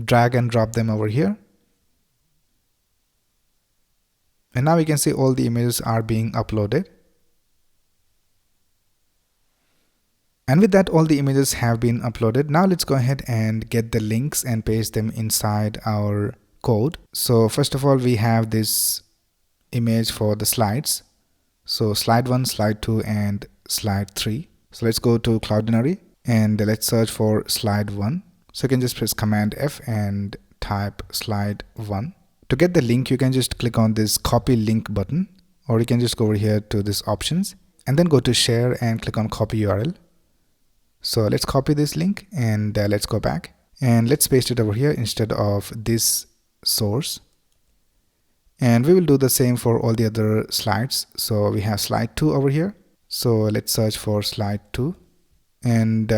drag and drop them over here. And now we can see all the images are being uploaded. And with that, all the images have been uploaded. Now let's go ahead and get the links and paste them inside our code. So first of all, we have this image for the slides. So slide 1, slide 2, and slide 3. So let's go to Cloudinary and let's search for slide 1. So you can just press Command F and type slide 1. To get the link, you can just click on this copy link button, or you can just go over here to this options and then go to share and click on copy URL. So let's copy this link and let's go back and let's paste it over here instead of this source. And we will do the same for all the other slides. So we have slide 2 over here. So let's search for slide 2 and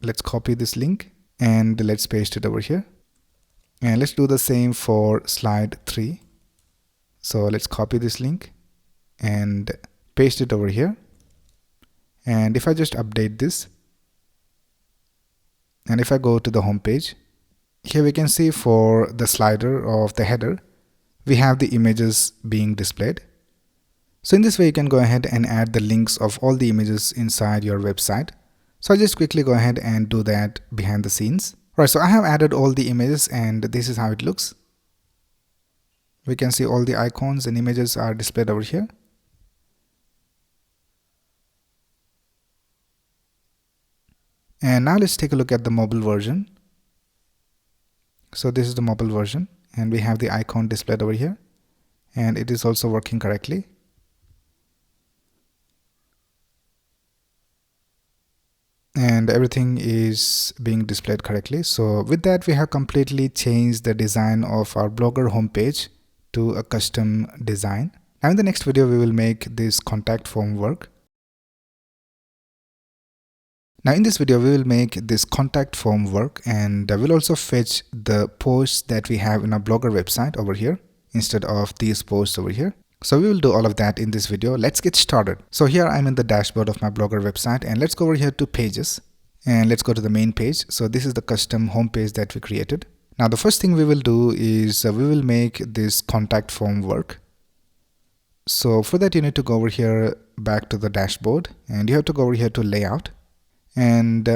let's copy this link and let's paste it over here. And let's do the same for slide 3. So let's copy this link and paste it over here. And if I just update this, and if I go to the home page, here we can see for the slider of the header, we have the images being displayed. So in this way, you can go ahead and add the links of all the images inside your website. So I'll just quickly go ahead and do that behind the scenes. Right, so I have added all the images and this is how it looks. We can see all the icons and images are displayed over here. And now let's take a look at the mobile version. So this is the mobile version and we have the icon displayed over here and it is also working correctly. And everything is being displayed correctly. So with that, we have completely changed the design of our Blogger homepage to a custom design. Now in the next video, we will make this contact form work. Now in this video, we will make this contact form work and we'll also fetch the posts that we have in our Blogger website over here instead of these posts over here. So we will do all of that in this video. Let's get started. So here I'm in the dashboard of my Blogger website and let's go over here to pages and let's go to the main page. So this is the custom home page that we created. Now the first thing we will do is we will make this contact form work. So for that, you need to go over here back to the dashboard and you have to go over here to layout and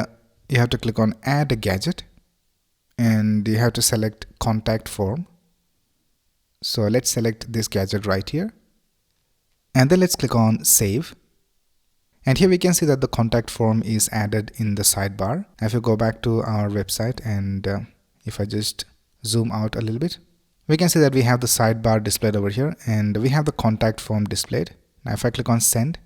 you have to click on add a gadget and you have to select contact form. So let's select this gadget right here and then let's click on save. And here we can see that the contact form is added in the sidebar. If you go back to our website and if I just zoom out a little bit, we can see that we have the sidebar displayed over here and we have the contact form displayed. Now if I click on send,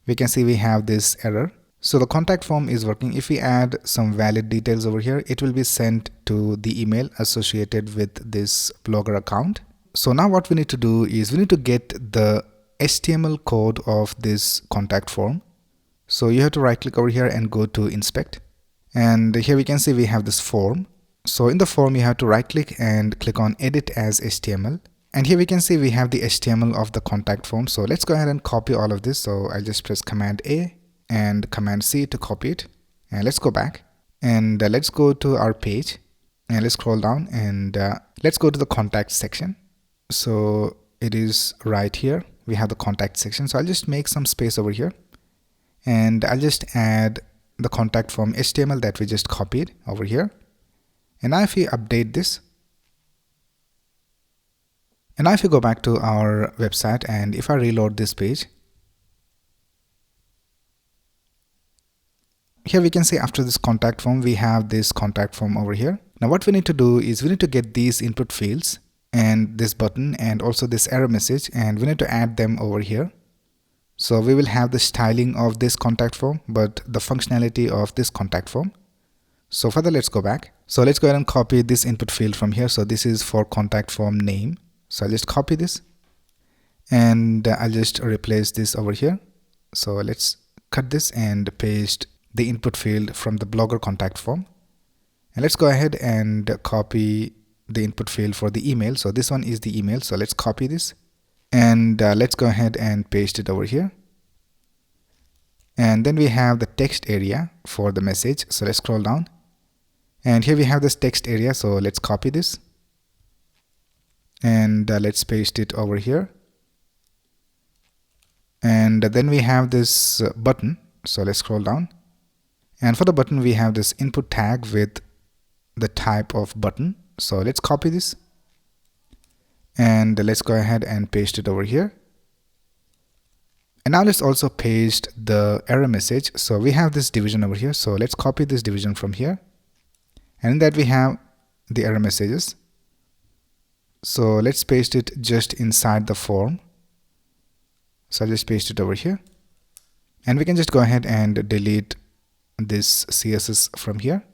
we can see we have this error. So the contact form is working. If we add some valid details over here, it will be sent to the email associated with this Blogger account. So now what we need to do is we need to get the HTML code of this contact form. So you have to right click over here and go to inspect. And here we can see we have this form. So in the form, you have to right click and click on edit as HTML. And here we can see we have the HTML of the contact form. So let's go ahead and copy all of this. So I'll just press Command A and Command C to copy it. And let's go back and let's go to our page and let's scroll down and let's go to the contact section. So it is right here. We have the contact section. So I'll just make some space over here and I'll just add the contact form HTML that we just copied over here. And now if we update this, and now if you go back to our website and if I reload this page, here we can see after this contact form, we have this contact form over here. Now what we need to do is we need to get these input fields and this button and also this error message, and we need to add them over here. So we will have the styling of this contact form, but the functionality of this contact form. So further, let's go back. So let's go ahead and copy this input field from here. So this is for contact form name. So I'll just copy this and I'll just replace this over here. So let's cut this and paste the input field from the Blogger contact form. And let's go ahead and copy the input field for the email. So this one is the email. So let's copy this and let's go ahead and paste it over here. And then we have the text area for the message. So let's scroll down. And here we have this text area. So let's copy this and let's paste it over here. And then we have this button. So let's scroll down. And for the button, we have this input tag with the type of button. So let's copy this and let's go ahead and paste it over here. And now let's also paste the error message. So we have this division over here. So let's copy this division from here. And in that we have the error messages. So let's paste it just inside the form. So I'll just paste it over here, and we can just go ahead and delete this CSS from here.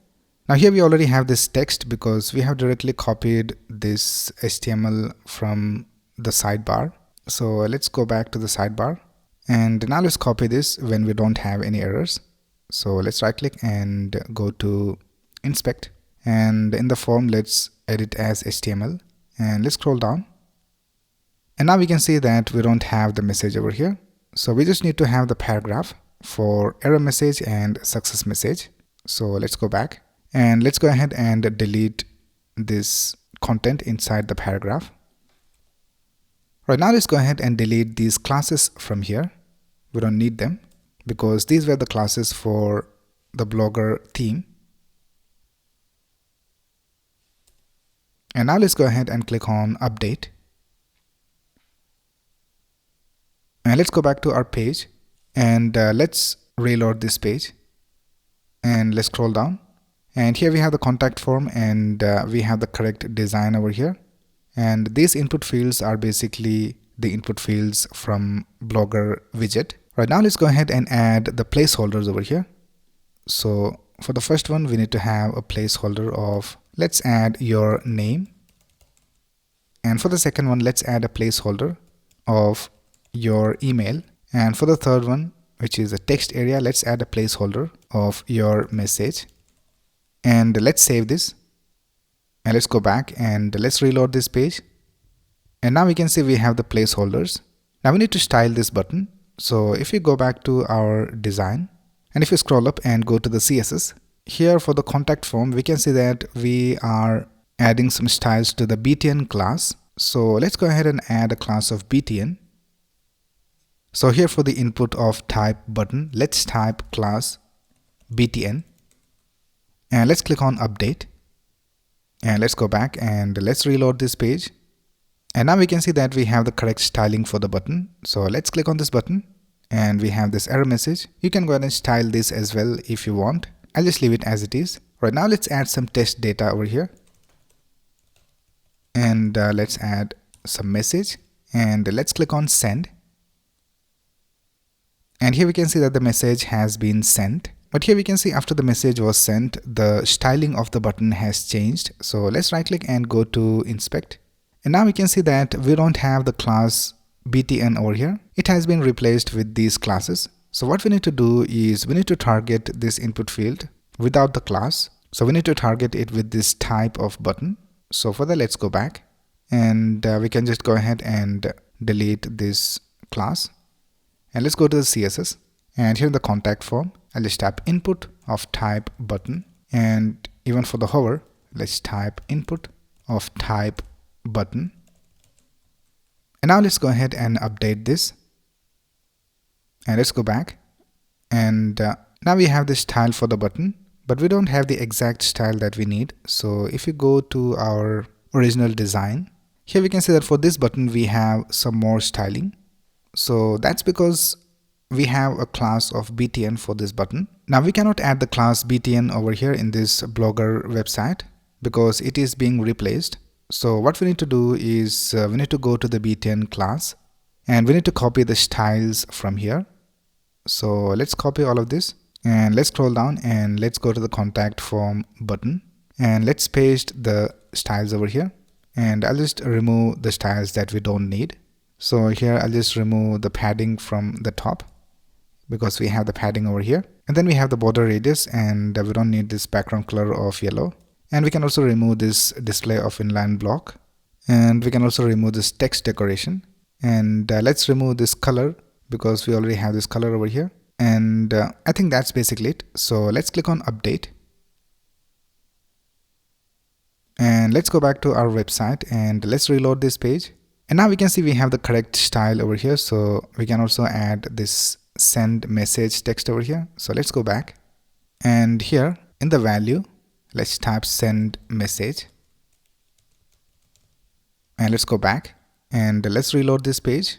Now here we already have this text because we have directly copied this HTML from the sidebar. So let's go back to the sidebar, and now let's copy this when we don't have any errors. So let's right click and go to inspect, and in the form let's edit as HTML, and let's scroll down, and now we can see that we don't have the message over here. So we just need to have the paragraph for error message and success message. So let's go back and let's go ahead and delete this content inside the paragraph. Right, now let's go ahead and delete these classes from here. We don't need them because these were the classes for the Blogger theme. And now let's go ahead and click on update. And let's go back to our page, and let's reload this page, and let's scroll down, and here we have the contact form, and we have the correct design over here, and these input fields are basically the input fields from Blogger widget. Right, now let's go ahead and add the placeholders over here. So for the first one we need to have a placeholder of, let's add your name, and for the second one let's add a placeholder of your email, and for the third one, which is the text area, let's add a placeholder of your message. And let's save this, and let's go back and let's reload this page, and now we can see we have the placeholders. Now we need to style this button. So if you go back to our design, and if you scroll up and go to the CSS, here for the contact form we can see that we are adding some styles to the BTN class. So let's go ahead and add a class of BTN. So here for the input of type button, let's type class BTN, and let's click on update, and let's go back and let's reload this page, and now we can see that we have the correct styling for the button. So let's click on this button, and we have this error message. You can go ahead and style this as well if you want. I'll just leave it as it is. Right, now let's add some test data over here, and let's add some message, and let's click on send. And here we can see that the message has been sent. But here we can see after the message was sent, the styling of the button has changed. So let's right click and go to inspect. And now we can see that we don't have the class BTN over here. It has been replaced with these classes. So what we need to do is we need to target this input field without the class. So we need to target it with this type of button. So for that, let's go back, and we can just go ahead and delete this class. And let's go to the CSS, and here in the contact form, I'll just type input of type button, and even for the hover, let's type input of type button. And now let's go ahead and update this, and let's go back, and now we have this style for the button, but we don't have the exact style that we need. So if you go to our original design, here we can see that for this button we have some more styling. So that's because we have a class of BTN for this button. Now we cannot add the class BTN over here in this Blogger website because it is being replaced. So what we need to do is we need to go to the BTN class, and we need to copy the styles from here. So let's copy all of this, and let's scroll down, and let's go to the contact form button, and let's paste the styles over here, and I'll just remove the styles that we don't need. So here I'll just remove the padding from the top because we have the padding over here, and then we have the border radius, and we don't need this background color of yellow, and we can also remove this display of inline block, and we can also remove this text decoration, and let's remove this color because we already have this color over here, and I think that's basically it. So let's click on update, and let's go back to our website, and let's reload this page. And now we can see we have the correct style over here. So we can also add this send message text over here. So let's go back, and here in the value, let's type send message, and let's go back, and let's reload this page,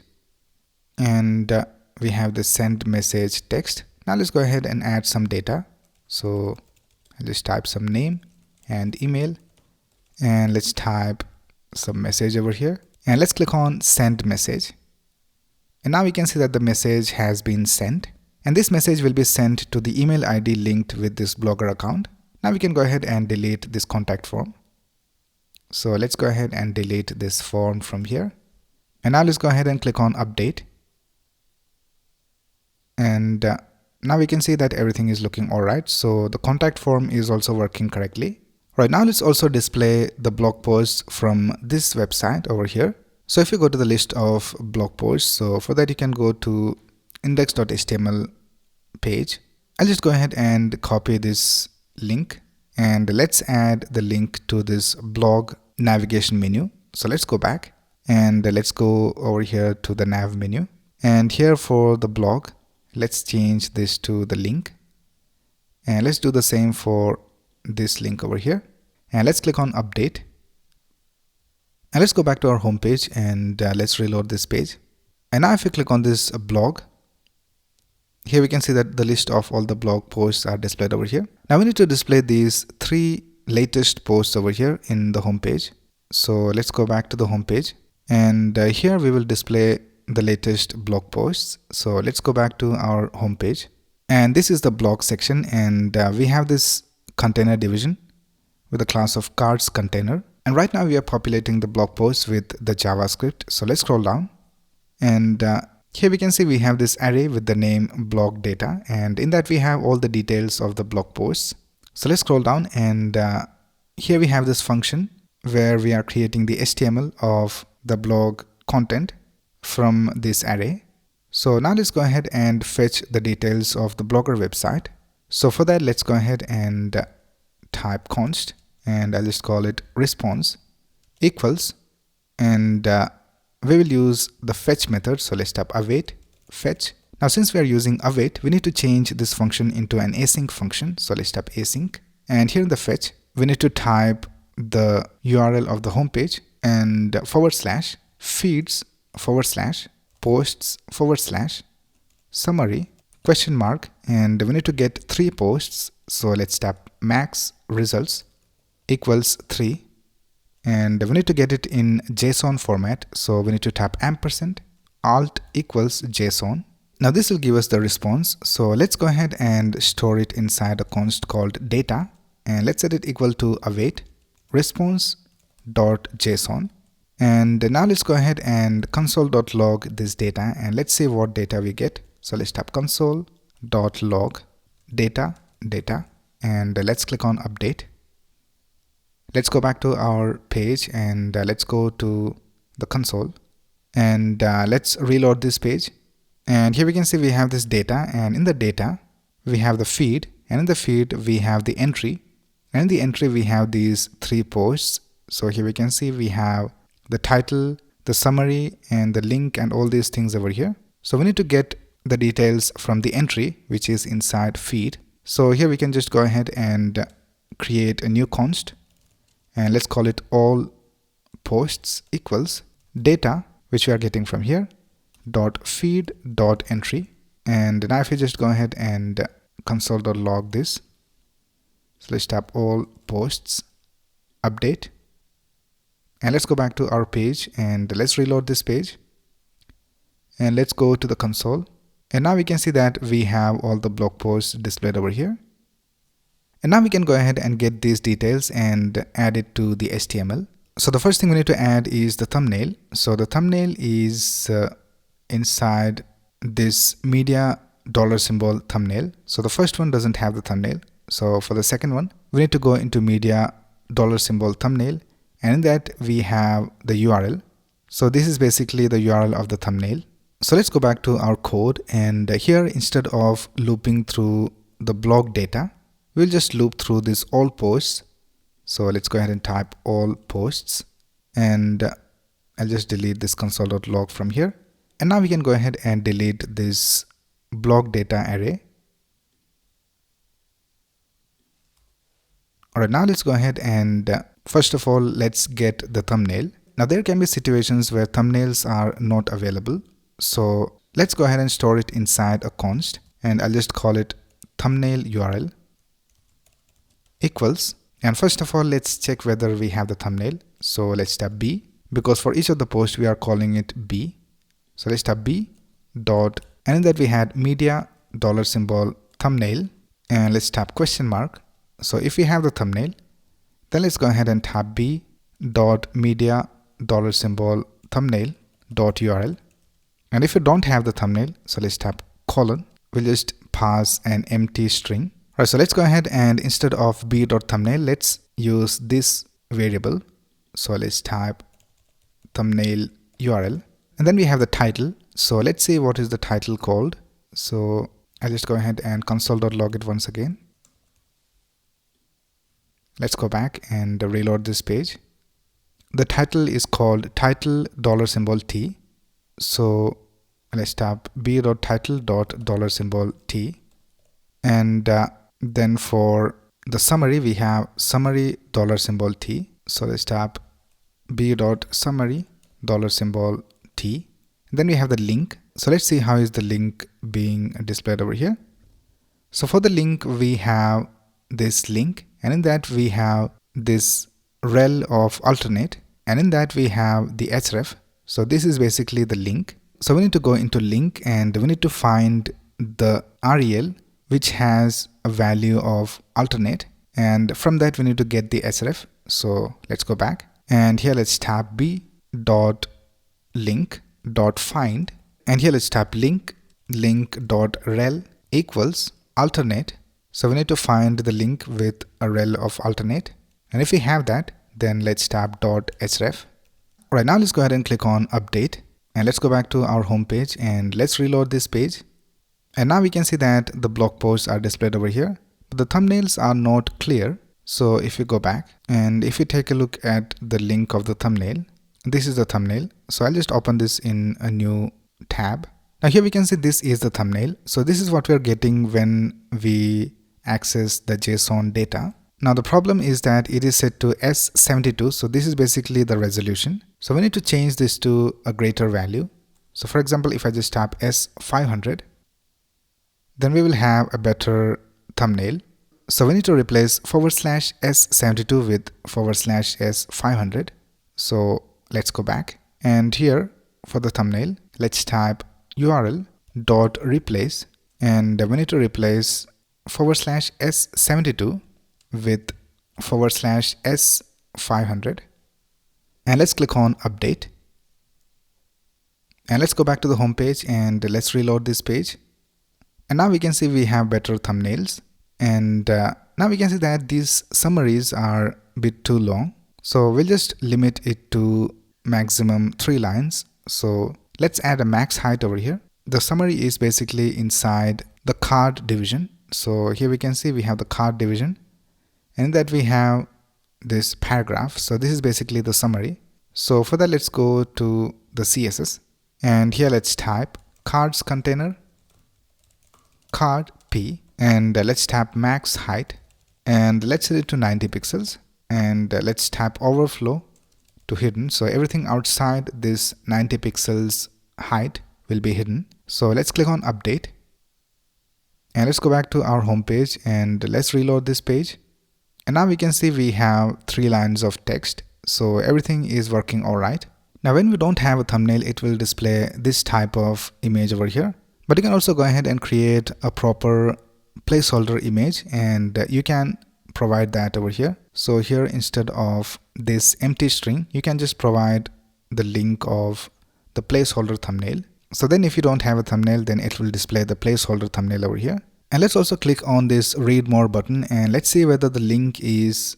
and we have the send message text. Now let's go ahead and add some data. So I'll just type some name and email, and let's type some message over here, and let's click on send message. And now we can see that the message has been sent, and this message will be sent to the email ID linked with this Blogger account. Now we can go ahead and delete this contact form. So let's go ahead and delete this form from here. And now let's go ahead and click on update. And now we can see that everything is looking alright. So the contact form is also working correctly. Right now, let's also display the blog posts from this website over here. So if you go to the list of blog posts, so for that you can go to index.html page. I'll just go ahead and copy this link, and let's add the link to this blog navigation menu. So let's go back and let's go over here to the nav menu, and here for the blog, let's change this to the link, and let's do the same for this link over here, and let's click on update. And let's go back to our home page, and let's reload this page. And now if you click on this blog, here we can see that the list of all the blog posts are displayed over here. Now we need to display these 3 latest posts over here in the home page. So let's go back to the home page, and here we will display the latest blog posts. So let's go back to our home page, and this is the blog section, and we have this container division with the class of cards container. And right now we are populating the blog posts with the JavaScript. So let's scroll down, and here we can see we have this array with the name blog data, and in that we have all the details of the blog posts. So let's scroll down, and here we have this function where we are creating the HTML of the blog content from this array. So now let's go ahead and fetch the details of the Blogger website. So for that, let's go ahead and type const, and I'll just call it response equals, and we will use the fetch method. So let's type await fetch. Now since we are using await, we need to change this function into an async function. So let's type async, and here in the fetch we need to type the URL of the home page, and /feeds/ posts/ summary ? And we need to get 3 posts. So let's type max results equals 3, and we need to get it in JSON format. So we need to type ampersand alt equals JSON. Now this will give us the response. So let's go ahead and store it inside a const called data, and let's set it equal to await response.json. And now let's go ahead and console.log this data, and let's see what data we get. So let's type console.log data, and let's click on update. Let's go back to our page, and let's go to the console, and let's reload this page. And here we can see we have this data, and in the data we have the feed, and in the feed we have the entry, and in the entry we have these 3 posts. So here we can see we have the title, the summary, and the link, and all these things over here. So we need to get the details from the entry, which is inside feed. So here we can just go ahead and create a new const, and let's call it all posts equals data, which we are getting from here, .feed.entry. And now if you just go ahead and console.log this, so let's type all posts update, and let's go back to our page, and let's reload this page, and let's go to the console. And now we can see that we have all the blog posts displayed over here. And now we can go ahead and get these details and add it to the HTML. So the first thing we need to add is the thumbnail. So the thumbnail is inside this media $symbol thumbnail. So the first one doesn't have the thumbnail. So for the second one, we need to go into media $symbol thumbnail, and in that we have the URL. So this is basically the URL of the thumbnail. So let's go back to our code, and here instead of looping through the blog data, we'll just loop through this all posts. So let's go ahead and type all posts, and I'll just delete this console.log from here. And now we can go ahead and delete this blog data array. Alright, now let's go ahead and first of all, let's get the thumbnail. Now there can be situations where thumbnails are not available. So let's go ahead and store it inside a const, and I'll just call it thumbnail URL equals, And first of all, let's check whether we have the thumbnail. So let's tap B, because for each of the posts we are calling it B. So let's tap B dot, and in that we had media $symbol thumbnail, and let's tap question mark. So if we have the thumbnail, then let's go ahead and tap B dot media $symbol thumbnail dot URL. And if you don't have the thumbnail, so let's tap colon. We'll just pass an empty string. Alright, so let's go ahead and instead of b dot thumbnail, let's use this variable. So let's type thumbnail URL, and then we have the title. So let's see what is the title called. So I'll just go ahead and console.log it once again. Let's go back and reload this page. The title is called title $symbol T. So let's tap b.title.$T, and then for the summary we have summary $symbol T. So let's tap b.summary $symbol T. Then we have the link. So let's see how is the link being displayed over here. So for the link we have this link, and in that we have this rel of alternate, and in that we have the href. So this is basically the link. So we need to go into link, and we need to find the rel which has a value of alternate, and from that we need to get the href. So let's go back, and here let's tap b dot link dot find, and here let's tap link dot rel equals alternate. So we need to find the link with a rel of alternate, and if we have that, then let's tap dot href. Alright, now let's go ahead and click on update, and let's go back to our home page, and let's reload this page. And now we can see that the blog posts are displayed over here, but the thumbnails are not clear. So if we go back, and if we take a look at the link of the thumbnail, this is the thumbnail. So I'll just open this in a new tab. Now here we can see this is the thumbnail. So this is what we are getting when we access the JSON data. Now the problem is that it is set to S72. So this is basically the resolution. So we need to change this to a greater value. So for example, if I just tap S500, then we will have a better thumbnail. So we need to replace /S72 with /S500. So let's go back, and here for the thumbnail, let's type URL dot replace, and we need to replace /S72 with /S500, and let's click on update, and let's go back to the home page, and let's reload this page. And now we can see we have better thumbnails, and now we can see that these summaries are a bit too long. So we'll just limit it to maximum 3 lines. So let's add a max height over here. The summary is basically inside the card division. So here we can see we have the card division, and in that we have this paragraph. So this is basically the summary. So for that, let's go to the CSS, and here let's type cards container card p, and let's tap max height, and let's set it to 90 pixels, and let's tap overflow to hidden. So everything outside this 90 pixels height will be hidden. So let's click on update, and let's go back to our home page, and let's reload this page. And now we can see we have 3 lines of text. So everything is working all right. Now when we don't have a thumbnail, it will display this type of image over here. But you can also go ahead and create a proper placeholder image, and you can provide that over here. So here, instead of this empty string, you can just provide the link of the placeholder thumbnail. So then if you don't have a thumbnail, then it will display the placeholder thumbnail over here. And let's also click on this read more button, and let's see whether the link is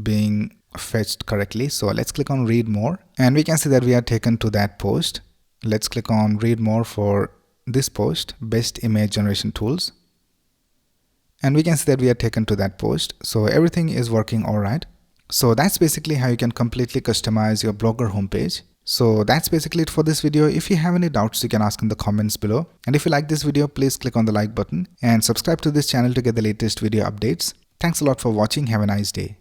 being fetched correctly. So let's click on read more, and we can see that we are taken to that post. Let's click on read more for this post, best image generation tools, and we can see that we are taken to that post. So everything is working all right. So that's basically how you can completely customize your Blogger homepage. So that's basically it for this video. If you have any doubts, you can ask in the comments below. And if you like this video, please click on the like button and subscribe to this channel to get the latest video updates. Thanks a lot for watching. Have a nice day.